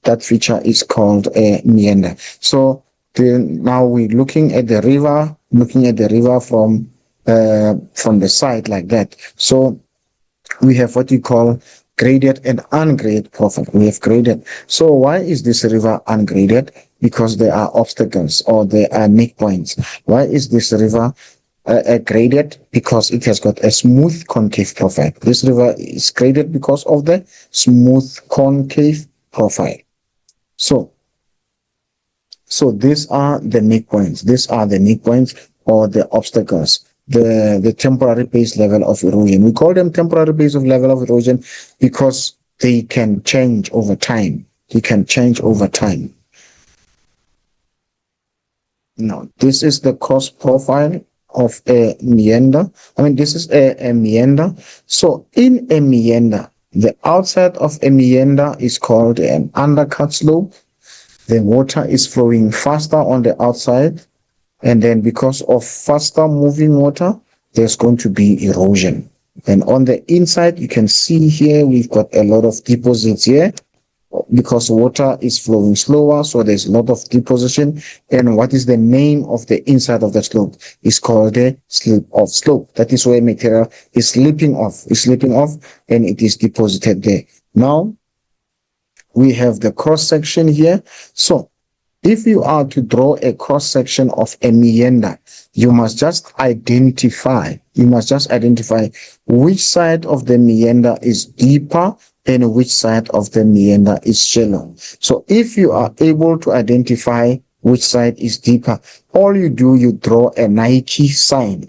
A: that feature is called a meander. So Then now we're looking at the river, from the side like that. So we have what you call graded and ungraded profile. We have graded. So why is this river ungraded? Because there are obstacles or there are nick points. Why is this river graded? Because it has got a smooth concave profile. This river is graded because of the smooth concave profile. So these are the nick points. These are the nick points or the obstacles. The temporary base level of erosion. We call them temporary base of level of erosion because they can change over time. Now, this is the cost profile of a meander. This is a meander. So in a meander, the outside of a meander is called an undercut slope. The water is flowing faster on the outside, and then because of faster moving water, there's going to be erosion. And on the inside, you can see here, we've got a lot of deposits here because water is flowing slower, so there's a lot of deposition. And what is the name of the inside of the slope? It's called the slip-off slope. That is where material is slipping off, and it is deposited there. Now, we have the cross section here. So if you are to draw a cross section of a meander, you must just identify which side of the meander is deeper and which side of the meander is shallow. So if you are able to identify which side is deeper, all you do, you draw a Nike sign.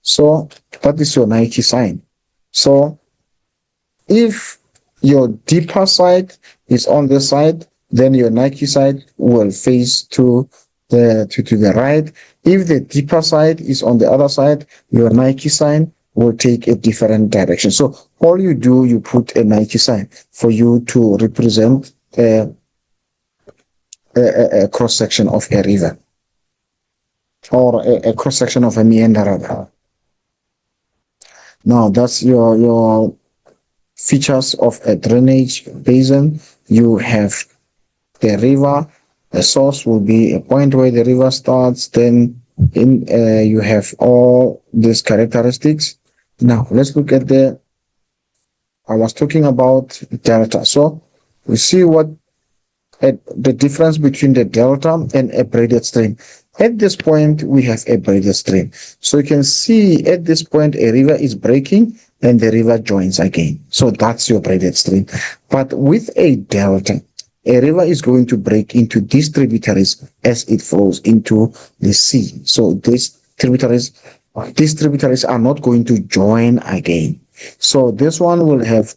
A: So what is your Nike sign? So if your deeper side is on the side, then your Nike side will face to the right. If the deeper side is on the other side, your Nike sign will take a different direction. So all you do, you put a Nike sign for you to represent a cross section of a river, or a cross section of a meander. Now that's your features of a drainage basin. You have the river. The source will be a point where the river starts. Then you have all these characteristics. Now let's look at I was talking about delta. So we see the difference between the delta and a braided stream. At this point, we have a braided stream. So you can see at this point, a river is breaking and the river joins again. So that's your braided stream. But with a delta, a river is going to break into these tributaries as it flows into the sea. So these tributaries are not going to join again. So this one will have,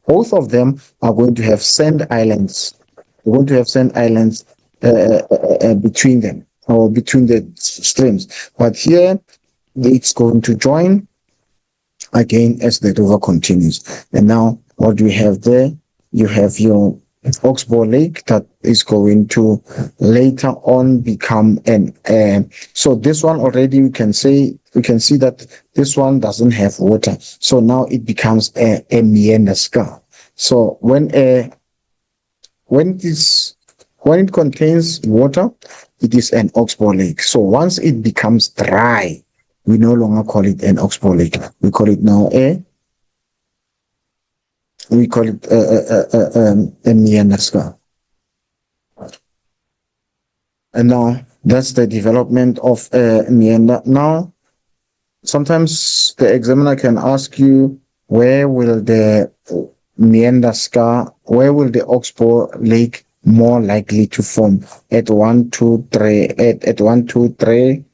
A: both of them are going to have sand islands. We're going to have sand islands between them, or between the streams. But here, it's going to join again as the river continues. And now, what do we have there? You have your Oxbow Lake that is going to later on become so this one already we can see that this one doesn't have water. So now it becomes a meander scar. So when it contains water, it is an Oxbow Lake. So once it becomes dry, we no longer call it an Oxbow Lake. We call it now a meander scar. And now that's the development of a meander. Now, sometimes the examiner can ask you, where will the Oxbow Lake more likely to form? At 1, 2, 3, at 1, 2, 3,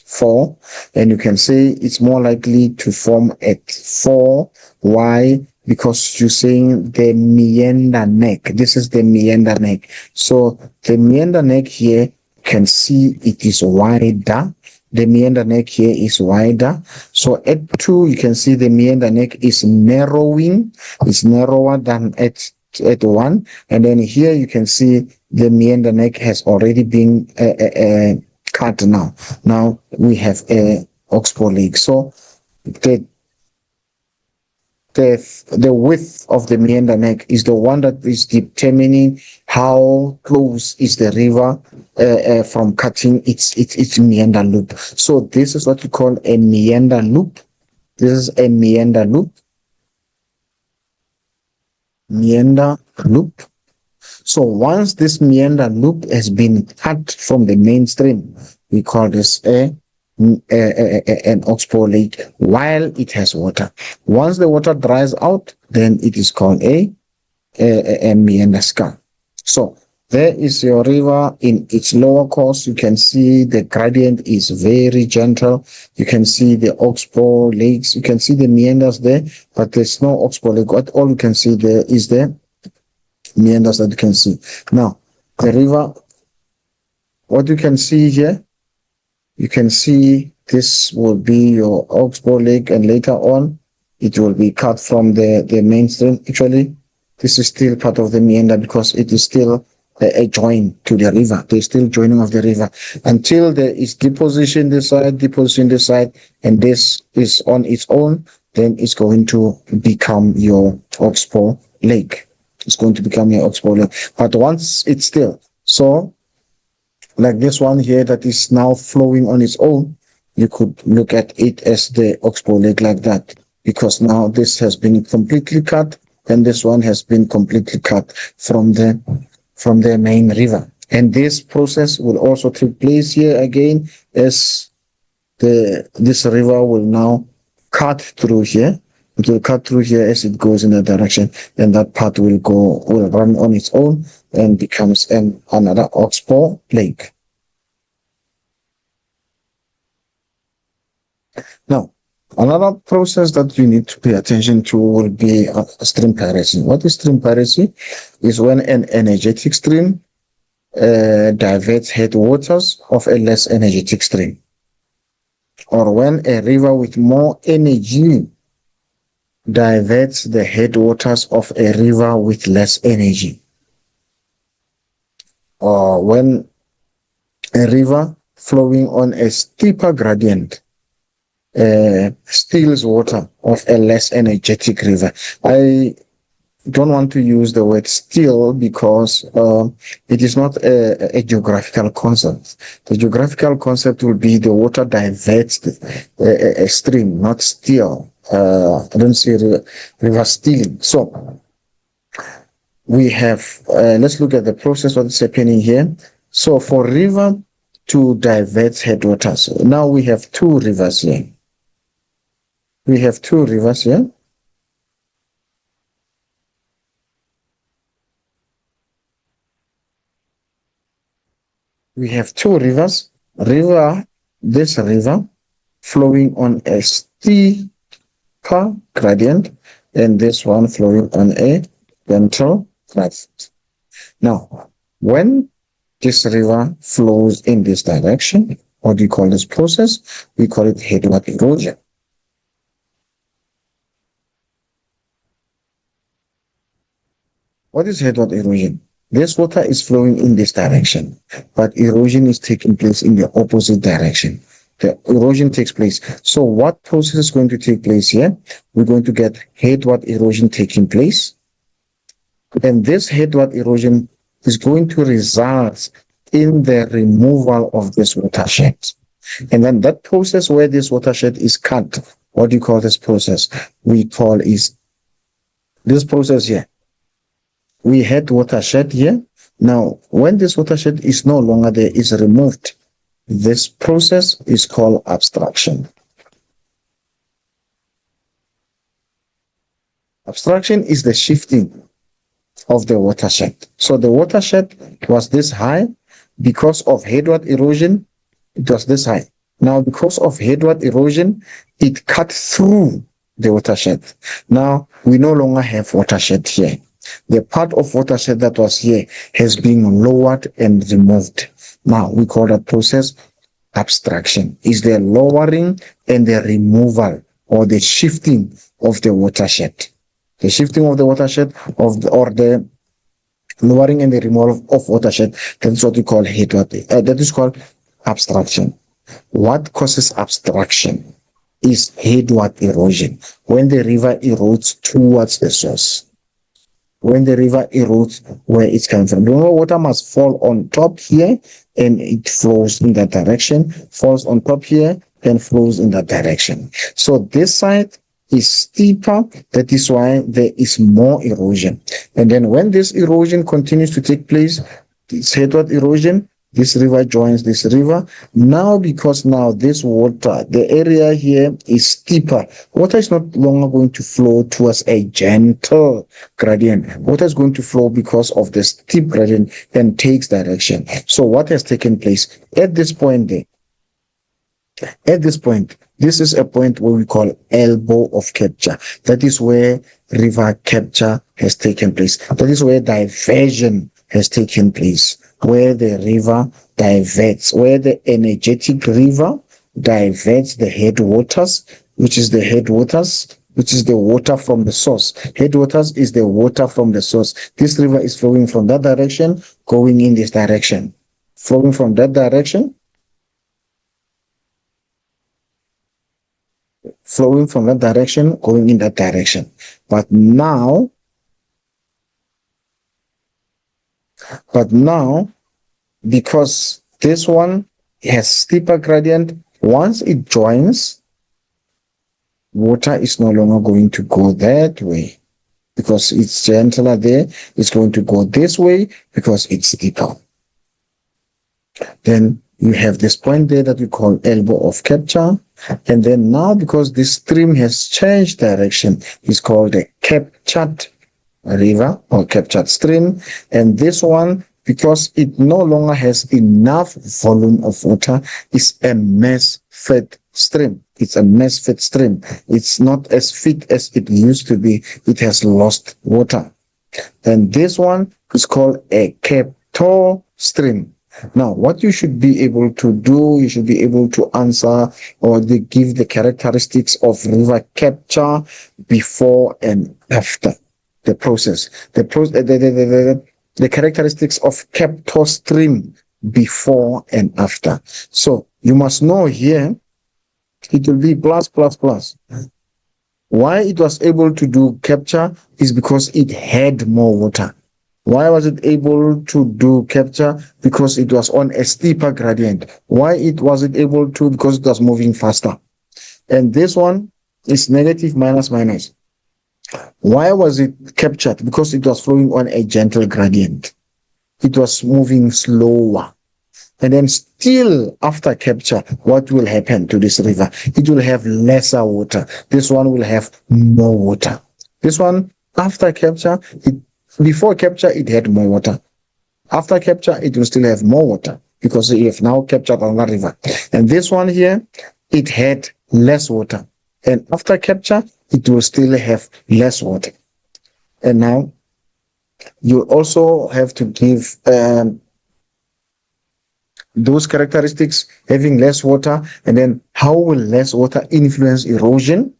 A: 4, and you can say it's more likely to form at 4. Why? Because you're saying the meander neck. This is the meander neck. So the meander neck here, you can see it is wider. The meander neck here is wider. So at 2, you can see the meander neck is narrowing. It's narrower than at 1. And then here you can see the meander neck has already been cut now. Now we have a Oxbow Lake. So the the width of the meander neck is the one that is determining how close is the river from cutting its meander loop. So this is what we call a meander loop. This is a meander loop. Meander loop. So once this meander loop has been cut from the mainstream, we call this an oxbow lake while it has water. Once the water dries out, then it is called a meander scar. So there is your river in its lower course. You can see the gradient is very gentle. You can see the oxbow lakes. You can see the meanders there, but there's no oxbow lake. What all you can see there is the meanders that you can see. Now, the river, what you can see here, you can see this will be your oxbow lake, and later on, it will be cut from the mainstream. Actually, this is still part of the meander because it is still a join to the river. There's still joining of the river until there is deposition this side, and this is on its own. Then it's going to become your oxbow lake. It's going to become your oxbow lake. But once it's still, so like this one here that is now flowing on its own, you could look at it as the oxbow lake like that, because now this has been completely cut and this one has been completely cut from the main river. And this process will also take place here again as this river will now cut through here. It will cut through here as it goes in that direction, and that part will run on its own and becomes another oxbow lake. Now, another process that you need to pay attention to will be stream piracy. What is stream piracy? Is when an energetic stream diverts headwaters of a less energetic stream, or when a river with more energy diverts the headwaters of a river with less energy, or when a river flowing on a steeper gradient steals water of a less energetic river. I don't want to use the word steal because it is not a geographical concept. The geographical concept will be the water diverts a stream, not steal. I don't see river stealing. So we have, let's look at the process, what is happening here. So for river to divert headwaters, now we have two rivers here. We have two rivers here. We have two rivers. This river flowing on a steeper gradient, and this one flowing on a gentle gradient. Now, when this river flows in this direction, what do you call this process? We call it headwater erosion. What is headwater erosion? This water is flowing in this direction, but erosion is taking place in the opposite direction. The erosion takes place. So what process is going to take place here? We're going to get headwater erosion taking place. And this headwater erosion is going to result in the removal of this watershed. And then that process where this watershed is cut, what do you call this process? We call is this process here. We had watershed here. Now, when this watershed is no longer there, is removed, this process is called abstraction. Abstraction is the shifting of the watershed. So the watershed was this high. Because of headwater erosion, it was this high. Now, because of headwater erosion, it cut through the watershed. Now, we no longer have watershed here. The part of watershed that was here has been lowered and removed. Now, we call that process abstraction. Is the lowering and the removal or the shifting of the watershed. The shifting of the watershed or the lowering and the removal of watershed, that is what we call headwater. That is called abstraction. What causes abstraction? is headward erosion, when the river erodes towards the source. When the river erodes where it's coming from. Remember, water must fall on top here and it flows in that direction, falls on top here and flows in that direction. So this side is steeper, that is why there is more erosion. And then when this erosion continues to take place, this headward erosion, this river joins this river. Now, because now this water, the area here is steeper, water is not longer going to flow towards a gentle gradient. Water is going to flow because of the steep gradient and takes direction. So what has taken place at this point there? At this point, this is a point where we call elbow of capture. That is where river capture has taken place. That is where diversion has taken place, where the river diverts, where the energetic river diverts the headwaters, which is the water from the source. Headwaters is the water from the source. This river is flowing from that direction, going in this direction. Flowing from that direction, flowing from that direction, going in that direction. But now, because this one has steeper gradient, once it joins, water is no longer going to go that way because it's gentler there. It's going to go this way because it's steeper. Then you have this point there that we call elbow of capture. And then now, because this stream has changed direction, it's called a captured river or captured stream. And this one, because it no longer has enough volume of water, is a mass fed stream. It's a mass fed stream. It's not as fit as it used to be. It has lost water. And this one is called a captor stream. Now, what you should be able to do, you should be able to answer or give the characteristics of river capture before and after the process. The characteristics of captor stream before and after. So you must know here, it will be plus, plus, plus. Why it was able to do capture is because it had more water. Why was it able to do capture? Because it was on a steeper gradient. Why was it able to? Because it was moving faster. And this one is negative minus minus. Why was it captured? Because it was flowing on a gentle gradient. It was moving slower. And then still after capture, what will happen to this river? It will have lesser water. This one will have more water. This one, after capture, before capture, it had more water. After capture, it will still have more water because you have now captured another river. And this one here, it had less water. And after capture, it will still have less water. And now, you also have to give those characteristics, having less water, and then how will less water influence erosion?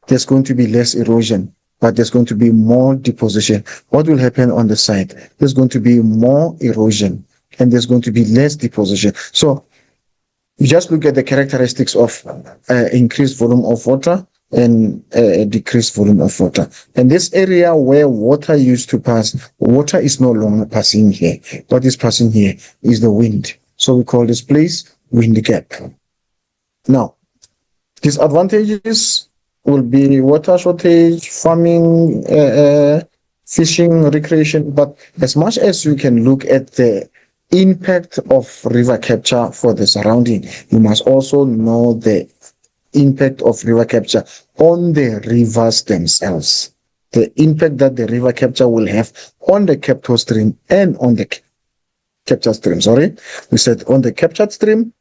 A: There's going to be less erosion, but there's going to be more deposition. What will happen on the side? There's going to be more erosion, and there's going to be less deposition. So you just look at the characteristics of increased volume of water and a decreased volume of water. And this area where water used to pass, water is no longer passing here. What is passing here is the wind. So we call this place wind gap. Now, disadvantages will be water shortage, farming, fishing, recreation. But as much as you can look at the impact of river capture for the surrounding, you must also know the impact of river capture on the rivers themselves. The impact that the river capture will have on the capture stream and on the capture stream. We said on the captured stream,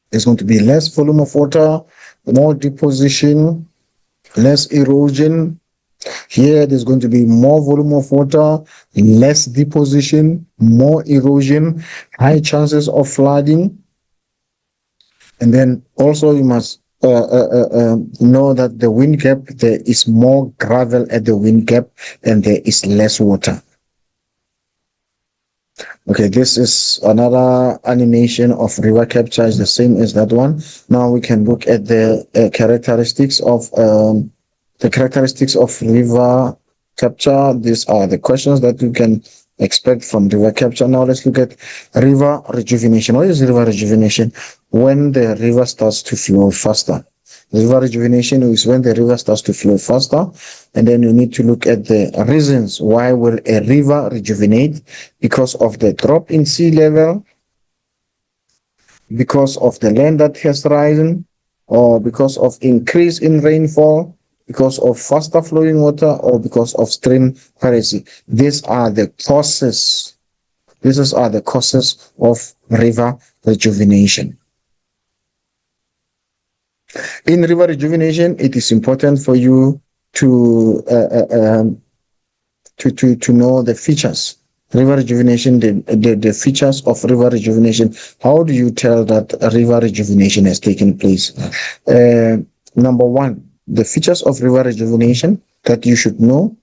A: there's going to be less volume of water, more deposition, less erosion. Here, there's going to be more volume of water, less deposition, more erosion, high chances of flooding. And then also you must know that the wind gap, there is more gravel at the wind gap and there is less water. Okay, this is another animation of river capture. Is the same as that one. Now we can look at the characteristics of river capture. These are the questions that you can expect from river capture. Now let's look at river rejuvenation. What is river rejuvenation? When the river starts to flow faster. River rejuvenation is when the river starts to flow faster, and then you need to look at the reasons why will a river rejuvenate: because of the drop in sea level, because of the land that has risen, or because of increase in rainfall, because of faster flowing water, or because of stream currency. These are the causes. These are the causes of river rejuvenation. In river rejuvenation, it is important for you to know the features. River rejuvenation, the features of river rejuvenation. How do you tell that a river rejuvenation has taken place? Number one, the features of river rejuvenation that you should know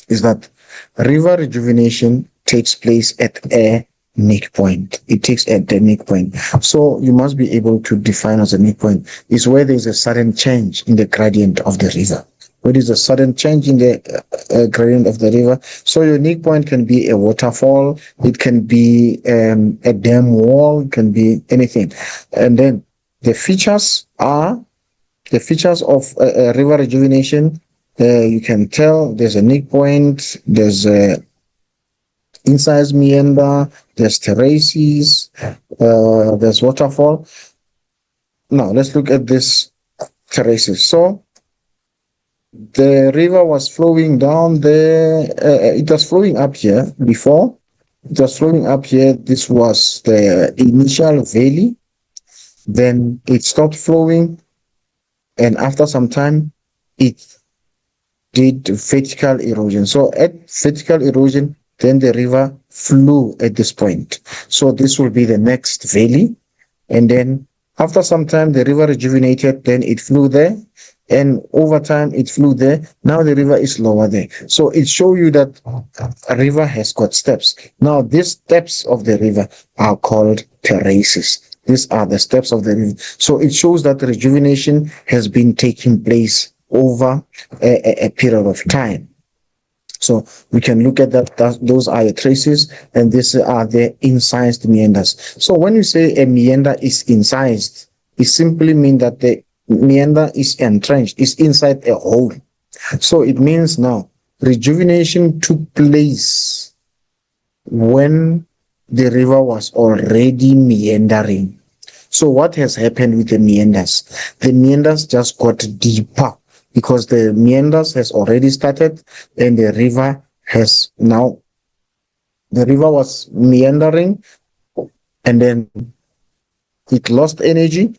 A: is that river rejuvenation takes place at a neck point. It takes at the neck point. So you must be able to define as a neck point is where there is a sudden change in the gradient of the river. What is a sudden change in the gradient of the river? So your neck point can be a waterfall, it can be a dam wall, it can be anything. And then the features of river rejuvenation. You can tell there's a neck point, there's a incised meander, there's terraces, there's waterfall. Now let's look at this terraces. So the river was flowing down there. It was flowing up here before. It was flowing up here. This was the initial valley. Then it stopped flowing, and after some time, it did vertical erosion. So at vertical erosion, then the river flew at this point. So this will be the next valley. And then after some time, the river rejuvenated, then it flew there. And over time, it flew there. Now the river is lower there. So it shows you that a river has got steps. Now these steps of the river are called terraces. These are the steps of the river. So it shows that rejuvenation has been taking place over a period of time. So we can look at that. Those are the traces, and these are the incised meanders. So when you say a meander is incised, it simply means that the meander is entrenched, is inside a hole. So it means now rejuvenation took place when the river was already meandering. So what has happened with the meanders? The meanders just got deeper, because the meanders has already started, and the river was meandering, and then it lost energy,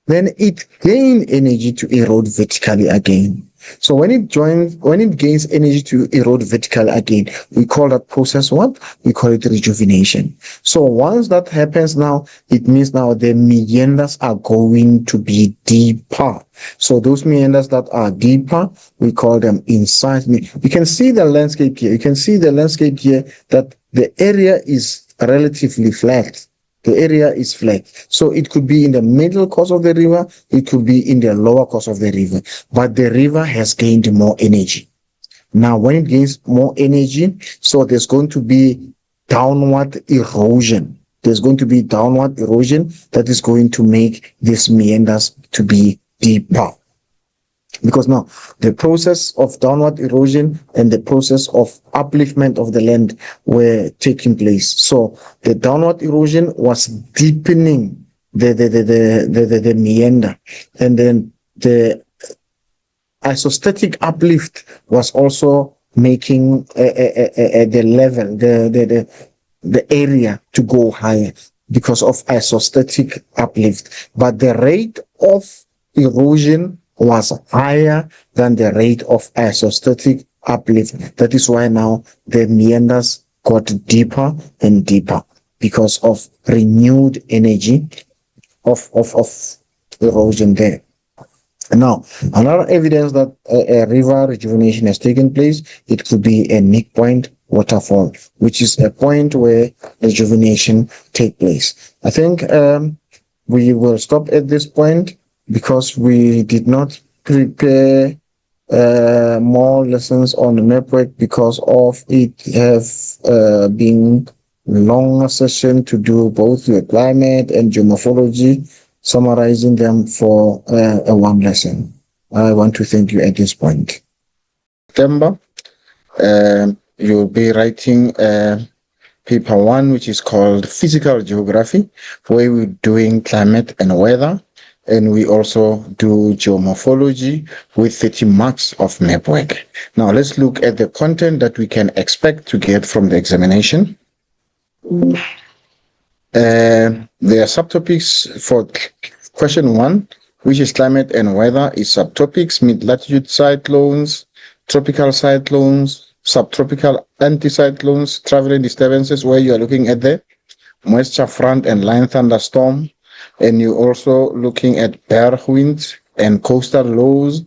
A: then it gained energy to erode vertically again. So when it gains energy to erode vertically again, we call that process what? We call it rejuvenation. So once that happens now, it means now the meanders are going to be deeper. So those meanders that are deeper, we call them incised. You can see the landscape here. You can see the landscape here that the area is relatively flat. The area is flat. So it could be in the middle course of the river, it could be in the lower course of the river, but the river has gained more energy. Now, when it gains more energy, so there's going to be downward erosion. There's going to be downward erosion that is going to make these meanders to be deeper. Because now the process of downward erosion and the process of upliftment of the land were taking place. So the downward erosion was deepening the meander, and then the isostatic uplift was also making the level, the area to go higher because of isostatic uplift. But the rate of erosion was higher than the rate of isostatic uplift. That is why now the meanders got deeper and deeper because of renewed energy of erosion there. Now, another evidence that a river rejuvenation has taken place, it could be a neck point waterfall, which is a point where rejuvenation take place. I think we will stop at this point because we did not prepare more lessons on the network because of it have been longer session to do both the climate and geomorphology, summarizing them for a one lesson. I want to thank you at this point. September, you'll be writing paper 1, which is called Physical Geography, where we're doing climate and weather. And we also do geomorphology with 30 marks of map work. Now let's look at the content that we can expect to get from the examination. There are subtopics for question 1, which is climate and weather, is subtopics: mid-latitude cyclones, tropical cyclones, subtropical anticyclones, traveling disturbances, where you are looking at the moisture front and line thunderstorm, and you're also looking at bare winds and coastal lows.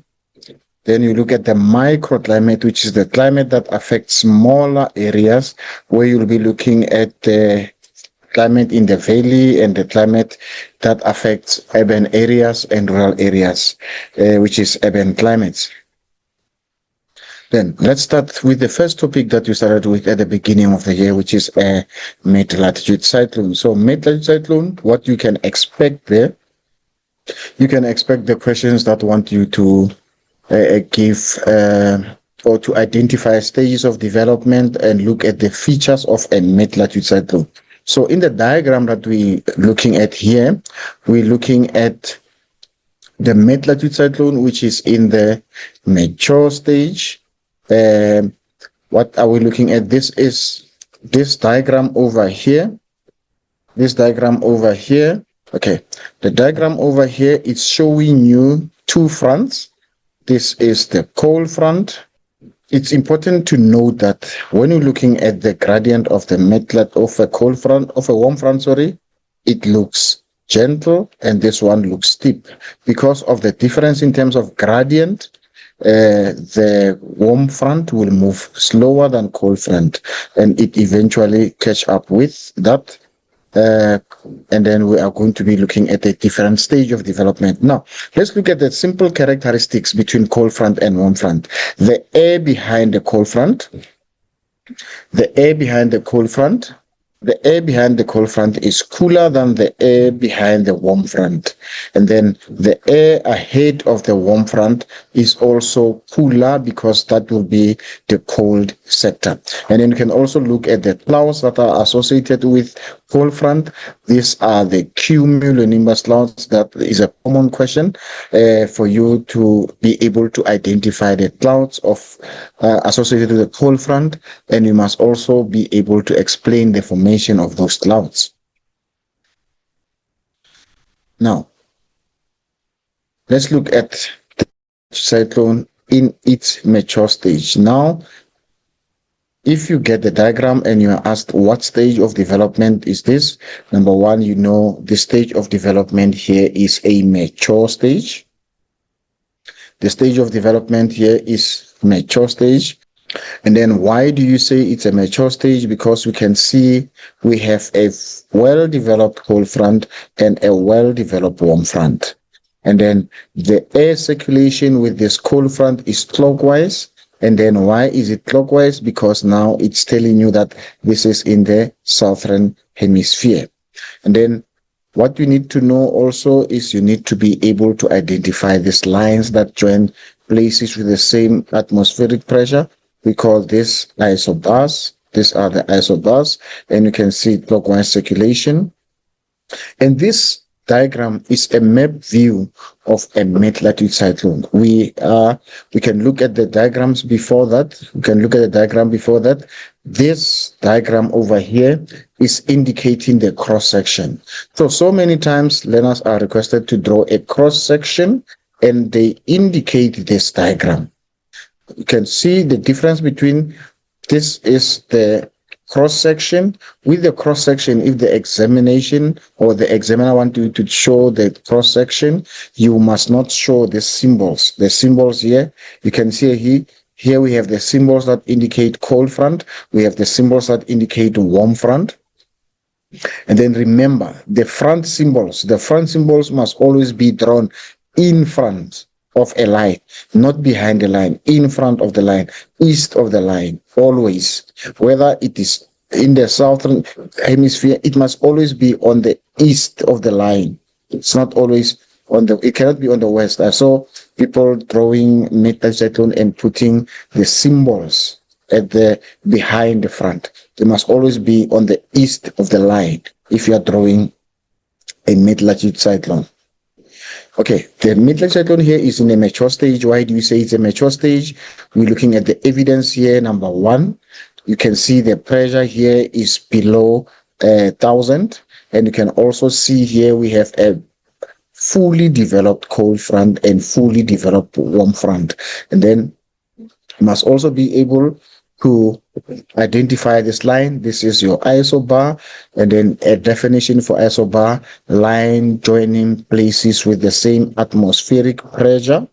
A: Then you look at the microclimate, which is the climate that affects smaller areas, where you'll be looking at the climate in the valley and the climate that affects urban areas and rural areas, which is urban climates. Then let's start with the first topic that you started with at the beginning of the year, which is a mid-latitude cyclone. So mid-latitude cyclone, what you can expect there, you can expect the questions that want you to give or to identify stages of development and look at the features of a mid-latitude cyclone. So in the diagram that we're looking at here, we're looking at the mid-latitude cyclone, which is in the mature stage. What are we looking at? This is this diagram over here. This diagram over here. Okay, the diagram over here is showing you two fronts. This is the cold front. It's important to note that when you're looking at the gradient of the mid-lat of a cold front, of a warm front, sorry, it looks gentle and this one looks steep because of the difference in terms of gradient. The warm front will move slower than cold front, and it eventually catch up with that. And then we are going to be looking at a different stage of development. Now, let's look at the simple characteristics between cold front and warm front. The air behind the cold front, the air behind the cold front is cooler than the air behind the warm front. And then the air ahead of the warm front is also cooler because that will be the cold sector. And then you can also look at the clouds that are associated with cold front. These are the cumulonimbus clouds. That is a common question for you to be able to identify the clouds of associated with the cold front, and you must also be able to explain the formation of those clouds. Now, let's look at the cyclone in its mature stage. Now, if you get the diagram and you are asked what stage of development is this, number one, you know the stage of development here is a mature stage. The stage of development here is mature stage. And then why do you say it's a mature stage? Because we can see we have a well-developed cold front and a well-developed warm front. And then the air circulation with this cold front is clockwise. And then why is it clockwise? Because now it's telling you that this is in the southern hemisphere. And then what you need to know also is you need to be able to identify these lines that join places with the same atmospheric pressure. We call this isobars. These are the isobars, and you can see clockwise circulation. And this diagram is a map view of a mid-latitude cyclone. We can look at the diagrams before that. We can look at the diagram before that. This diagram over here is indicating the cross-section. So many times learners are requested to draw a cross-section and they indicate this diagram. You can see the difference between this is the cross section. With the cross section, if the examination or the examiner want you to show the cross section, you must not show the symbols. The symbols here, you can see here we have the symbols that indicate cold front. We have the symbols that indicate warm front. And then remember, the front symbols must always be drawn in front of a line, not behind the line, in front of the line, east of the line, always. Whether it is in the southern hemisphere, it must always be on the east of the line. It's not always it cannot be on the west. I saw people drawing metacyclone and putting the symbols at the behind the front. They must always be on the east of the line if you are drawing a mid-latitude cyclone. Okay, the mid-latitude cyclone here is in a mature stage. Why do you say it's a mature stage? We're looking at the evidence here. Number one, you can see the pressure here is below 1,000, and you can also see here we have a fully developed cold front and fully developed warm front. And then you must also be able to identify this line. This is your isobar, and then a definition for isobar: line joining places with the same atmospheric pressure,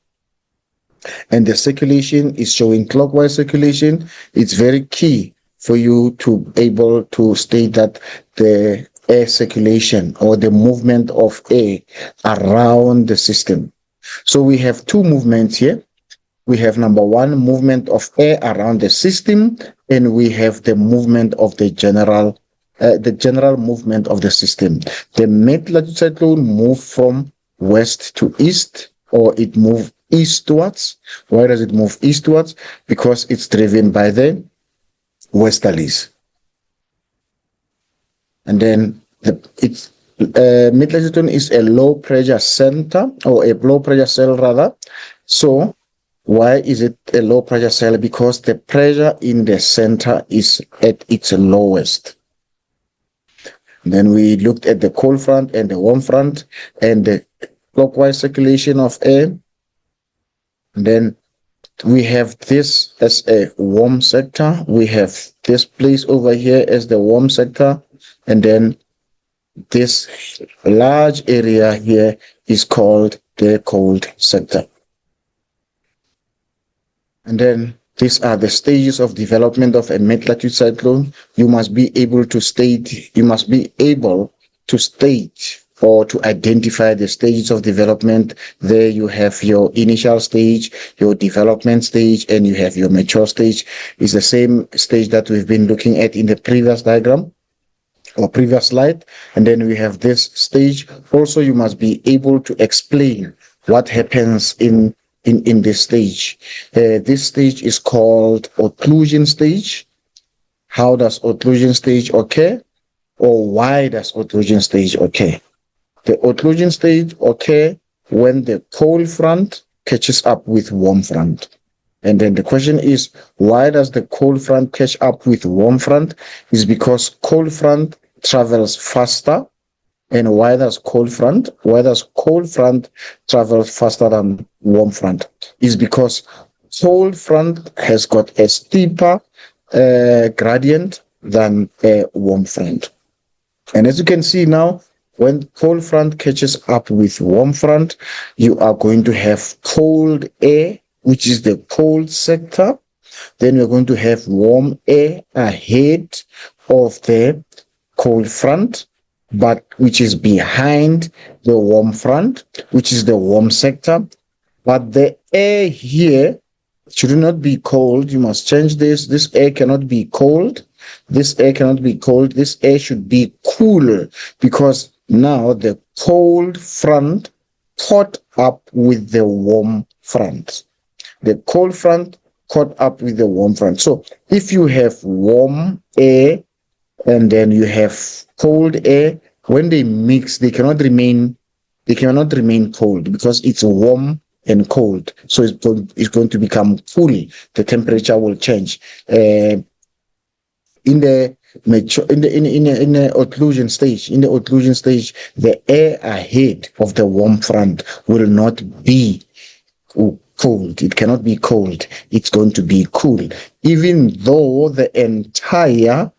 A: and the circulation is showing clockwise circulation. It's very key for you to be able to state that the air circulation or the movement of air around the system. So we have two movements here. We have number one, movement of air around the system, and we have the movement of the general movement of the system. The mid-latitude cyclone move from west to east, or it move eastwards. Why does it move eastwards? Because it's driven by the westerlies. And then mid-latitude cyclone is a low pressure center, or a low pressure cell rather. So why is it a low pressure cell? Because the pressure in the center is at its lowest. Then we looked at the cold front and the warm front and the clockwise circulation of air. And then we have this as a warm sector. We have this place over here as the warm sector. And then this large area here is called the cold sector. And then these are the stages of development of a mid-latitude cyclone. You must be able to state or to identify the stages of development. There you have your initial stage, your development stage, and you have your mature stage. It's the same stage that we've been looking at in the previous diagram or previous slide. And then we have this stage. Also, you must be able to explain what happens in this stage. This stage is called occlusion stage. How does occlusion stage occur? Or why does occlusion stage occur? The occlusion stage occur when the cold front catches up with warm front. And then the question is, why does the cold front catch up with warm front? It's because cold front travels faster. And why does cold front travel faster than warm front? Is because cold front has got a steeper gradient than a warm front. And as you can see now, when cold front catches up with warm front, you are going to have cold air, which is the cold sector. Then you're going to have warm air ahead of the cold front, but which is behind the warm front, which is the warm sector. But the air here should not be cold. You must change this. This air cannot be cold. This air cannot be cold. This air should be cool, because now the cold front caught up with the warm front. The cold front caught up with the warm front. So if you have warm air and then you have cold air, when they mix, they cannot remain cold, because it's warm and cold. So it's going to become cool. The temperature will change. In the occlusion stage, the air ahead of the warm front will not be cold. It cannot be cold. It's going to be cool, even though the entire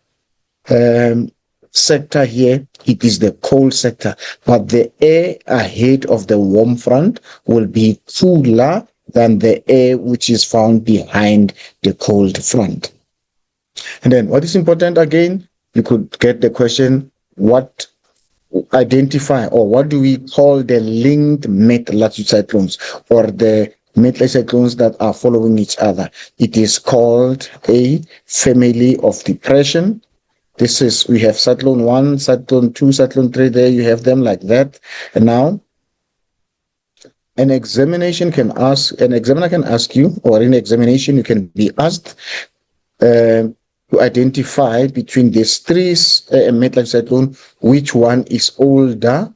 A: sector here, it is the cold sector, but the air ahead of the warm front will be cooler than the air which is found behind the cold front. And then what is important again, you could get the question, what identify or what do we call the linked mid-latitude cyclones or the mid-latitude cyclones that are following each other? It is called a family of depression. This is, we have cyclone 1, cyclone 2, cyclone 3, there you have them like that. And now an examiner can ask you, or in examination you can be asked to identify between these three mid-latitude cyclone, which one is older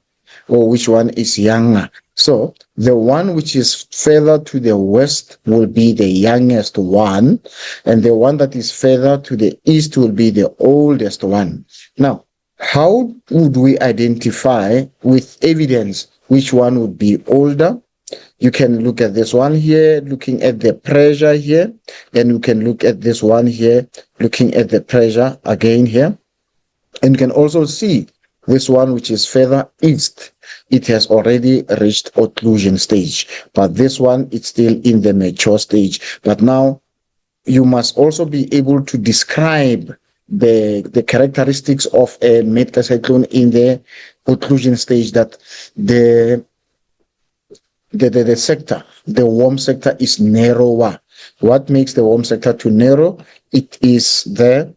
A: or which one is younger. So the one which is further to the west will be the youngest one, and the one that is further to the east will be the oldest one. Now, how would we identify with evidence which one would be older? You can look at this one here, looking at the pressure here, and you can look at this one here, looking at the pressure again here. And you can also see this one which is further east, it has already reached occlusion stage, but this one it's still in the mature stage. But now you must also be able to describe the characteristics of a mid-latitude cyclone in the occlusion stage, that the sector, the warm sector, is narrower. What makes the warm sector too narrow? It is the